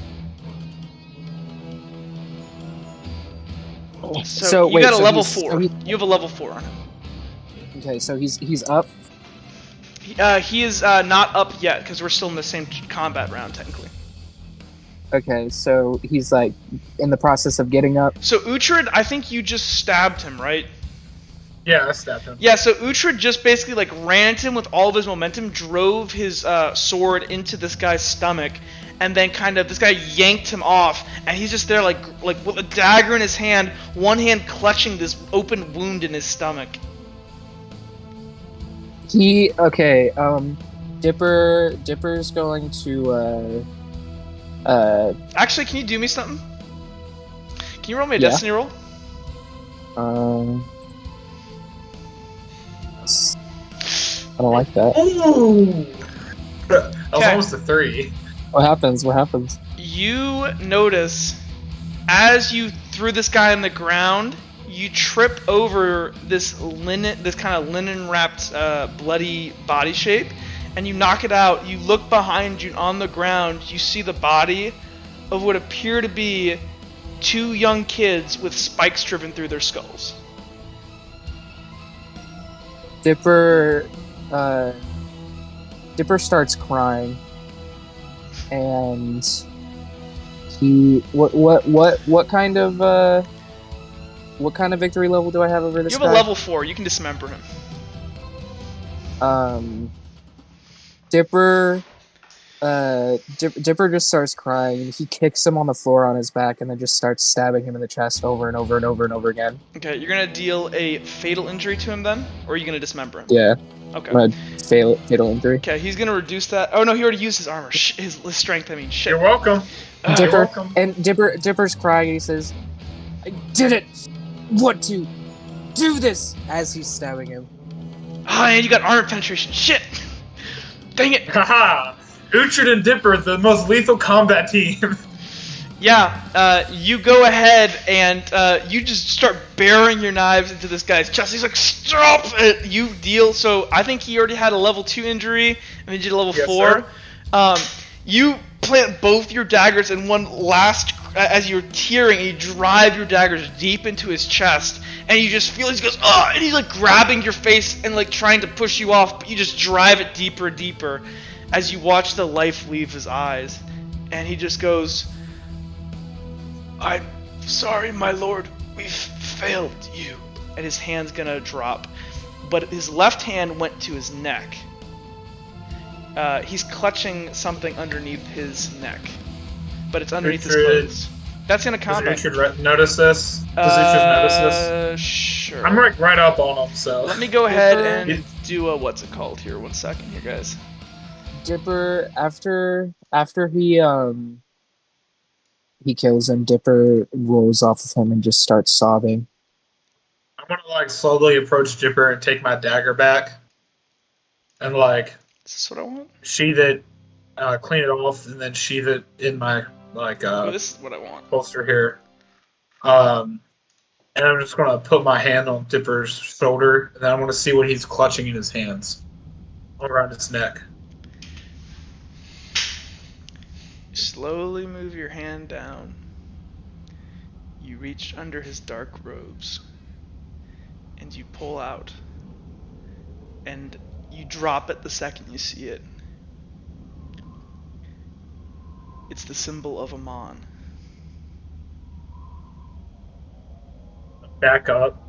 So, you wait, got a so level he's- 4. so he- You have a level 4 on him. Okay, so he's up. He is not up yet because we're still in the same combat round technically. Okay, so he's like in the process of getting up. So Uhtred, I think you just stabbed him, right? Yeah, I stabbed him. Yeah. So Uhtred just basically like ran at him with all of his momentum, drove his sword into this guy's stomach, and then kind of this guy yanked him off, and he's just there like with a dagger in his hand, one hand clutching this open wound in his stomach. Dipper's going to Actually, can you do me something? Can you roll me a Yeah. destiny roll? I don't like that. Ooh! That was Okay. almost a 3. What happens? You notice as you threw this guy on the ground, you trip over this kind of linen wrapped bloody body shape, and you knock it out. You look behind you on the ground, you see the body of what appear to be 2 young kids with spikes driven through their skulls. Dipper starts crying, and he what kind of victory level do I have over this You have guy? a level 4, you can dismember him. Dipper just starts crying, and he kicks him on the floor on his back, and then just starts stabbing him in the chest over and over and over and over again. Okay, you're gonna deal a fatal injury to him then? Or are you gonna dismember him? Yeah, Okay. I'm gonna fatal injury. Okay, he's gonna reduce that. Oh no, he already used his armor. His strength, I mean. Shit. You're welcome. You're Dipper welcome. and Dipper's crying, and he says, "I didn't want to do this," as he's stabbing him. Ah, and you got armor penetration. Shit! Dang it! Haha! Uhtred and Dipper, the most lethal combat team. Yeah, you go ahead and you just start burying your knives into this guy's chest. He's like, stop it! You deal. So I think he already had a level 2 injury, and he did a level Yes, 4. sir. You plant both your daggers in one last, as you're tearing, you drive your daggers deep into his chest, and you just feel he goes, oh, and he's like grabbing your face and like trying to push you off, but you just drive it deeper and deeper as you watch the life leave his eyes, and he just goes, I'm sorry, my lord, we've failed you. and his hand's gonna drop. But his left hand went to his neck. He's clutching something underneath his neck, but it's underneath his clothes. That's gonna combat. Does Uhtred notice this? Does Uhtred notice this? Sure. I'm like right up on him, so. Let me go ahead and do a what's it called here. 1 second here, guys. Dipper, after he kills him, Dipper rolls off of him and just starts sobbing. I'm gonna like slowly approach Dipper and take my dagger back, and like. Is this what I want? Sheath it, clean it off, and then sheath it in my like Ooh, this is what I want. holster here. And I'm just gonna put my hand on Dipper's shoulder, and then I want to see what he's clutching in his hands, all around his neck. Slowly move your hand down. You reach under his dark robes, and you pull out, and you drop it the second you see it. It's the symbol of Amon. Back up,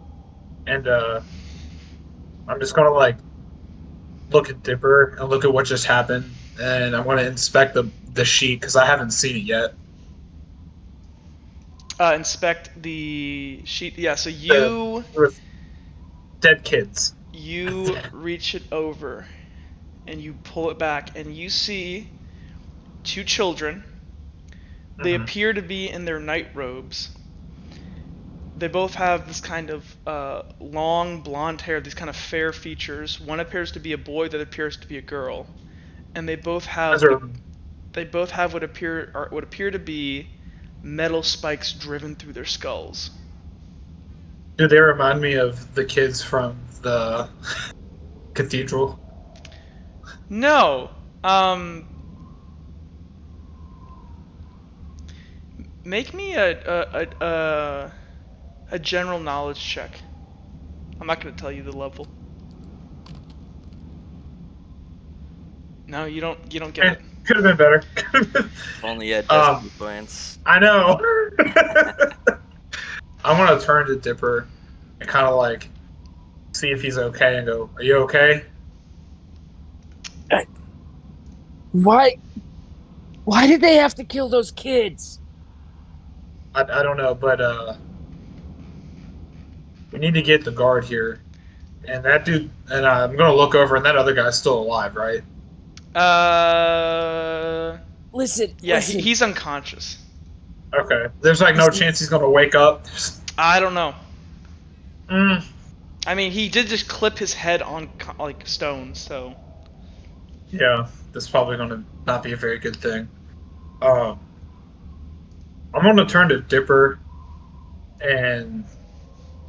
and I'm just gonna like look at Dipper and look at what just happened, and I want to inspect the sheet because I haven't seen it yet. Inspect the sheet. Yeah, so you with dead kids. You reach it over, and you pull it back, and you see 2 children. They appear to be in their night robes. They both have this kind of long blonde hair, these kind of fair features. One appears to be a boy, that appears to be a girl, and they both have what appear to be metal spikes driven through their skulls. Do they remind me of the kids from the cathedral? No. Make me a general knowledge check. I'm not going to tell you the level. No, you don't get it. Could have been better. Only at destiny points. I know. I'm gonna turn to Dipper and kind of like see if he's okay and go, "Are you okay?" Why did they have to kill those kids? I don't know, but we need to get the guard here, and that dude. And I'm gonna look over, and that other guy's still alive, right? Listen. Yeah, listen. he's unconscious. Okay. There's like no chance he's gonna wake up. I don't know. Mm. I mean, he did just clip his head on like stone, so. Yeah, that's probably gonna not be a very good thing. I'm gonna turn to Dipper and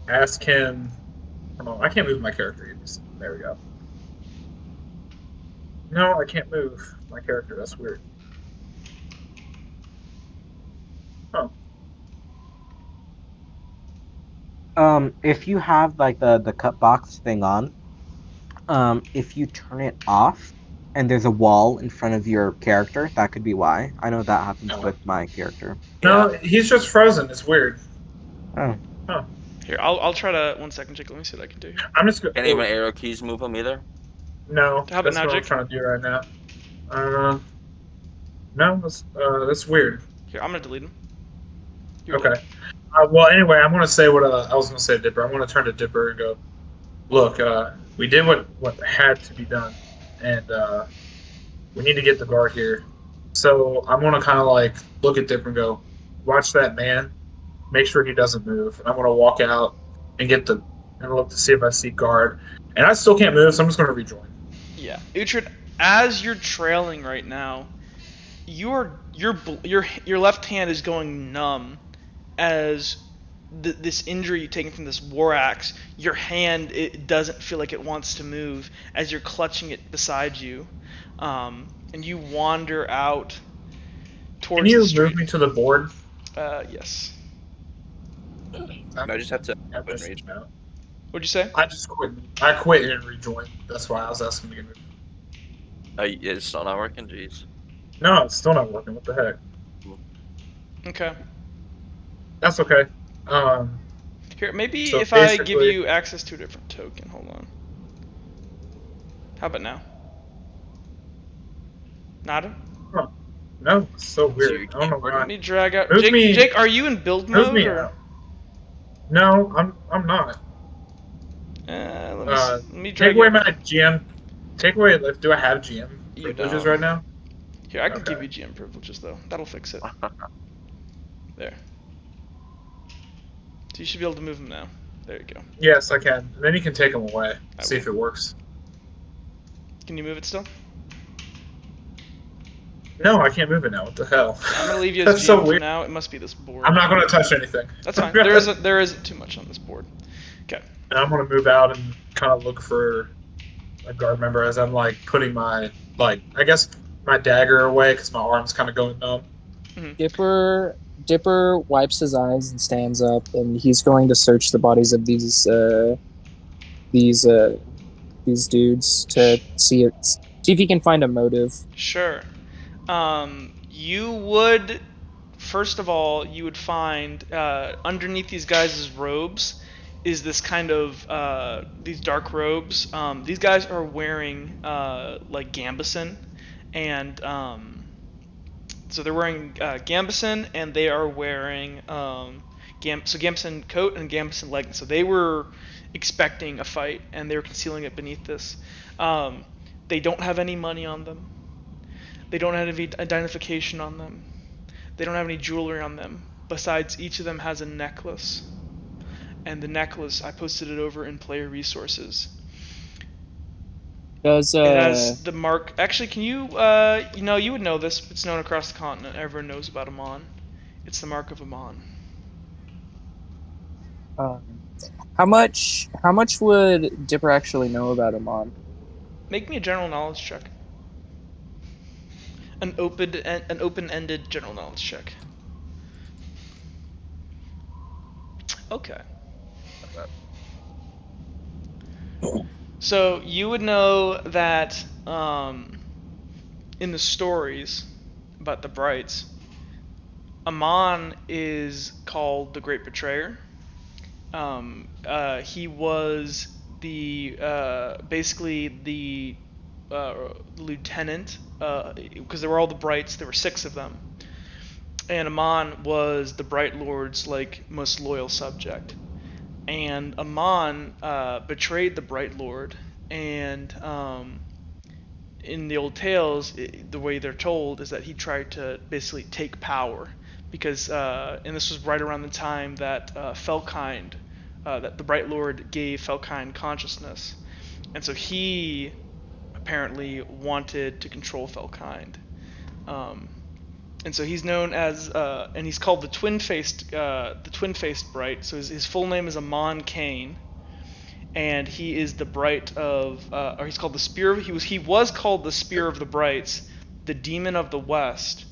ask him. Hold on, I can't move my character. There we go. No, I can't move my character. That's weird. Huh. If you have like the cut box thing on, if you turn it off and there's a wall in front of your character, that could be why. I know that happens with my character. No, he's just frozen. It's weird. Oh. Huh. Here, I'll try to 1 second, Jake. Let me see what I can do. I'm just. Can't even arrow keys move him either. No, How about that's now, what I'm Jake? trying to do right now. No, that's weird. Here, I'm gonna delete him. Okay. Well, anyway, I'm gonna say what I was gonna say to Dipper. I'm gonna turn to Dipper and go, look, we did what had to be done, and we need to get the guard here. So I'm gonna kind of like look at Dipper and go, watch that man, make sure he doesn't move. And I'm gonna walk out and look to see if I see guard, and I still can't move, so I'm just gonna rejoin. Yeah, Uhtred, as you're trailing right now, your left hand is going numb as this injury you've taken from this war axe. Your hand, it doesn't feel like it wants to move as you're clutching it beside you, and you wander out towards Can you the street. move me to the board? Yes. I just have to At this rage. amount. What'd you say? I just quit. I quit and rejoined. That's why I was asking to get moved. It's still not working. Jeez. No, it's still not working. What the heck? Okay. That's okay. Here, maybe So if I give basically- you access to a different token, hold on. How about now? Nada? Huh. No, it's so It's your weird. I don't know keyboard. Let why. me drag out. Move Jake, me- Jake, are you in build Move mode me or? out. No, I'm not. Let me Take drag away you. my GM. Take away. Do I have GM You privileges don't. right now? Here, I can Okay. give you GM privileges though. That'll fix it. There. So you should be able to move them now. There you go. Yes, I can. And then you can take them away. I See will. if it works. Can you move it still? No, I can't move it now. What the hell? I'm gonna leave you as That's GM so for weird. now. It must be this board. I'm not going to touch anything. That's fine. There isn't too much on this board. Okay. And I'm going to move out and kind of look for a guard member as I'm like putting my I guess my dagger away because my arm's kind of going numb. Dipper wipes his eyes and stands up, and he's going to search the bodies of these dudes to see if he can find a motive. Sure. You would, first of all, you would find underneath these guys' robes is this kind of these dark robes. These guys are wearing like gambeson, and so they're wearing gambeson, and they are wearing gambeson coat and gambeson leggings. So they were expecting a fight, and they were concealing it beneath this. They don't have any money on them. They don't have any identification on them. They don't have any jewelry on them. Besides, each of them has a necklace. And the necklace, I posted it over in player resources. Does It has the mark. Actually, can you? You would know this. It's known across the continent. Everyone knows about Amon. It's the mark of Amon. how much would Dipper actually know about Amon? Make me a general knowledge check. An open-ended general knowledge check. Okay. So you would know that in the stories about the Brights, Amon is called the Great Betrayer. He was basically the lieutenant, because there were all the Brights. There were 6 of them, and Amon was the Bright Lord's most loyal subject. And Amon betrayed the Bright Lord, and in the old tales, the way they're told is that he tried to basically take power, because and this was right around the time that Felkind, that the Bright Lord gave Felkind consciousness, and so he apparently wanted to control Felkind. And so he's known as, and he's called the twin-faced Bright. So his full name is Amon Kane, and he is the Bright of, or he's called the Spear. He was called the Spear of the Brights, the Demon of the West,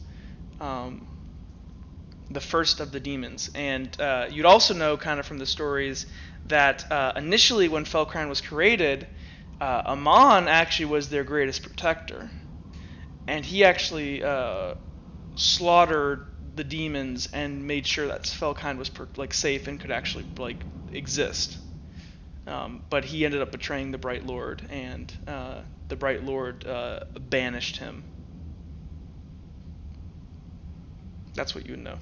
the first of the demons. And you'd also know, kind of from the stories, that initially when Felkind was created, Amon actually was their greatest protector, and he actually slaughtered the demons and made sure that Felkind was safe and could actually exist. But he ended up betraying the Bright Lord, and the Bright Lord banished him. That's what you would know.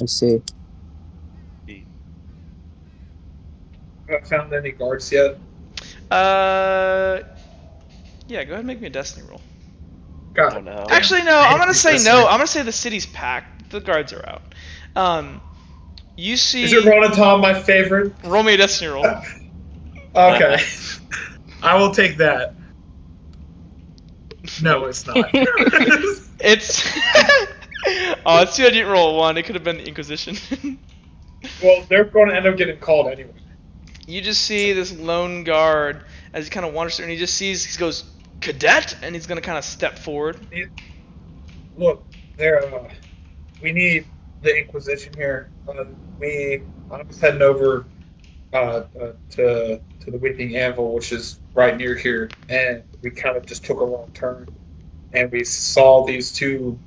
I see. Have I found any guards yet? Yeah, go ahead and make me a destiny roll. God. Oh no. Actually, no, I I'm gonna hate say Destiny. no. I'm gonna say the city's packed. The guards are out. You see. Is it Ronatom my favorite? Roll me a destiny roll. Okay. I will take that. No, it's not. It's. Oh, it's too bad you didn't roll a 1. It could have been the Inquisition. Well, they're going to end up getting called anyway. You just see this lone guard as he kind of wanders through, and he goes, "Cadet," and he's gonna kind of step forward. Look, we need the Inquisition here. I was heading over to the Weeping Anvil, which is right near here, and we kind of just took a wrong turn, and we saw these two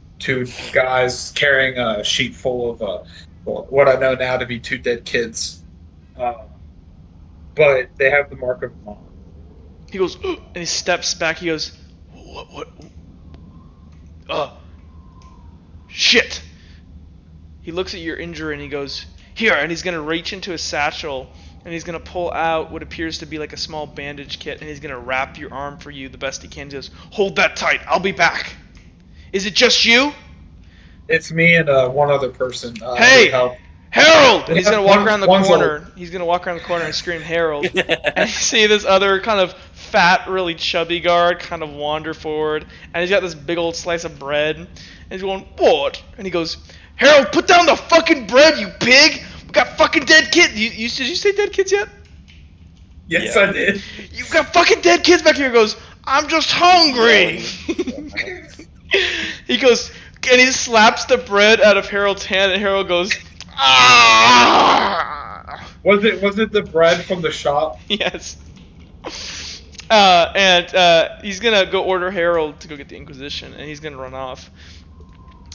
guys carrying a sheet full of what I know now to be 2 dead kids. But they have the mark of a mom. He goes, and he steps back. He goes, what? Shit. He looks at your injury and he goes, here, and he's going to reach into his satchel and he's going to pull out what appears to be like a small bandage kit and he's going to wrap your arm for you the best he can. He goes, hold that tight. I'll be back. Is it just you? It's me and one other person. Hey! Help. Harold! And he's going to walk around the corner. Old. He's going to walk around the corner and scream, Harold. And you see this other kind of fat, really chubby guard kind of wander forward. And he's got this big old slice of bread. And he's going, what? And he goes, Harold, put down the fucking bread, you pig! We got fucking dead kids. Did you say dead kids yet? Yes, yeah. I did. You got fucking dead kids back here. He goes, I'm just hungry. He goes, and he slaps the bread out of Harold's hand, and Harold goes, ah! Was it the bread from the shop? Yes. And he's gonna go order Harold to go get the Inquisition, and he's gonna run off.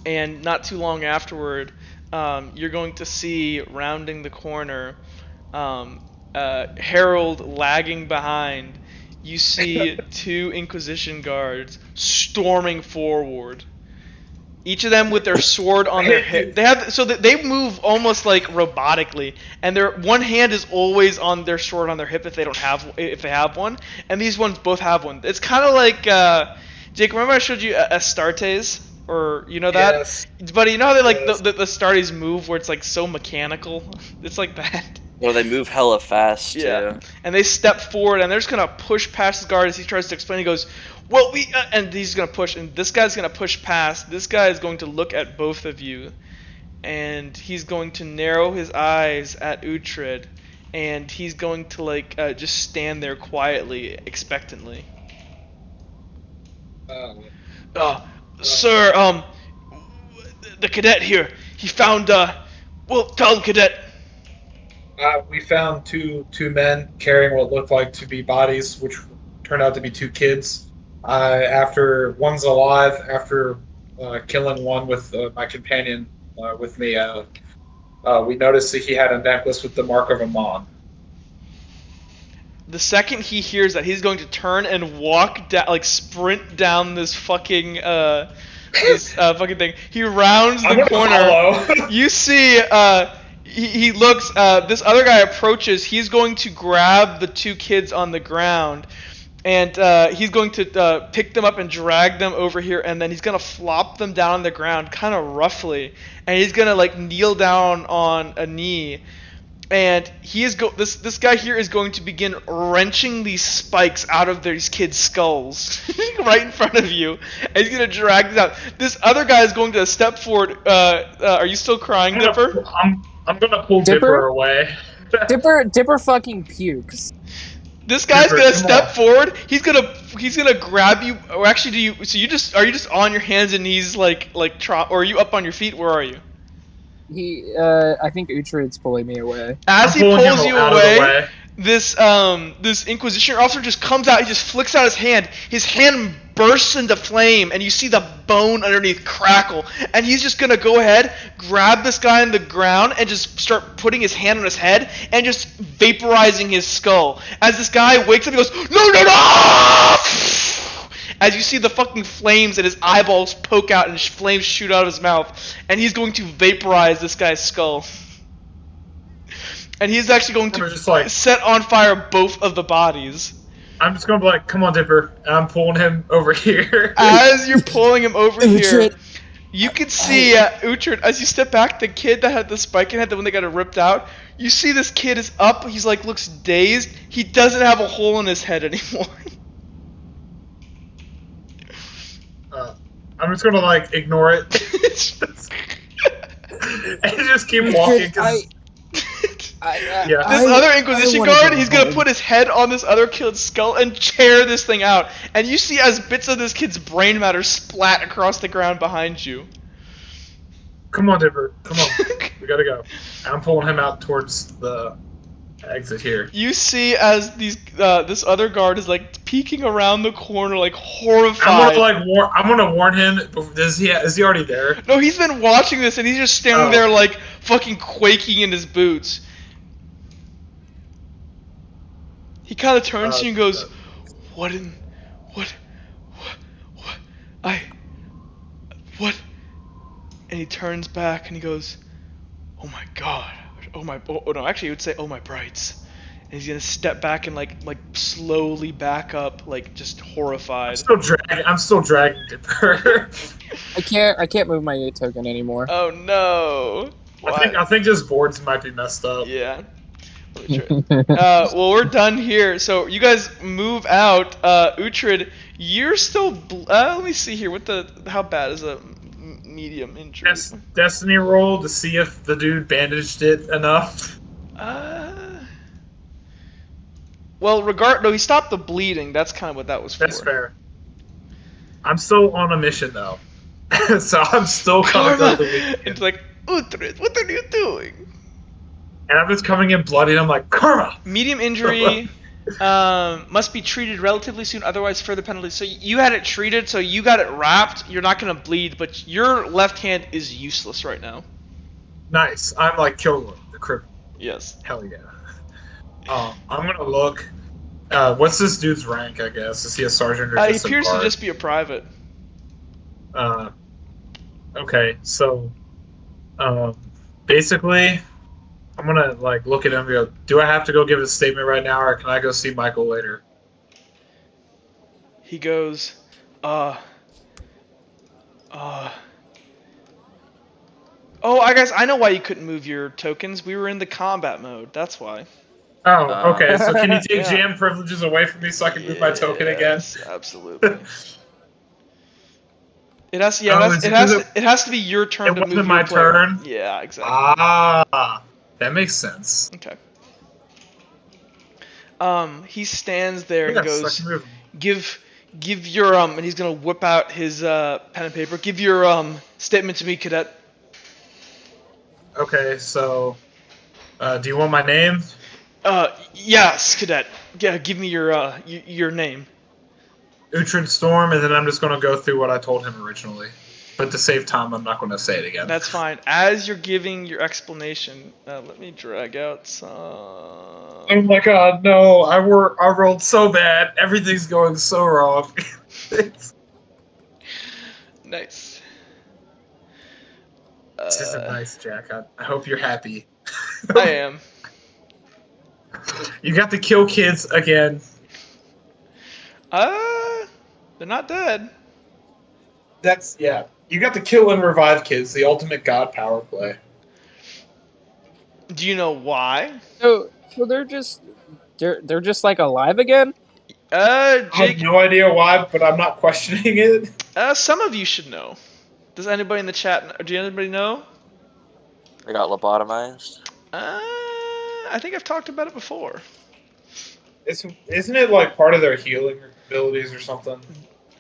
And not too long afterward, you're going to see, rounding the corner, Harold lagging behind. You see 2 Inquisition guards storming forward. Each of them with their sword on their hip. They move almost like robotically, and their one hand is always on their sword on their hip if they have one, and these ones both have one. It's kind of like Jake. Remember I showed you Astartes, or you know that? Yes. But you know how they like the Astartes move where it's like so mechanical. It's like that. Well, they move hella fast, Yeah. too. And they step forward, and they're just going to push past his guard as he tries to explain. He goes, well, and he's going to push, and this guy's going to push past. This guy is going to look at both of you, and he's going to narrow his eyes at Uhtred, and he's going to, like, just stand there quietly, expectantly. Sir, the cadet here, he found, well, tell him, cadet. We found two men carrying what looked like to be bodies, which turned out to be 2 kids. After one's alive, after killing one with my companion with me, we noticed that he had a necklace with the mark of a mon. The second he hears that, he's going to turn and walk down, like sprint down this fucking fucking thing. He rounds the corner. You see, he looks. This other guy approaches. He's going to grab the 2 kids on the ground, and he's going to pick them up and drag them over here, and then he's gonna flop them down on the ground, kind of roughly, and he's gonna like kneel down on a knee. And he is this guy here is going to begin wrenching these spikes out of these kids' skulls right in front of you. And he's going to drag them out. This other guy is going to step forward. Are you still crying, Dipper? I'm going to pull Dipper away. Dipper fucking pukes. This guy's going to step forward. He's going to grab you. Or actually, are you just on your hands and knees or are you up on your feet? Where are you? I think Uhtred's pulling me away. As he pulls you away, this Inquisition officer just comes out. He just flicks out his hand. His hand bursts into flame, and you see the bone underneath crackle. And he's just gonna go ahead, grab this guy on the ground, and just start putting his hand on his head and just vaporizing his skull. As this guy wakes up, he goes, "No!" As you see the fucking flames and his eyeballs poke out and flames shoot out of his mouth. And he's going to vaporize this guy's skull. And he's actually going to set on fire both of the bodies. I'm just going to be like, come on, Dipper. And I'm pulling him over here. As you're pulling him over here, you can see Uhtred, as you step back, the kid that had the spike in head, the one that got it ripped out, you see this kid is up. He's like, looks dazed. He doesn't have a hole in his head anymore. I'm just gonna ignore it and just keep walking. This other Inquisition guard, he's gonna put his head on this other kid's skull and tear this thing out. And you see as bits of this kid's brain matter splat across the ground behind you. Come on, Dipper. Come on. We gotta go. I'm pulling him out towards the exit here. You see as this other guard is peeking around the corner like I'm horrified. gonna warn him. Is he already there? No, he's been watching this and he's just standing Oh. there like fucking quaking in his boots. He kind of turns to you and goes, what? And he turns back and he goes, oh my god. No, actually he would say, oh my brights. And he's gonna step back and like slowly back up, like just horrified. I'm still dragging Dipper. I can't move my 8 token anymore. Oh no. I think just boards might be messed up. Yeah. Let me try. Well, we're done here. So you guys move out. Uhtred, you're still. Let me see here. How bad is a medium injury? Destiny roll to see if the dude bandaged it enough. Well, no, he stopped the bleeding. That's kind of what that was for. That's fair. I'm still on a mission though, so I'm still coming to the weekend. It's like, Uhtred, what are you doing? And I'm just coming in bloody, and I'm like, Karma! Medium injury must be treated relatively soon, otherwise further penalties. So you had it treated, so you got it wrapped. You're not going to bleed, but your left hand is useless right now. Nice. I'm like, kill the criminal. Yes. Hell yeah. I'm going to look. What's this dude's rank, I guess? Is he a sergeant or He just a appears to guard? just be a private. Okay, so basically, I'm gonna like look at him and go, do I have to go give a statement right now, or can I go see Michael later? He goes, Oh, I guess I know why you couldn't move your tokens. We were in the combat mode. That's why. Oh, okay. So can you take Yeah. jam privileges away from me so I can move my token again? Yes, absolutely. It has, it has to be your turn It to move wasn't your my player. turn? Yeah, exactly. Ah, that makes sense. Okay. He stands there and Yes, goes, I can move. give your and he's gonna whip out his pen and paper. Give your statement to me, cadet. Okay, so do you want my name? Yes, cadet. Yeah, give me your name. Uhtred Storm, and then I'm just gonna go through what I told him originally. But to save time, I'm not gonna say it again. That's fine. As you're giving your explanation, let me drag out some. Oh my god, no! I rolled so bad. Everything's going so wrong. Nice. This isn't nice, Jack. I hope you're happy. I am. You got to kill kids again. They're not dead. Yeah. You got to kill and revive kids. The ultimate god power play. Do you know why? So they're just like alive again? I have Jake. no idea why, but I'm not questioning it. Some of you should know. Does anybody in the chat? Do anybody know? I got lobotomized. I think I've talked about it before. Isn't it like part of their healing abilities or something?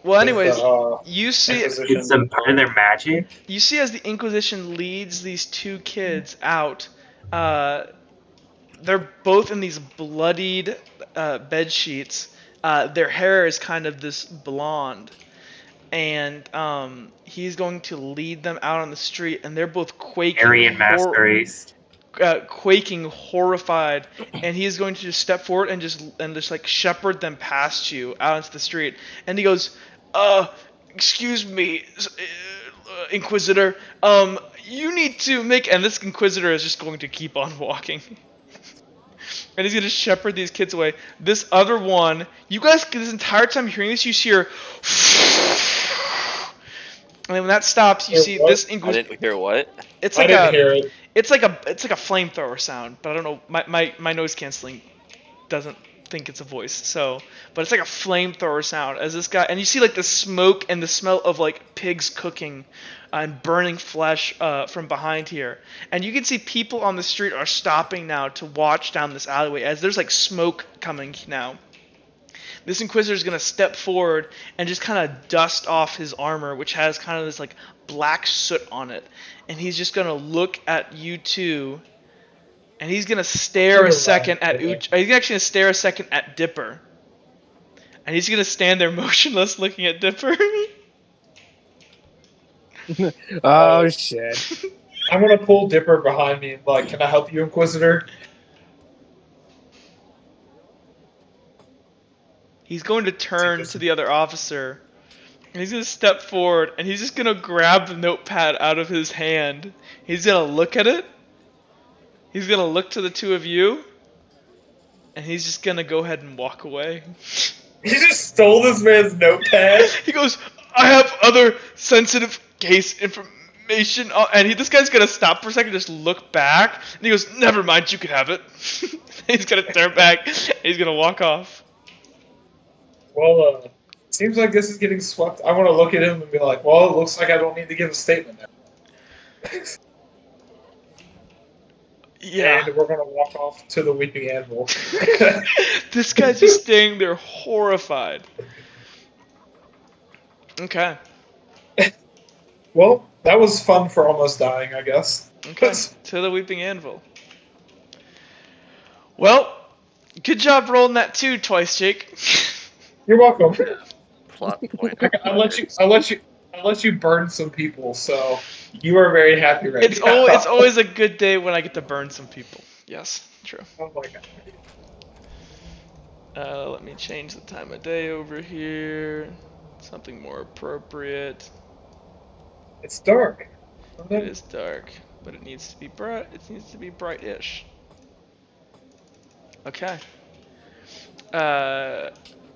Well, anyways, The, you see, Inquisition. It's a part of their magic. you see as the Inquisition leads these two kids out. They're both in these bloodied bed sheets. Their hair is kind of this blonde, and he's going to lead them out on the street, and they're both quaking. Aryan master race. Quaking, horrified, and he's going to just step forward and just like shepherd them past you out into the street. And he goes, excuse me, Inquisitor, you need to make. And this Inquisitor is just going to keep on walking. And he's going to shepherd these kids away. This other one, you guys, this entire time hearing this, you hear. And then when that stops, you see this I Inquisitor. didn't hear what? It's I like didn't hear it. It's like a flamethrower sound, but I don't know. My noise canceling doesn't think it's a voice. So, but it's like a flamethrower sound as this guy, and you see like the smoke and the smell of like pigs cooking and burning flesh from behind here. And you can see people on the street are stopping now to watch down this alleyway as there's like smoke coming now. This Inquisitor is going to step forward and just kind of dust off his armor, which has kind of this like black soot on it. And he's just going to look at you two, and he's going to stare a second at He's actually going to stare a second at Dipper. and he's gonna stand there motionless, looking at Dipper. Oh shit. I'm gonna pull Dipper behind me and like, can I help you, Inquisitor? He's going to turn to the other officer, and he's gonna step forward, and he's just gonna grab the notepad out of his hand. He's gonna look at it. He's gonna look to the two of you, and he's just gonna go ahead and walk away. He just stole this man's notepad. He goes, I have other sensitive case information. This guy's gonna stop for a second, just look back, and he goes, never mind, you can have it. He's gonna turn back, and he's gonna walk off. Well, seems like this is getting swept. I want to look at him and be like, well, it looks like I don't need to give a statement now. Yeah. And we're going to walk off to the Weeping Anvil. This guy's just staying there horrified. Okay. Well, that was fun for almost dying, I guess. Okay, to the Weeping Anvil. Well, good job rolling that 2 twice, Jake. You're welcome. Plot point. I let you burn some people, so you are very happy right It's now. it's always a good day when I get to burn some people. Yes, true. Oh my god. Let me change the time of day over here. Something more appropriate. It's dark. It is dark, but it needs to be bright. It needs to be bright-ish. Okay.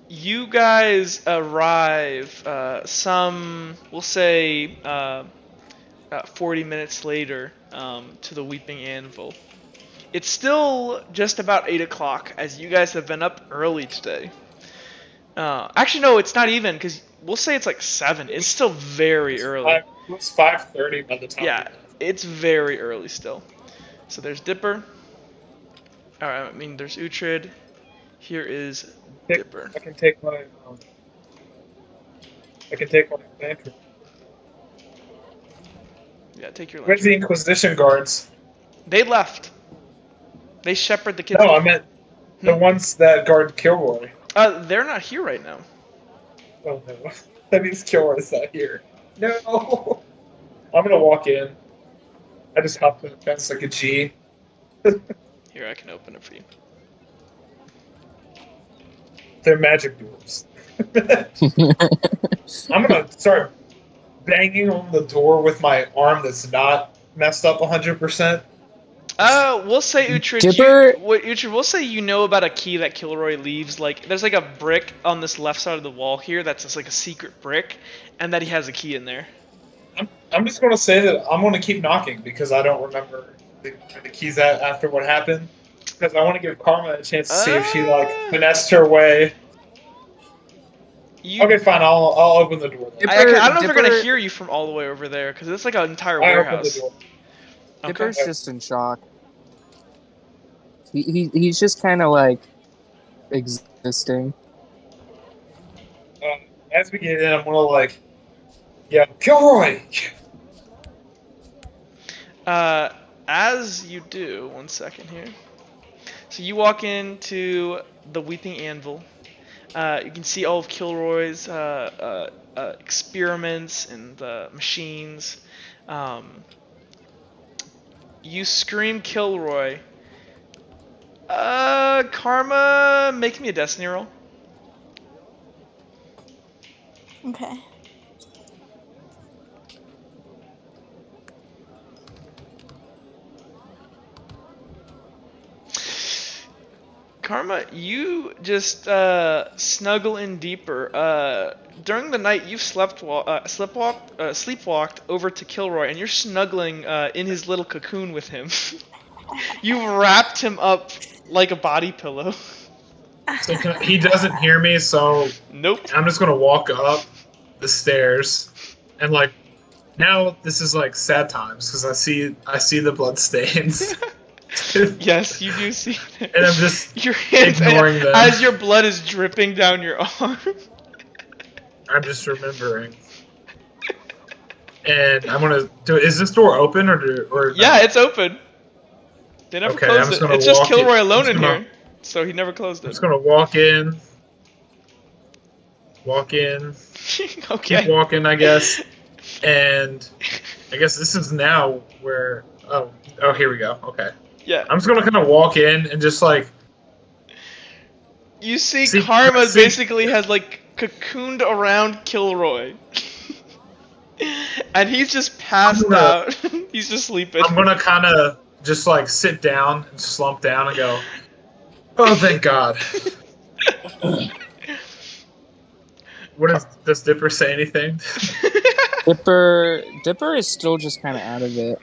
You guys arrive we'll say 40 minutes later to the Weeping Anvil. It's still just about 8 o'clock, as you guys have been up early today. Actually, no, it's not even, because we'll say it's like 7. It's still very early. It's 5:30 by the time. Yeah, it's very early still. So there's Dipper. Alright, I mean, there's Uhtred. Here is Dipper. I can take my lantern. Yeah, take your Where's lunch. the Inquisition guards? They left. They shepherd the kids. No, I meant the ones that guard Kilroy. They're not here right now. Oh no. That means Kilroy's not here. No. I'm gonna walk in. I just hopped in the fence like a G. Here, I can open it for you. They're magic doors. I'm gonna start banging on the door with my arm that's not messed up 100%. We'll say Uhtred. Dipper- Uhtred, we'll say you know about a key that Kilroy leaves. Like, there's like a brick on this left side of the wall here that's just like a secret brick, and that he has a key in there. I'm just gonna say that I'm gonna keep knocking because I don't remember the keys after what happened. Because I want to give Karma a chance to see if she finessed her way. Okay, fine. I'll open the door. I don't know if they're gonna hear you from all the way over there because it's like an entire warehouse. I open the door. Dipper's just in shock. He's just kind of like existing. As we get in, I'm gonna yeah, Kilroy. As you do, 1 second here. So you walk into the Weeping Anvil. You can see all of Kilroy's experiments and machines. You scream Kilroy. Karma, make me a destiny roll. Okay. Karma, you just snuggle in deeper. During the night, you've sleepwalked over to Kilroy, and you're snuggling in his little cocoon with him. You wrapped him up like a body pillow. So he doesn't hear me, so Nope. I'm just gonna walk up the stairs, and now this is sad times because I see the blood stains. Yes, you do see that. And I'm just your hands, ignoring them. as your blood is dripping down your arm. I'm just remembering. And I'm gonna do. Is this door open or? Yeah, it's open. They never Okay, closed it. It's just Kilroy alone in here, so he never closed I'm it. just gonna walk in. walk in, Okay. keep walking, I guess, and I guess this is now where. Oh, here we go. Okay, Yeah. I'm just gonna kind of walk in and just like You see, see, Karma see. basically has like cocooned around Kilroy. And he's just passed out. He's just sleeping. I'm gonna kind of just like sit down and slump down and go, "Oh, thank God." Does Dipper say anything? Dipper is still just kind of out of it.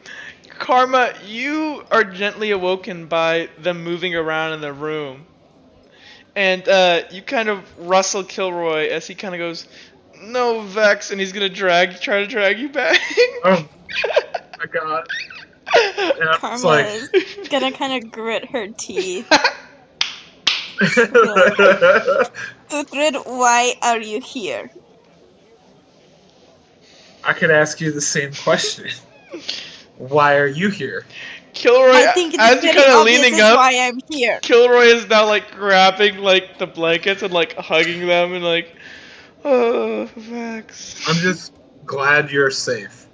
Karma, you are gently awoken by them moving around in the room. And you kind of rustle Kilroy as he kind of goes, "No, Vex," and he's gonna try to drag you back. Oh my God! And I'm just Karma like, is gonna kind of grit her teeth. Uhtred, why are you here? I could ask you the same question. Why are you here? Kilroy, I think it's as you're very kind of obvious leaning is up, why I'm here. Kilroy is now like grabbing like the blankets and like hugging them and like, "Oh, Vex." I'm just glad you're safe.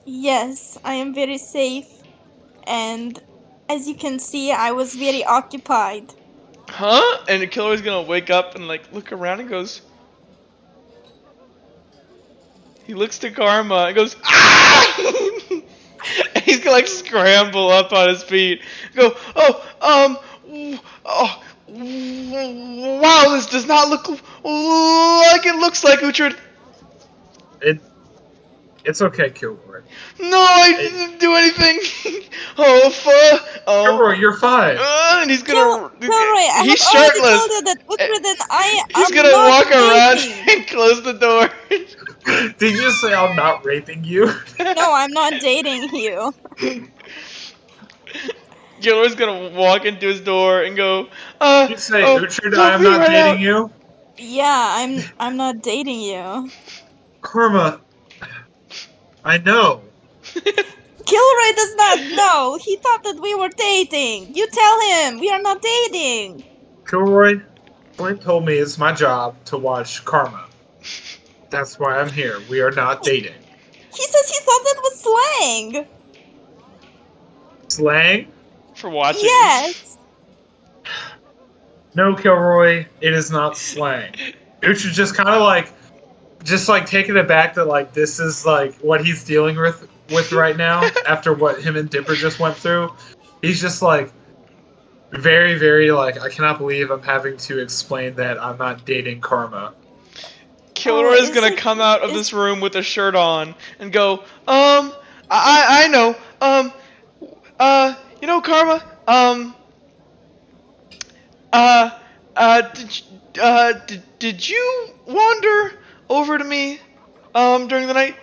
Yes, I am very safe, and as you can see, I was very occupied. Huh? And Kilroy's gonna wake up and like look around and goes. He looks to Karma and goes, "Ah!" And he's gonna like scramble up on his feet. Go, oh, wow, this does not look like it looks like Uhtred. It's okay, Kilroy. No, I didn't do anything. Oh, Kilroy, you're fine. and he's gonna, Kilroy, I he's have already shirtless. told you that Uhtred and I He's are gonna not walk around dating. and close the door. Did you say I'm not raping you? No, I'm not dating you. Gilroy's gonna walk into his door and go, You say, oh, Uhtred, I help am me not right dating out. you? Yeah, I'm not dating you. Karma, I know. Kilroy does not know. He thought that we were dating. You tell him we are not dating. Kilroy, Flint told me it's my job to watch Karma. That's why I'm here. We are not dating. He says he thought that was slang. Slang? For watching me. Yes. No, Kilroy, it is not slang. Uhtred just kind of like, taking it back that like this is like what he's dealing with right now after what him and Dipper just went through. He's just like very, very like, I cannot believe I'm having to explain that I'm not dating Karma. Kilroy's is gonna it- come out of is- this room with a shirt on and go, I know, you know, Karma, did you wander over to me, during the night?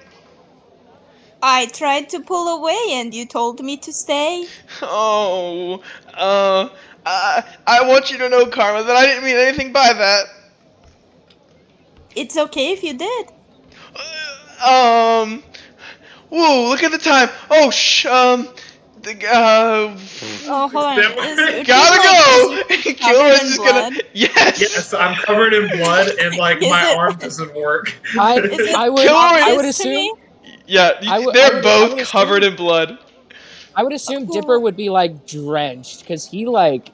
I tried to pull away and you told me to stay. Oh, I want you to know, Karma, that I didn't mean anything by that. It's okay if you did. Whoa, look at the time. Oh, Oh, hold on. Is Uhtred, gotta go. covered Kilroy's in just blood? gonna, yes. Yes, I'm covered in blood and like Is my it- arm doesn't work. I Is it I would Kilroy- I would obvious to assume me? Yeah, they're both would covered assume- in blood. I would assume Dipper would be like drenched because he like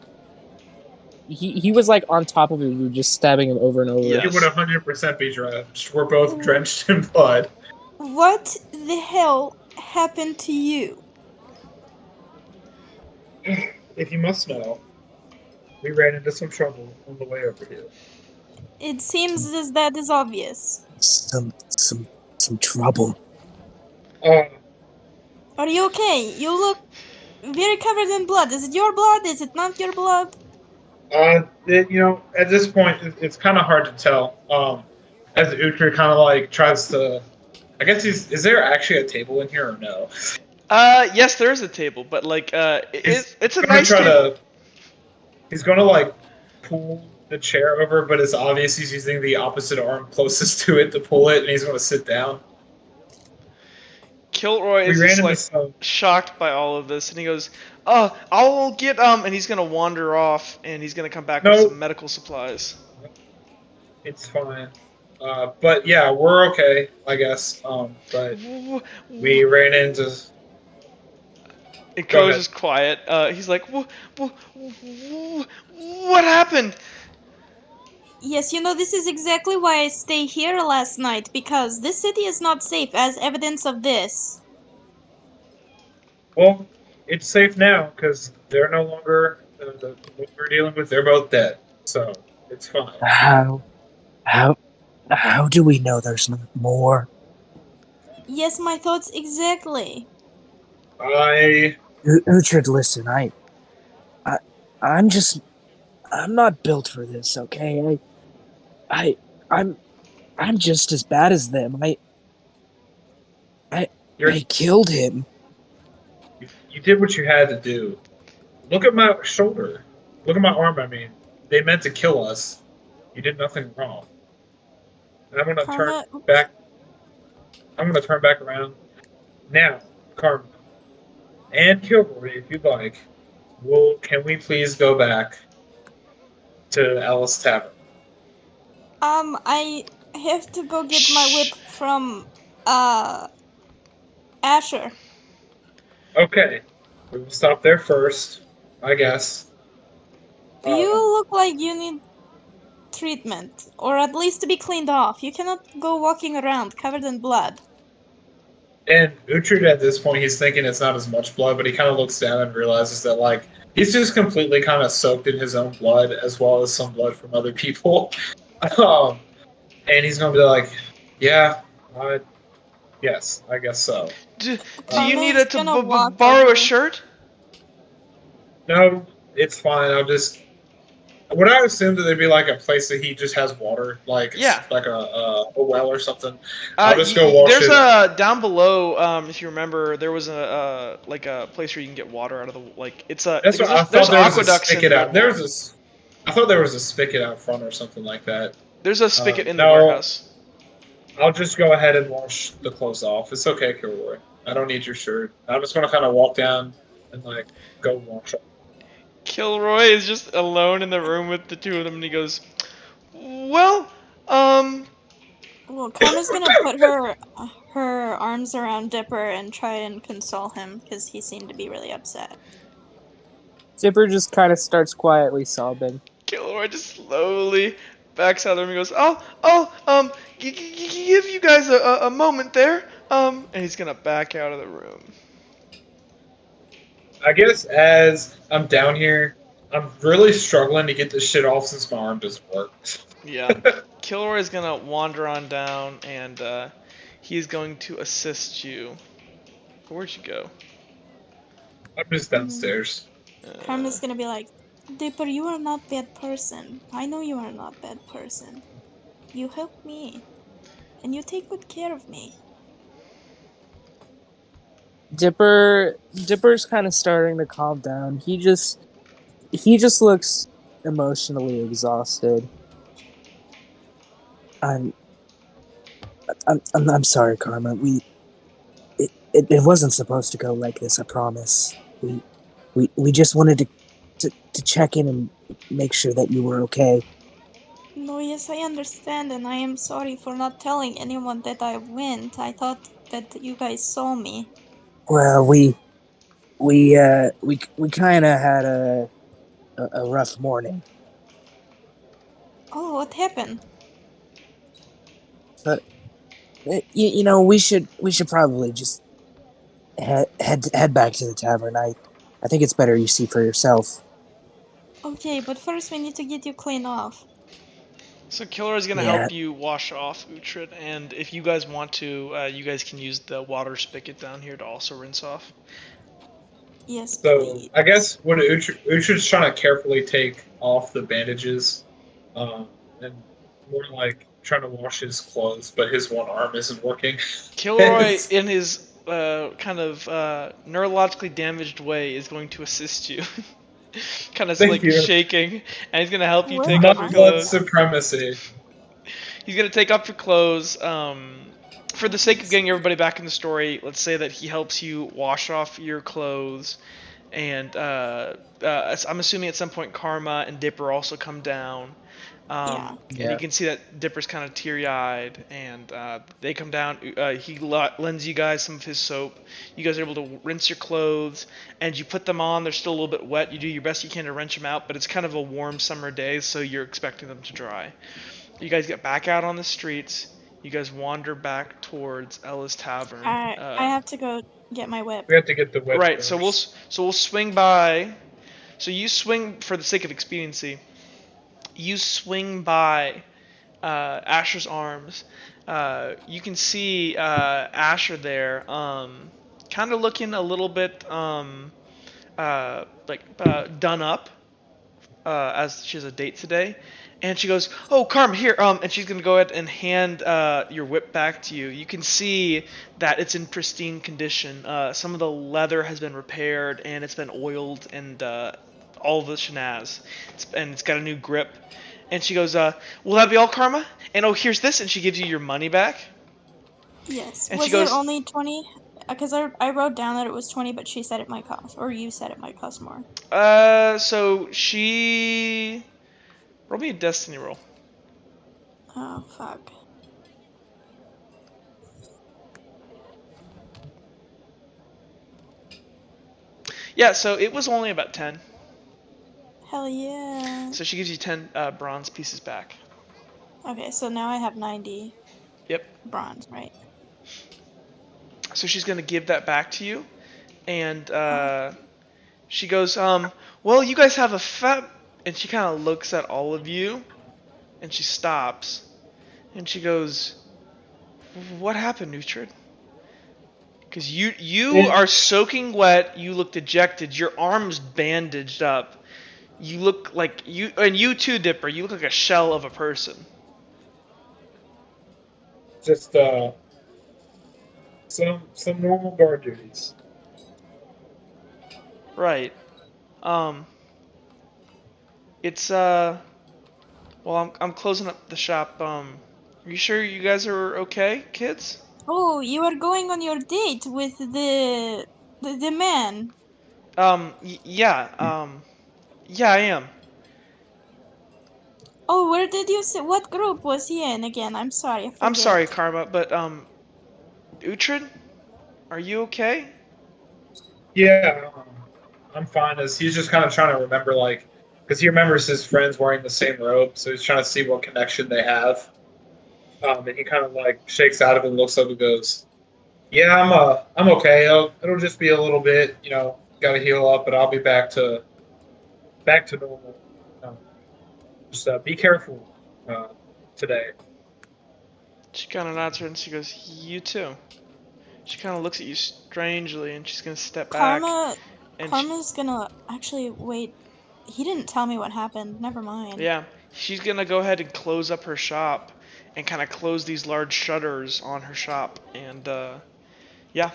he was like on top of you, just stabbing him over and over. Yeah. He would 100% be drenched. We're both drenched in blood. What the hell happened to you? If you must know, we ran into some trouble on the way over here. It seems as that is obvious. Some trouble. Are you okay? You look very covered in blood. Is it your blood? Is it not your blood? At this point, it's kind of hard to tell. As Uhtred kind of like tries to, I guess is there actually a table in here or no? Yes, there is a table, but like, it's a Gonna nice try table. he's gonna like pull the chair over, but it's obvious he's using the opposite arm closest to it to pull it, and he's gonna sit down. Kilroy We is ran just into like some. shocked by all of this, and he goes, I'll get and he's gonna wander off, and he's gonna come back with No. some medical supplies. It's fine. But yeah, we're okay, I guess. But we ran into. And Go Crow's ahead. just quiet. He's like, what happened? Yes, this is exactly why I stay here last night, because this city is not safe, as evidence of this. Well, it's safe now because they're no longer the what we're dealing with. They're both dead, so it's fine. How how how do we know there's not more? Yes, my thoughts exactly. I Uhtred, listen, I I'm just I'm not built for this, okay? I I'm I'm just as bad as them. I you're I killed him. you did what you had to do. Look at my shoulder. Look at my arm. I mean, they meant to kill us. You did nothing wrong. And I'm gonna turn Karma, back. I'm gonna turn back around now, Carmen and Kilroy, if you'd like. Well, can we please go back to Alice Tavern? I have to go get my whip Shh. from, uh, Asher. Okay, we will stop there first, I guess. You Um, look like you need treatment, or at least to be cleaned off. You cannot go walking around covered in blood. and Uhtred at this point, he's thinking it's not as much blood, but he kind of looks down and realizes that like he's just completely kind of soaked in his own blood as well as some blood from other people. Um, and he's gonna be like, "Yeah, uh, yes, I guess so." Do you Uh, Karma need is to gonna walk borrow a over. shirt? no, it's fine. I'll just. Would I assume that there'd be like a place that he just has water, like Yeah. like a well or something? I'll just go wash There's it. a down below. If you remember, there was a like a place where you can get water out of the like. It's a That's because what I there's thought. There was a aqueducts in spigot out. There Redwall. was this. I thought there was a spigot out front or something like that. There's a spigot in the No, warehouse. I'll just go ahead and wash the clothes off. It's okay, Kilroy. I don't need your shirt. I'm just gonna kind of walk down and like go wash it. Kilroy is just alone in the room with the two of them, and he goes, "Well, um, Well, Karma's gonna put her arms around Dipper and try and console him because he seemed to be really upset. Dipper just kind of starts quietly sobbing. Kilroy just slowly backs out of the room and goes, give you guys a moment there, and he's gonna back out of the room. I guess as I'm down here, I'm really struggling to get this shit off since my arm doesn't work. Yeah, Kilroy's gonna wander on down, and he's going to assist you. Where'd you go? I'm just Mm, downstairs. Uh, Karma's gonna be like, Dipper, you are not bad person. I know you are not bad person. You help me, and you take good care of me. Dipper's kind of starting to calm down. He just looks emotionally exhausted. I'm I'm sorry, Karma. It wasn't supposed to go like this. I promise. We just wanted to check in and make sure that you were okay. No, yes, I understand, and I am sorry for not telling anyone that I went. I thought that you guys saw me. Well, we kind of had a rough morning, Oh, what happened? but you know we should probably just head back to the tavern. I think it's better you see for yourself. Okay, but first we need to get you clean off. so Kilroy's gonna Yeah, help you wash off Uhtred, and if you guys want to, you guys can use the water spigot down here to also rinse off. Yes, So please. I guess what Uhtred's trying to carefully take off the bandages, and more like trying to wash his clothes, but his one arm isn't working. Kilroy, in his kind of neurologically damaged way, is going to assist you. kind of Thank like you. shaking, and he's gonna help you Where take off your are you? Mudblood clothes. supremacy. He's gonna take off your clothes. For the sake of getting everybody back in the story, let's say that he helps you wash off your clothes, and I'm assuming at some point Karma and Dipper also come down. Yeah. And you can see that Dipper's kind of teary-eyed, and they come down. He lends you guys some of his soap. You guys are able to rinse your clothes, and you put them on. They're still a little bit wet. You do your best you can to wrench them out, but it's kind of a warm summer day, so you're expecting them to dry. You guys get back out on the streets. You guys wander back towards Ella's Tavern. I have to go get my whip. We have to get the whip. Right. First. So we'll swing by. So you swing for the sake of expediency. You swing by Asher's Arms. You can see Asher there, kind of looking a little bit done up, as she has a date today. And she goes, "Oh, Carm, here," and she's gonna go ahead and hand your whip back to you. You can see that it's in pristine condition. Some of the leather has been repaired, and it's been oiled, and all the shenaz. It's got a new grip. And she goes, "Will that be all, Karma? And oh, here's this," and she gives you your money back. Yes. And was she goes, it only 20? Because I wrote down that it was 20, but she said it might cost, or you said it might cost more. So she... Roll me a destiny roll. Oh, fuck. Yeah, so it was only about 10. Hell yeah. So she gives you 10 bronze pieces back. Okay, so now I have 90 Yep. bronze, right? So she's going to give that back to you. And she goes, well, you guys have a fat... And she kind of looks at all of you. And she stops. And she goes, "What happened, Uhtred? Because you are soaking wet. You look dejected. Your arm's bandaged up. You look like you... And you too, Dipper. You look like a shell of a person." Just some normal guard duties. Right. It's well, I'm closing up the shop. Are you sure you guys are okay, kids? Oh, you are going on your date with the man. Yeah. Yeah, I am. Oh, where did you say? What group was he in again? I'm sorry, I forget. I'm sorry, Karma, but Uhtred, are you okay? Yeah, I'm fine. As he's just kind of trying to remember, like, because he remembers his friends wearing the same robe, so he's trying to see what connection they have. And he kind of like shakes out of it and looks up and goes, "Yeah, I'm okay. It'll just be a little bit, got to heal up, but I'll be back to normal. Just be careful today." She kind of nods her and she goes, "You too." She kind of looks at you strangely, and she's gonna step back. Karma's gonna actually wait. He didn't tell me what happened. Never mind. Yeah, she's gonna go ahead and close up her shop, and kind of close these large shutters on her shop. And yeah,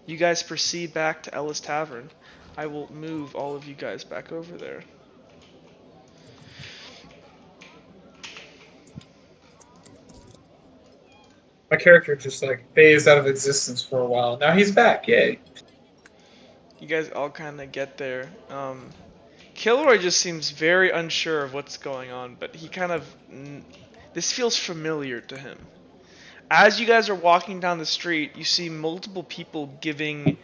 you guys proceed back to Ella's Tavern. I will move all of you guys back over there. My character just like phased out of existence for a while. Now he's back. Yay! You guys all kind of get there. Kilroy just seems very unsure of what's going on, but he kind of... This feels familiar to him. As you guys are walking down the street, you see multiple people giving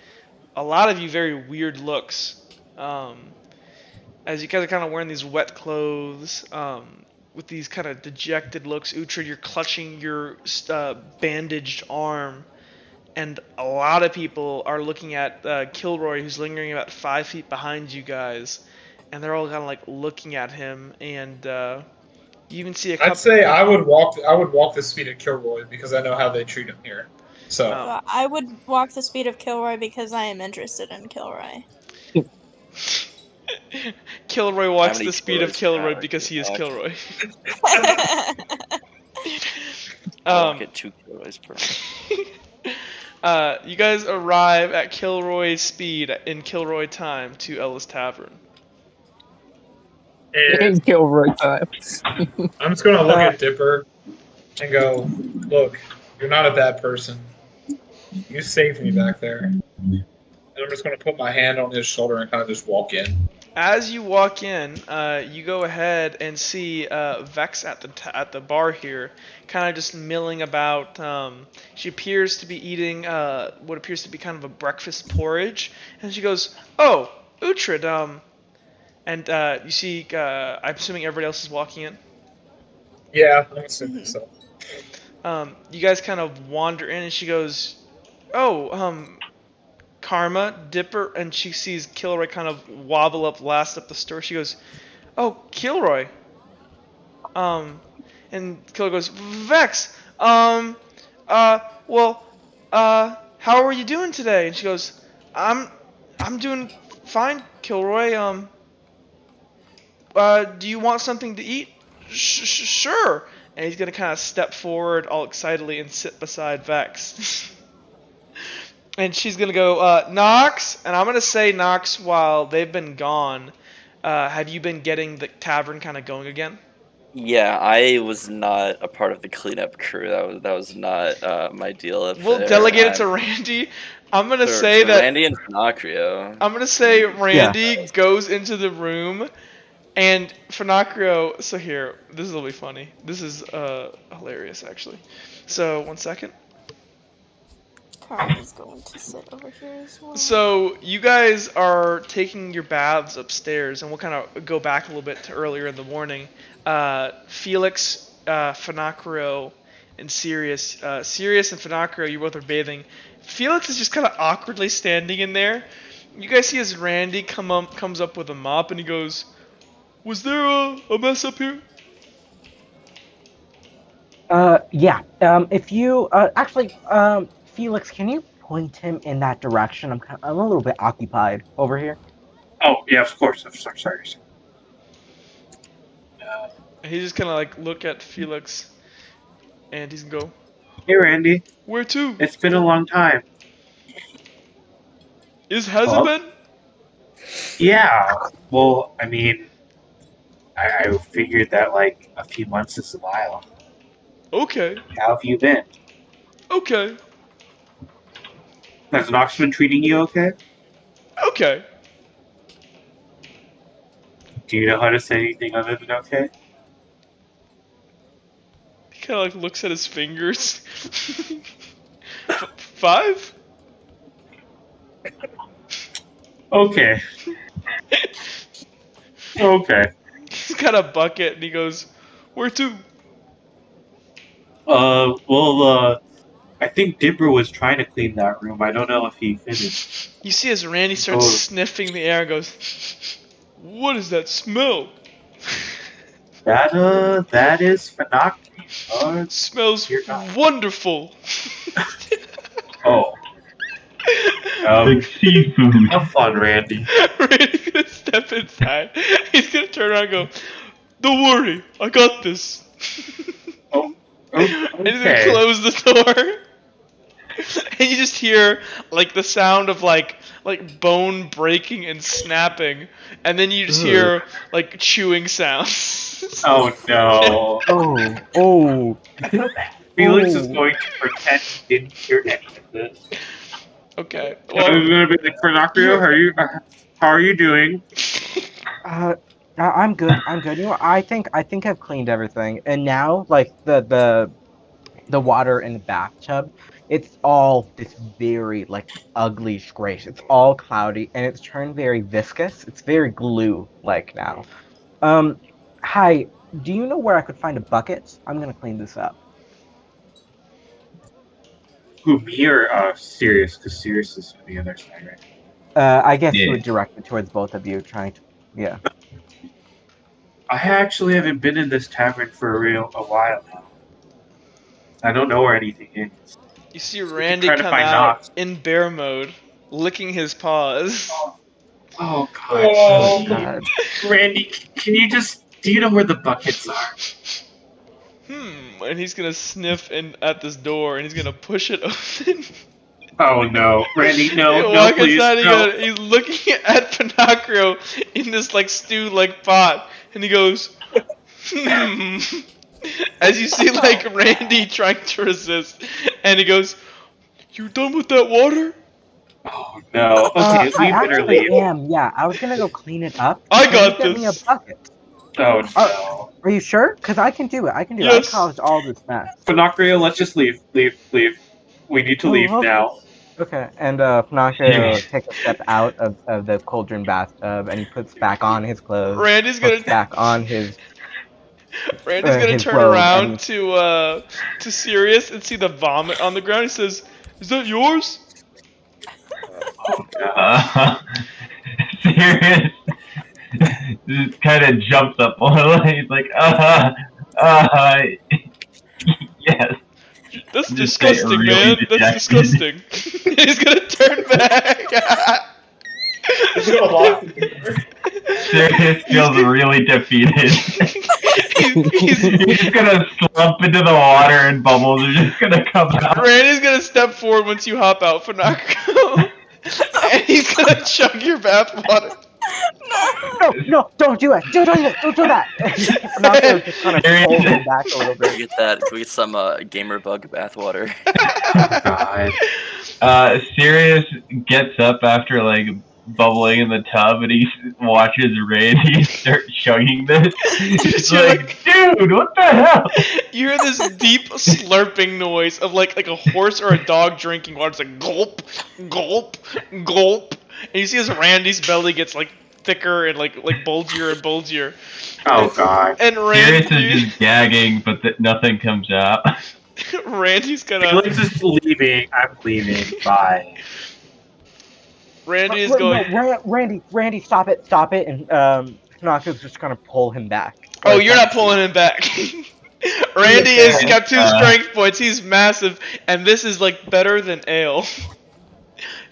a lot of you very weird looks. As you guys are kind of wearing these wet clothes, with these kind of dejected looks. Uhtred, you're clutching your bandaged arm. And a lot of people are looking at Kilroy, who's lingering about 5 feet behind you guys. And they're all kind of like looking at him. And you even see a couple... I'd say I would walk the speed of Kilroy because I know how they treat him here. So I would walk the speed of Kilroy because I am interested in Kilroy. Kilroy walks the speed of Kilroy because he is Kilroy. I get 2 Kilroys per You guys arrive at Kilroy's speed in Kilroy time to Ella's Tavern. in Kilroy time. I'm just gonna look at Dipper and go, "Look, you're not a bad person. You saved me back there." And I'm just gonna put my hand on his shoulder and kind of just walk in. As you walk in, you go ahead and see Vex at the bar here, kind of just milling about. She appears to be eating what appears to be kind of a breakfast porridge, and she goes, "Oh, Uhtred." And you see, I'm assuming everybody else is walking in. Yeah, I'm assuming so. You guys kind of wander in, and she goes, "Oh, Karma, Dipper," and she sees Kilroy kind of wobble up last up the store. She goes, "Oh, Kilroy." And Kilroy goes, "Vex, well, how are you doing today?" And she goes, I'm doing fine, Kilroy. Do you want something to eat?" Sure." And he's gonna kind of step forward all excitedly and sit beside Vex. And she's gonna go, Nox, and I'm gonna say, Nox, while they've been gone, have you been getting the tavern kind of going again? Yeah, I was not a part of the cleanup crew. That was not my deal up We'll there. delegate it to Randy. I'm gonna say so that Randy and Finocchio. I'm gonna say Randy goes into the room, and Finocchio. So here, this will be funny. This is hilarious, actually. So 1 second. Karma's going to sit over here as well. So you guys are taking your baths upstairs, and we'll kind of go back a little bit to earlier in the morning. Felix, Finocchio, and Sirius. Sirius and Finocchio, you both are bathing. Felix is just kind of awkwardly standing in there. You guys see as Randy comes up with a mop, and he goes, "Was there a mess up here?" Yeah. If you actually, Felix, can you point him in that direction? I'm a little bit occupied over here. Oh, yeah, of course. I'm sorry. And he just kind of like look at Felix, and he's gonna go, Hey, Randy. "Where to? It's been a long time. Has it been?" Yeah. Well, I mean, I figured that like a few months is a while. Okay. How have you been? Okay. Has Nox been treating you okay? Okay. Do you know how to say anything other than okay? He kind of like looks at his fingers. 5? Okay. Okay. He's got a bucket, and he goes, "Where to?" I think Dipper was trying to clean that room. I don't know if he finished. You see as Randy starts sniffing the air and goes, "What is that smell?" That is Finocchio. Smells wonderful. Oh. Like seafood. Have fun, Randy. Randy's gonna step inside. He's gonna turn around and go, "Don't worry, I got this." Oh, And he's gonna close the door. And you just hear like the sound of like bone breaking and snapping, and then you just hear like chewing sounds. Oh no. Oh. Felix is going to pretend he didn't hear any of this. Okay. I Well, was gonna be like, Finocchio, how are you doing? I'm good. You know, I think I've cleaned everything, and now like the water in the bathtub, it's all this very like ugly grayish. It's all cloudy, and it's turned very viscous. It's very glue like now. Hi. Do you know where I could find a bucket? I'm gonna clean this up. Who, me or Sirius? Because Sirius is on the other side, right? I guess you Yeah. would direct it towards both of you, trying to. Yeah. I actually haven't been in this tavern for a while now. I don't know where anything is. you see Randy try to come find out Nox. in bear mode, licking his paws. Oh god. Oh God. Randy, can you do you know where the buckets are? And he's gonna sniff at this door, and he's gonna push it open. Oh no, Randy, You no, walk please, inside, no. he's looking at Pinocchio in this like stew like pot, and he goes, As you see like Randy trying to resist, and he goes, "You done with that water?" Oh no. Okay, I we better actually leave. am. Yeah, I was gonna go clean it up. I Can you got get me a this. bucket? Oh Are, no. are you sure? Because I can do it. I can do it. I Yes. caused all this mess. Finocchio, let's just leave. Leave. We need to leave Oh, now. okay. And Pinocchio takes a step out of the cauldron bathtub and he puts back on his clothes, Randy's gonna puts back on Randy's gonna his turn robe, around and to Sirius and see the vomit on the ground. He says, "Is that yours?" Oh no. Serious just kind of jumps up a little. He's like, yes. That's Just say disgusting, really man. That's dejected. disgusting. He's gonna turn back. He's gonna lock the door. Sirius feels really defeated. he's, He's just gonna slump into the water and bubbles are just gonna come out. Randy's gonna step forward once you hop out, Fanako. And he's gonna chug your bathwater. no, don't do it. Don't do it. Don't do that. Pinocchio just kind of pulls him back a little Can bit. we get that? Can we get some gamer bug bathwater? God. Sirius gets up after like bubbling in the tub and he watches Randy start chugging this. He's you're like, dude, what the hell? You hear this deep slurping noise of like a horse or a dog drinking water. It's like gulp, gulp, gulp. And you see as Randy's belly gets like thicker and like bulgier and bulgier. Oh god. And Sirius Randy, is just gagging, but nothing comes out. Randy's gonna. Felix is leaving. I'm leaving. Bye. Randy is going. No, Randy, stop it, and Pinocchio's just gonna pull him back. Oh, you're not pulling him back. Randy is got 2 strength points. He's massive, and this is like better than ale.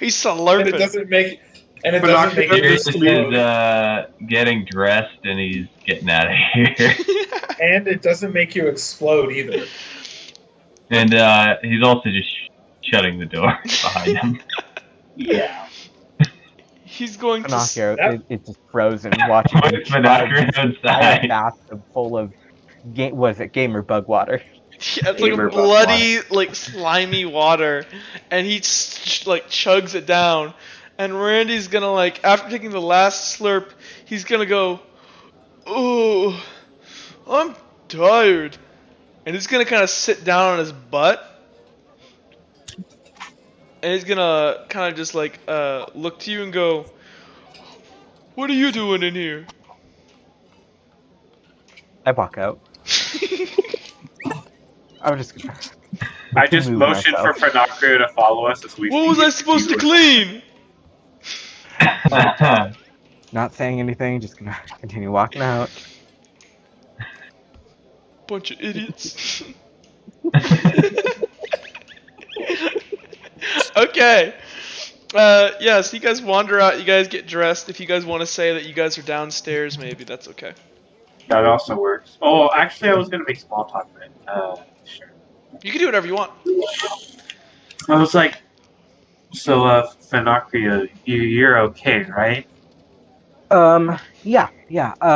He's And it slurping. doesn't make. And it But doesn't make Sirius you is explode. getting dressed and he's getting out of here. And it doesn't make you explode either. And he's also just shutting the door behind him. Yeah. He's going to. Pinocchio That- is just frozen watching With Pinocchio a outside. bathtub full of gamer bug water. Yeah, it's like Gamer a bug bloody, like slimy water, and he like chugs it down. And Randy's gonna like after taking the last slurp, he's gonna go, "Oh, I'm tired," and he's gonna kind of sit down on his butt, and he's gonna kind of just like look to you and go, "What are you doing in here?" I walk out. I was just gonna. I just move motioned myself. for Finocchio to follow us as we. What was I supposed to clean? Not saying anything, just gonna continue walking out. Bunch of idiots. Okay. Yeah, so you guys wander out, you guys get dressed. If you guys want to say that you guys are downstairs, maybe that's okay. That also works. Oh, actually, I was gonna make small talk, but sure. You can do whatever you want. I was like, so, Finocchio, you're okay, right? Yeah.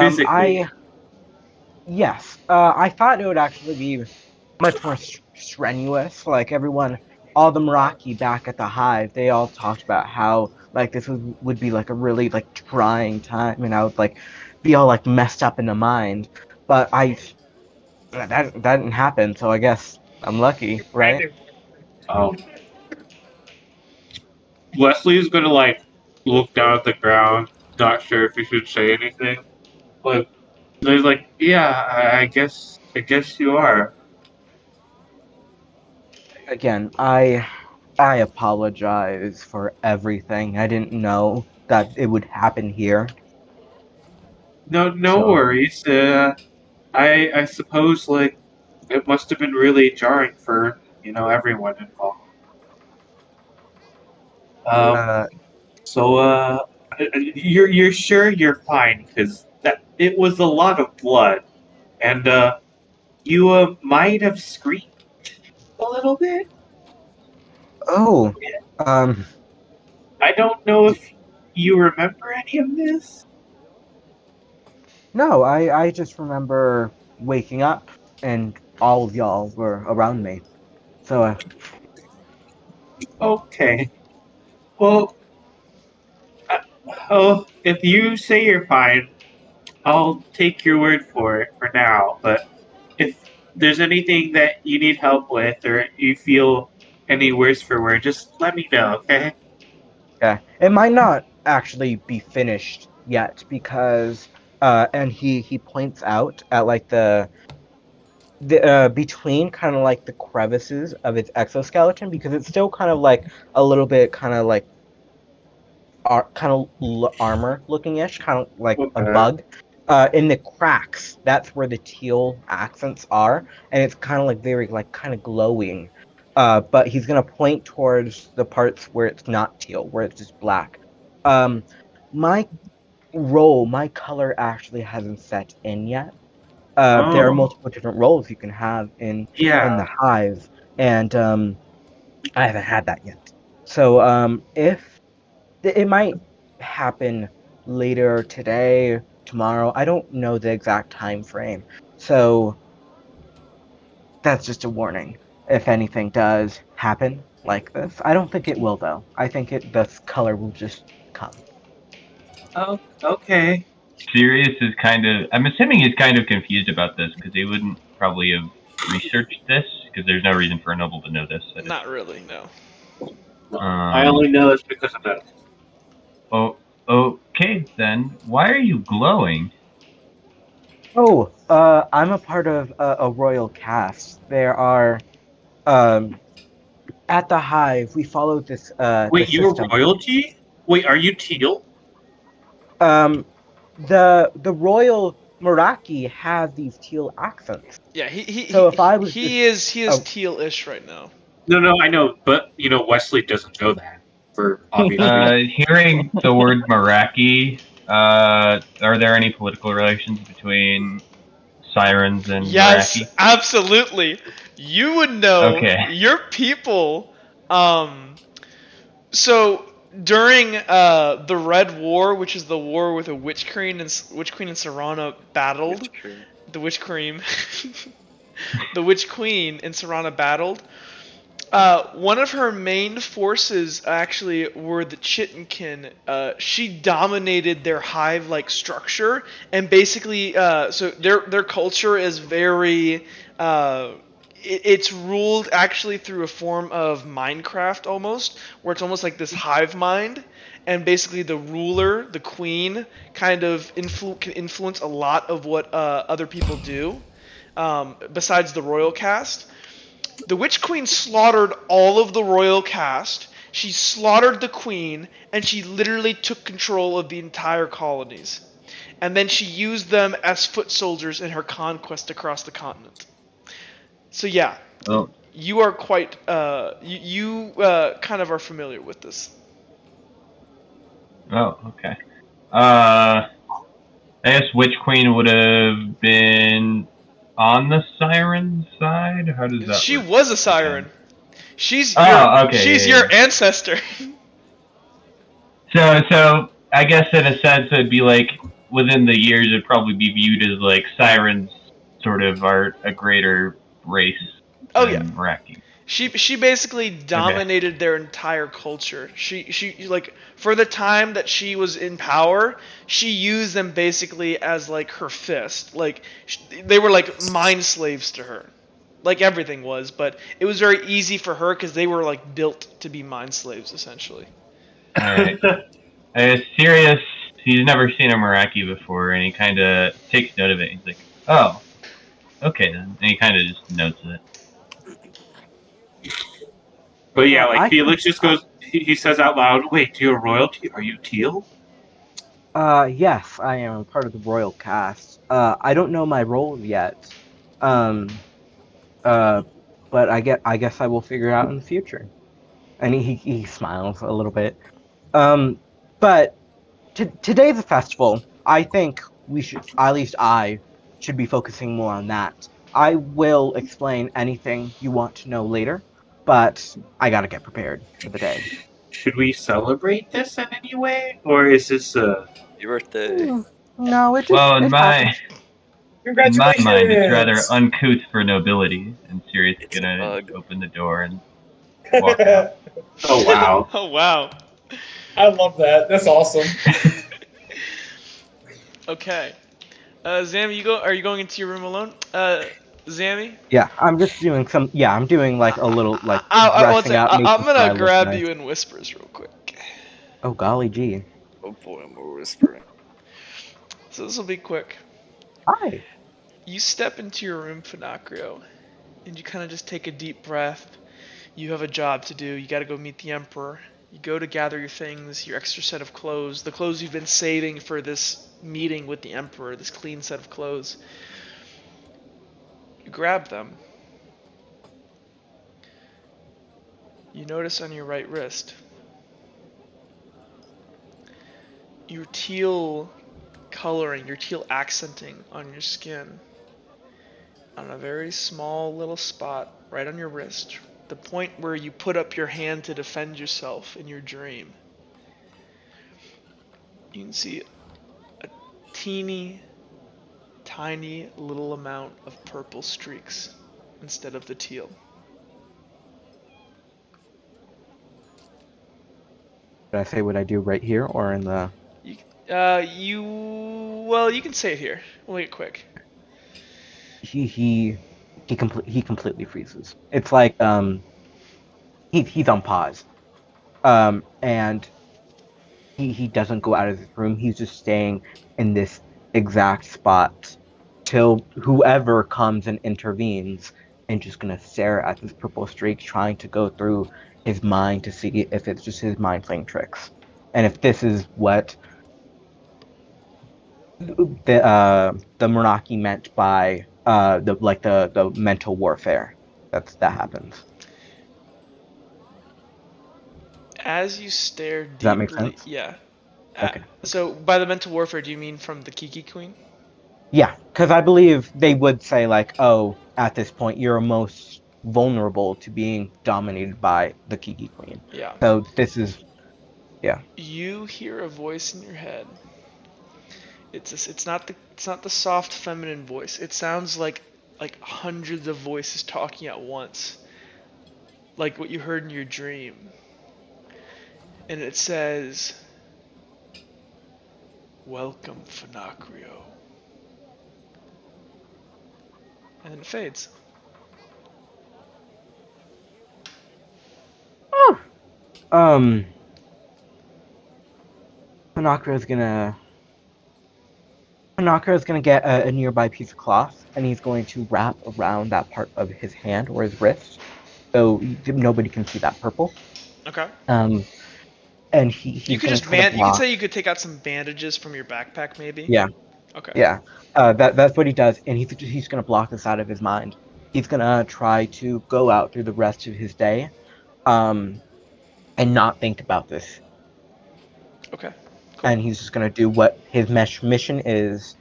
Physically. Yes. I thought it would actually be much more strenuous. Like everyone, all the Meraki back at the Hive, they all talked about how like this would be like a really like trying time, and I would like be all like messed up in the mind. But that didn't happen, so I guess I'm lucky, right? Leslie is gonna like look down at the ground, not sure if he should say anything. But he's like, yeah, I guess you are. Again, I apologize for everything. I didn't know that it would happen here. No So- worries. I suppose like it must have been really jarring for everyone involved. So you're sure you're fine because that it was a lot of blood, and you might have screamed a little bit. Oh, I don't know if you remember any of this. no, I just remember waking up and all of y'all were around me. So, Okay. Well, if you say you're fine, I'll take your word for it for now. But if there's anything that you need help with or you feel any worse for wear, just let me know, okay? Yeah, it might not actually be finished yet because, and he points out at like the between kind of like the crevices of its exoskeleton because it's still kind of like a little bit kind of like armor looking ish, kind of like a Okay. bug. In the cracks, that's where the teal accents are, and it's kind of like very like kind of glowing. But he's gonna point towards the parts where it's not teal, where it's just black. Um, my my color actually hasn't set in yet. There are Oh, multiple different roles you can have in the yeah. hive, and I haven't had that yet. So if it might happen later today, tomorrow. I don't know the exact time frame. So that's just a warning. If anything does happen like this, I don't think it will though. I think this color will just come. Oh, okay. Sirius is kind of, I'm assuming he's kind of confused about this because he wouldn't probably have researched this because there's no reason for a noble to know this. Not really, no. I only know this because of that. Oh, okay then. Why are you glowing? Oh, I'm a part of a royal cast. There are um at the hive we follow the Wait, you're system. royalty? Wait, are you teal? Um the royal Meraki have these teal accents. Yeah, So if I was just he is oh teal-ish right now. No, I know, but Wesley doesn't know that for obvious reasons. Hearing the word Meraki, are there any political relations between sirens and Yes, Meraki? absolutely. You would know Okay. your people. So during the Red War, which is the war where the Witch Queen and Serana battled, It's true. the Witch Cream, the Witch Queen and Serana battled. One of her main forces actually were the Chitinkin. She dominated their hive-like structure, and basically, so their culture is very. It's ruled actually through a form of Minecraft almost, where it's almost like this hive mind, and basically the ruler, the queen, kind of can influence a lot of what other people do, besides the royal cast. The Witch Queen slaughtered all of the royal cast. She slaughtered the queen, and she literally took control of the entire colonies. And then she used them as foot soldiers in her conquest across the continent. So yeah, Oh, you are quite you kind of are familiar with this. okay. I guess Witch Queen would have been on the siren side. How does that She work? was a Again? siren. She's Oh, okay, she's yeah, your yeah. ancestor. So I guess in a sense it'd be like within the years it'd probably be viewed as like sirens sort of are a greater race Oh yeah. than Meraki. She basically Okay. dominated their entire culture. She like for the time that she was in power, she used them basically as like her fist. Like they were like mind slaves to her. Like everything was, but it was very easy for her cuz they were like built to be mind slaves essentially. Alright. Sirius, he's never seen a Meraki before and he kinda takes note of it. He's like, oh, okay then. And he kinda just notes it. But yeah, like I can Felix just goes, he says out loud, "Wait, you're royalty? Are you teal?" yes, I am part of the royal cast. I don't know my role yet. Um, uh, but I guess I will figure it out in the future. And he smiles a little bit. Um, but today's a festival. I think we should, at least I, should be focusing more on that. I will explain anything you want to know later, but I gotta get prepared for the day. Should we celebrate this in any way, or is this Your birthday. No, Well, it happens. in my mind, it's rather Congratulations! uncouth for nobility, and Sirius is It's a gonna bug. open the door and walk out. Oh wow. Oh wow. I love that. That's awesome. Okay. Zammy, are you going into your room alone? Zammy? Yeah, I'm just doing some. Yeah, I'm doing like a little like One dressing sec. out, I'm making sure I gonna look grab nice. you in whispers real quick. Oh golly gee. Oh boy, I'm whispering. So this will be quick. Hi. You step into your room, Finacrio, and you kind of just take a deep breath. You have a job to do. You got to go meet the Emperor. You go to gather your things, your extra set of clothes, the clothes you've been saving for this meeting with the Emperor, this clean set of clothes. You grab them. You notice on your right wrist your teal coloring, your teal accenting on your skin on a very small little spot right on your wrist, the point where you put up your hand to defend yourself in your dream. You can see a teeny tiny little amount of purple streaks instead of the teal. Did I say what I do right here or in the? You can say it here. We'll make it quick. He completely freezes. It's like he's on pause. And he doesn't go out of his room. He's just staying in this exact spot till whoever comes and intervenes, and just gonna stare at this purple streak, trying to go through his mind to see if it's just his mind playing tricks, and if this is what the Meraki meant by the mental warfare that happens. As you stare Does that make deeply, sense? yeah. Okay. So by the mental warfare, do you mean from the Kiki Queen? Yeah, because I believe they would say like, oh, at this point you're most vulnerable to being dominated by the Kiki Queen. Yeah. So this is, yeah. You hear a voice in your head. It's not the soft feminine voice. It sounds like hundreds of voices talking at once. Like what you heard in your dream. And it says, "Welcome, Finacrio." And then it fades. Oh. Panakra's gonna get a nearby piece of cloth, and he's going to wrap around that part of his hand or his wrist, so nobody can see that purple. Okay. And he's You could gonna just try to you could block. say you could take out some bandages from your backpack, maybe. Yeah. Okay. Yeah, that's what he does, and he's gonna block this out of his mind. He's gonna try to go out through the rest of his day, and not think about this. Okay. Cool. And he's just gonna do what his mission is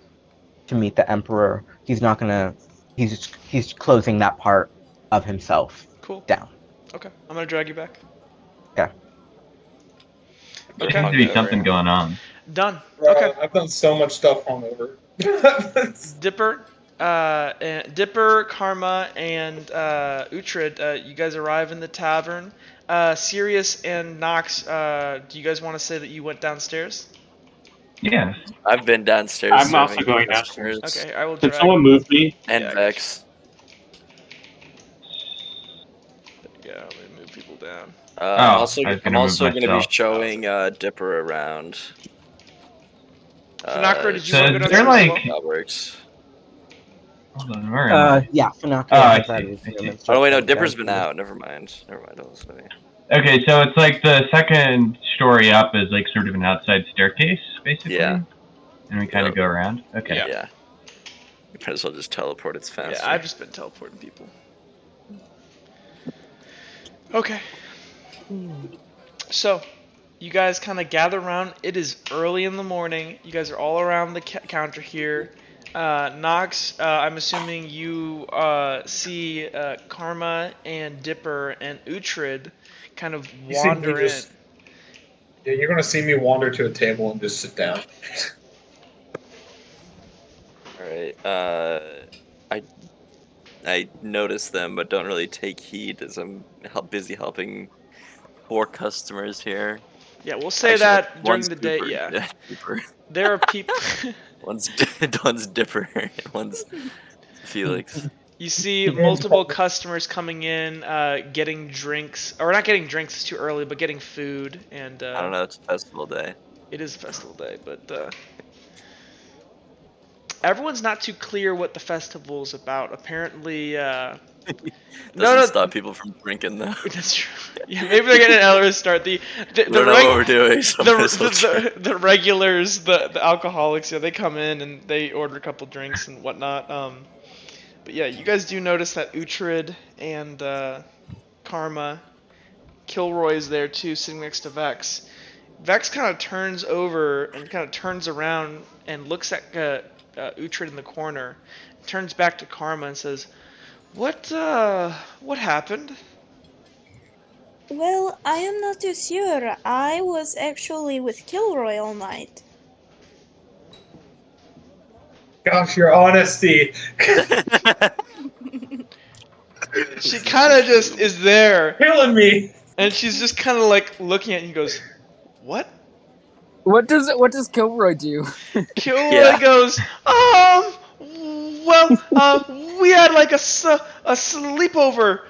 to meet the Emperor. He's not gonna. He's closing that part of himself Cool. down. Okay. I'm gonna drag you back. Okay. There seems to be something going on. Done. Bro, Okay. I've done so much stuff hungover. Dipper, Karma, and Uhtred, you guys arrive in the tavern. Sirius and Nox, do you guys want to say that you went downstairs? Yes. I've been downstairs. I'm also serving going customers. downstairs. Okay, I will Can drag. someone move me? And Yeah. Vex. Yeah, let me move people down. I'm also I was I'm gonna move also going to be myself. showing Dipper around. Finacro, did you So want to go is there downstairs as like? well? That works. Hold on, where am I? Yeah, Finacrio Oh, I has that see, in his I room see. and Oh starts wait, no, heading Dipper's down been to out. Never mind. That was funny. Okay, so it's like the second story up is like sort of an outside staircase, basically. Yeah. And we kind of go around. Okay. Yeah. Yeah. You might as well just teleport. It's faster. Yeah, I've just been teleporting people. Okay. So, you guys kind of gather around. It is early in the morning. You guys are all around the counter here. Nox, I'm assuming you see Karma and Dipper and Uhtred kind of You see me wander in. just- Yeah, you're gonna see me wander to a table and just sit down. All right. I notice them, but don't really take heed as I'm busy helping 4 customers here. Yeah, we'll say Actually, that during one's the day. Cooper. Yeah, Cooper. there are people. One's Dipper, and one's Felix. You see multiple customers coming in, getting drinks, or not getting drinks, it's too early, but getting food, and I don't know. It's a festival day. it is a festival day, but everyone's not too clear what the festival's about. Apparently, Doesn't stop people from drinking though. That's true. Yeah, maybe they're getting an earlier start. The We don't know what we're doing. So the regulars, the alcoholics, yeah, they come in and they order a couple drinks and whatnot. But yeah, you guys do notice that Uhtred and Karma, Kilroy's there too, sitting next to Vex. Vex kind of turns over and kind of turns around and looks at Uhtred in the corner, turns back to Karma and says, what happened? Well, I am not too sure. I was actually with Kilroy all night. Gosh, your honesty. She kind of just is there, Killing me. and she's just kind of like looking at you and goes, what? What does Kilroy do? Kilroy goes, well, we had like a sleepover.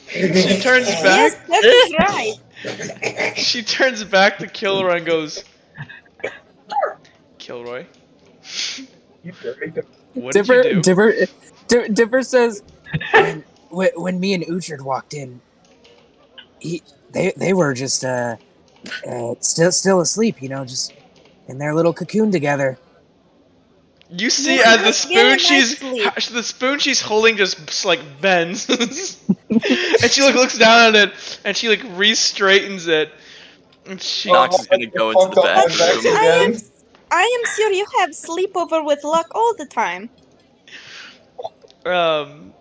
She turns back. Yes, that is right. She turns back to Kilroy and goes, Kilroy, what did you do? Dipper says, when me and Uhtred walked in, they were just still asleep, just in their little cocoon together. You see, Yeah, as the spoon she's holding just like bends, and she looks down at it, and she like re-straightens it, and she. Knox is gonna go into the bathroom. I am sure you have sleepover with luck all the time. Turns.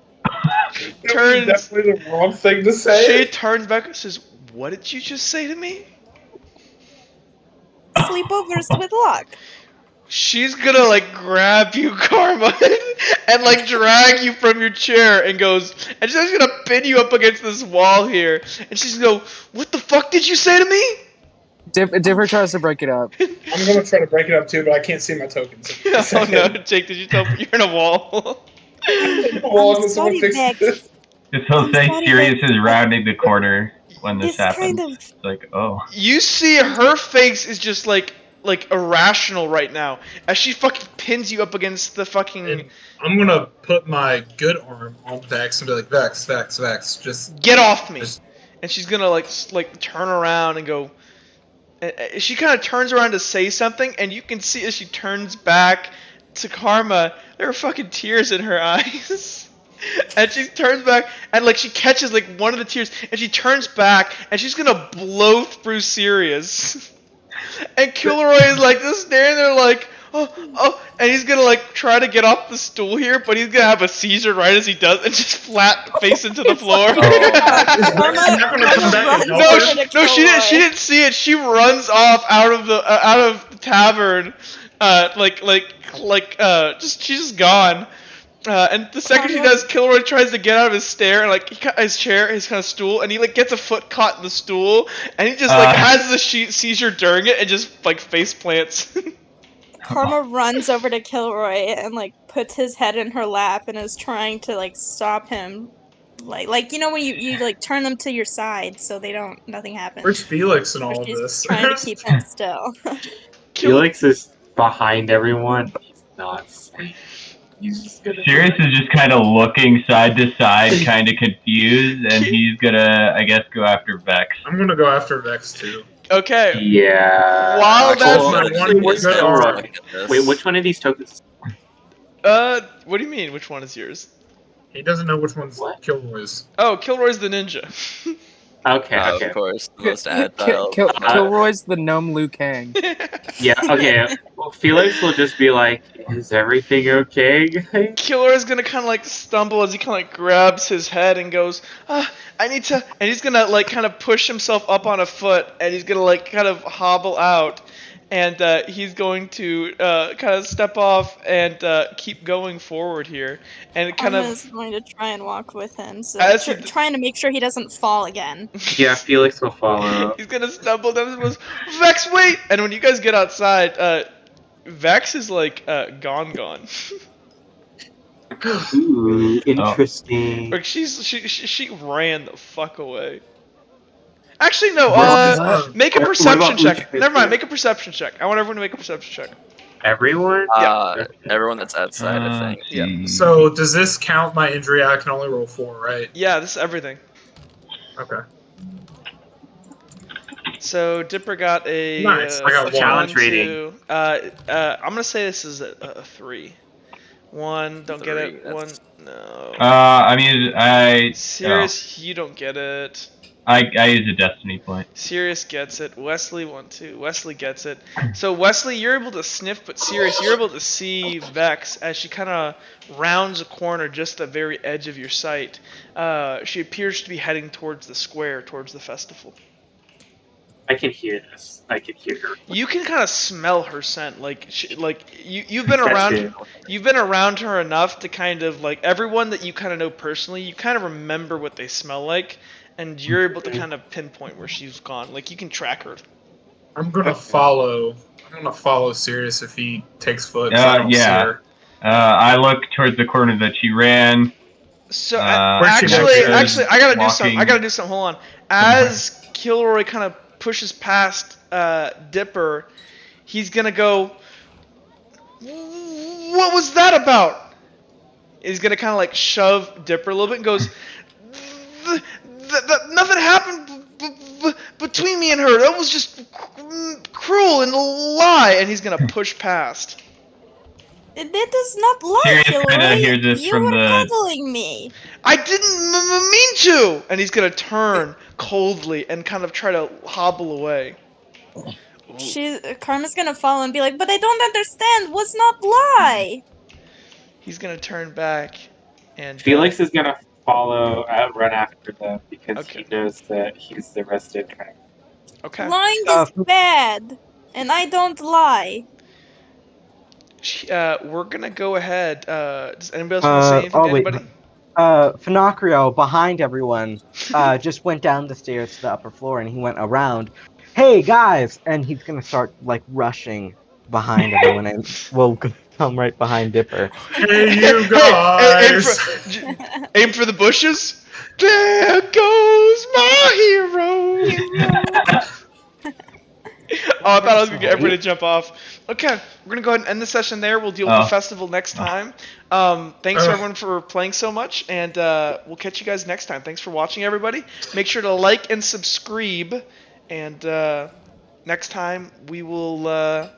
Definitely the wrong thing to say. She turns back and says, "What did you just say to me?" Sleepovers with luck. She's gonna like grab you, Karma, and like drag you from your chair and goes, and she's gonna pin you up against this wall here, and she's gonna go, "What the fuck did you say to me?" Dipper tries to break it up. I'm gonna try to break it up too, but I can't see my tokens. Oh no, Jake, did you tell me you're in a wall? I'm sorry, Vex. This whole thing, sorry, Sirius Vex. is rounding the corner when this It's happens. kind of- It's like, oh. You see her face is just like irrational right now as she fucking pins you up against the fucking. And I'm gonna put my good arm on Vex and be like, Vex, just Get off me! Just- And she's gonna like turn around and go. And she kind of turns around to say something, and you can see as she turns back to Karma, there are fucking tears in her eyes. And she turns back, and like she catches like one of the tears, and she turns back, and she's gonna blow through Sirius. And Kilroy is like just staring there like, oh, and he's gonna like try to get off the stool here, but he's gonna have a seizure right as he does, and just flat face into the floor. No, she didn't see it. She runs off out of the tavern, she's just gone. And the second she does, Kilroy tries to get out of his chair, and like his kind of stool, and he like gets a foot caught in the stool, and he just like has the seizure during it, and just like face plants. Karma runs over to Kilroy and like puts his head in her lap and is trying to like stop him, like you know when you like turn them to your side so nothing happens. Where's Felix in all of She's this? trying to keep him still. Felix is behind everyone, but he's not saying. He's just gonna. Sirius is just kind of looking side to side, kind of confused, and he's gonna, I guess, go after Vex. I'm gonna go after Vex too. Okay. Yeah. While Wait, which one of these tokens? What do you mean? Which one is yours? He doesn't know which one's Kilroy's. Oh, Kilroy's the ninja. Okay, okay. Of course, the most agile. Kilroy's the gnome Liu Kang. Yeah, okay. Well, Felix will just be like, "Is everything okay, guys?" Kilroy's gonna kind of like stumble as he kind of like grabs his head and goes, I need to, and he's gonna like kind of push himself up on a foot, and he's gonna like kind of hobble out, and he's going to kind of step off and keep going forward here, and kind Karma is of going to try and walk with him, so as he trying to make sure he doesn't fall again. Yeah, Felix will follow. he's gonna stumble down and goes, Vex, wait! And when you guys get outside, Vex is like gone. Ooh, interesting. Like she ran the fuck away. Actually, no. What? Make a What perception about check. Uhtred? Never mind. Make a perception check. I want everyone to make a perception check. Everyone? Everyone that's outside, I think. Yeah. So does this count my injury? I can only roll 4, right? Yeah, this is everything. Okay. So Dipper got a Nice. I got one. Challenge rating. 2. I'm gonna say this is a 3. 1. Don't get 3, it. that's- 1. No. I mean, Sirius, you don't get it. I use a destiny point. Sirius gets it. Wesley 1, 2. Wesley gets it. So Wesley, you're able to sniff, but Sirius, you're able to see Vex as she kind of rounds a corner just the very edge of your sight. She appears to be heading towards the square, towards the festival. I can hear this. I can hear her. You can kind of smell her scent, you've been That's around, good. you've been around her enough to kind of like everyone that you kind of know personally. You kind of remember what they smell like, and you're able to kind of pinpoint where she's gone. Like you can track her. I'm gonna follow Sirius if he takes foot. 'Cause I don't see Yeah. her. I look towards the corner that she ran. So Where'd she actually, go? I gotta do something. Walking I gotta do something. Hold on. As Kilroy kind of pushes past Dipper, he's gonna go. What was that about? He's gonna kind of like shove Dipper a little bit and goes. Nothing happened between me and her. That was just cruel and a lie. And he's gonna push past. That is not lie, Sirius Kilroy. kinda hears this You from were the- cuddling me. I didn't mean to. And he's gonna turn coldly and kind of try to hobble away. Karma's gonna follow and be like, but I don't understand. Was not lie. He's gonna turn back, and Felix is gonna follow, run after them because Okay. he knows that he's the arrested guy. okay. Lying is bad, and I don't lie. We're gonna go ahead. Does anybody else want to say anything to wait. anybody? Finocchio, behind everyone, just went down the stairs to the upper floor, and he went around. Hey guys! And he's gonna start like rushing behind everyone, and we'll come right behind Dipper. Hey, you Hey, guys! aim for the bushes. There goes my hero. Oh, I thought I was gonna get everybody to jump off. Okay, we're gonna go ahead and end the session there. We'll deal with the festival next time. Thanks to everyone for playing so much, and we'll catch you guys next time. Thanks for watching, everybody. Make sure to like and subscribe, and next time we'll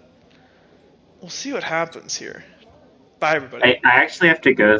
see what happens here. Bye, everybody. I actually have to go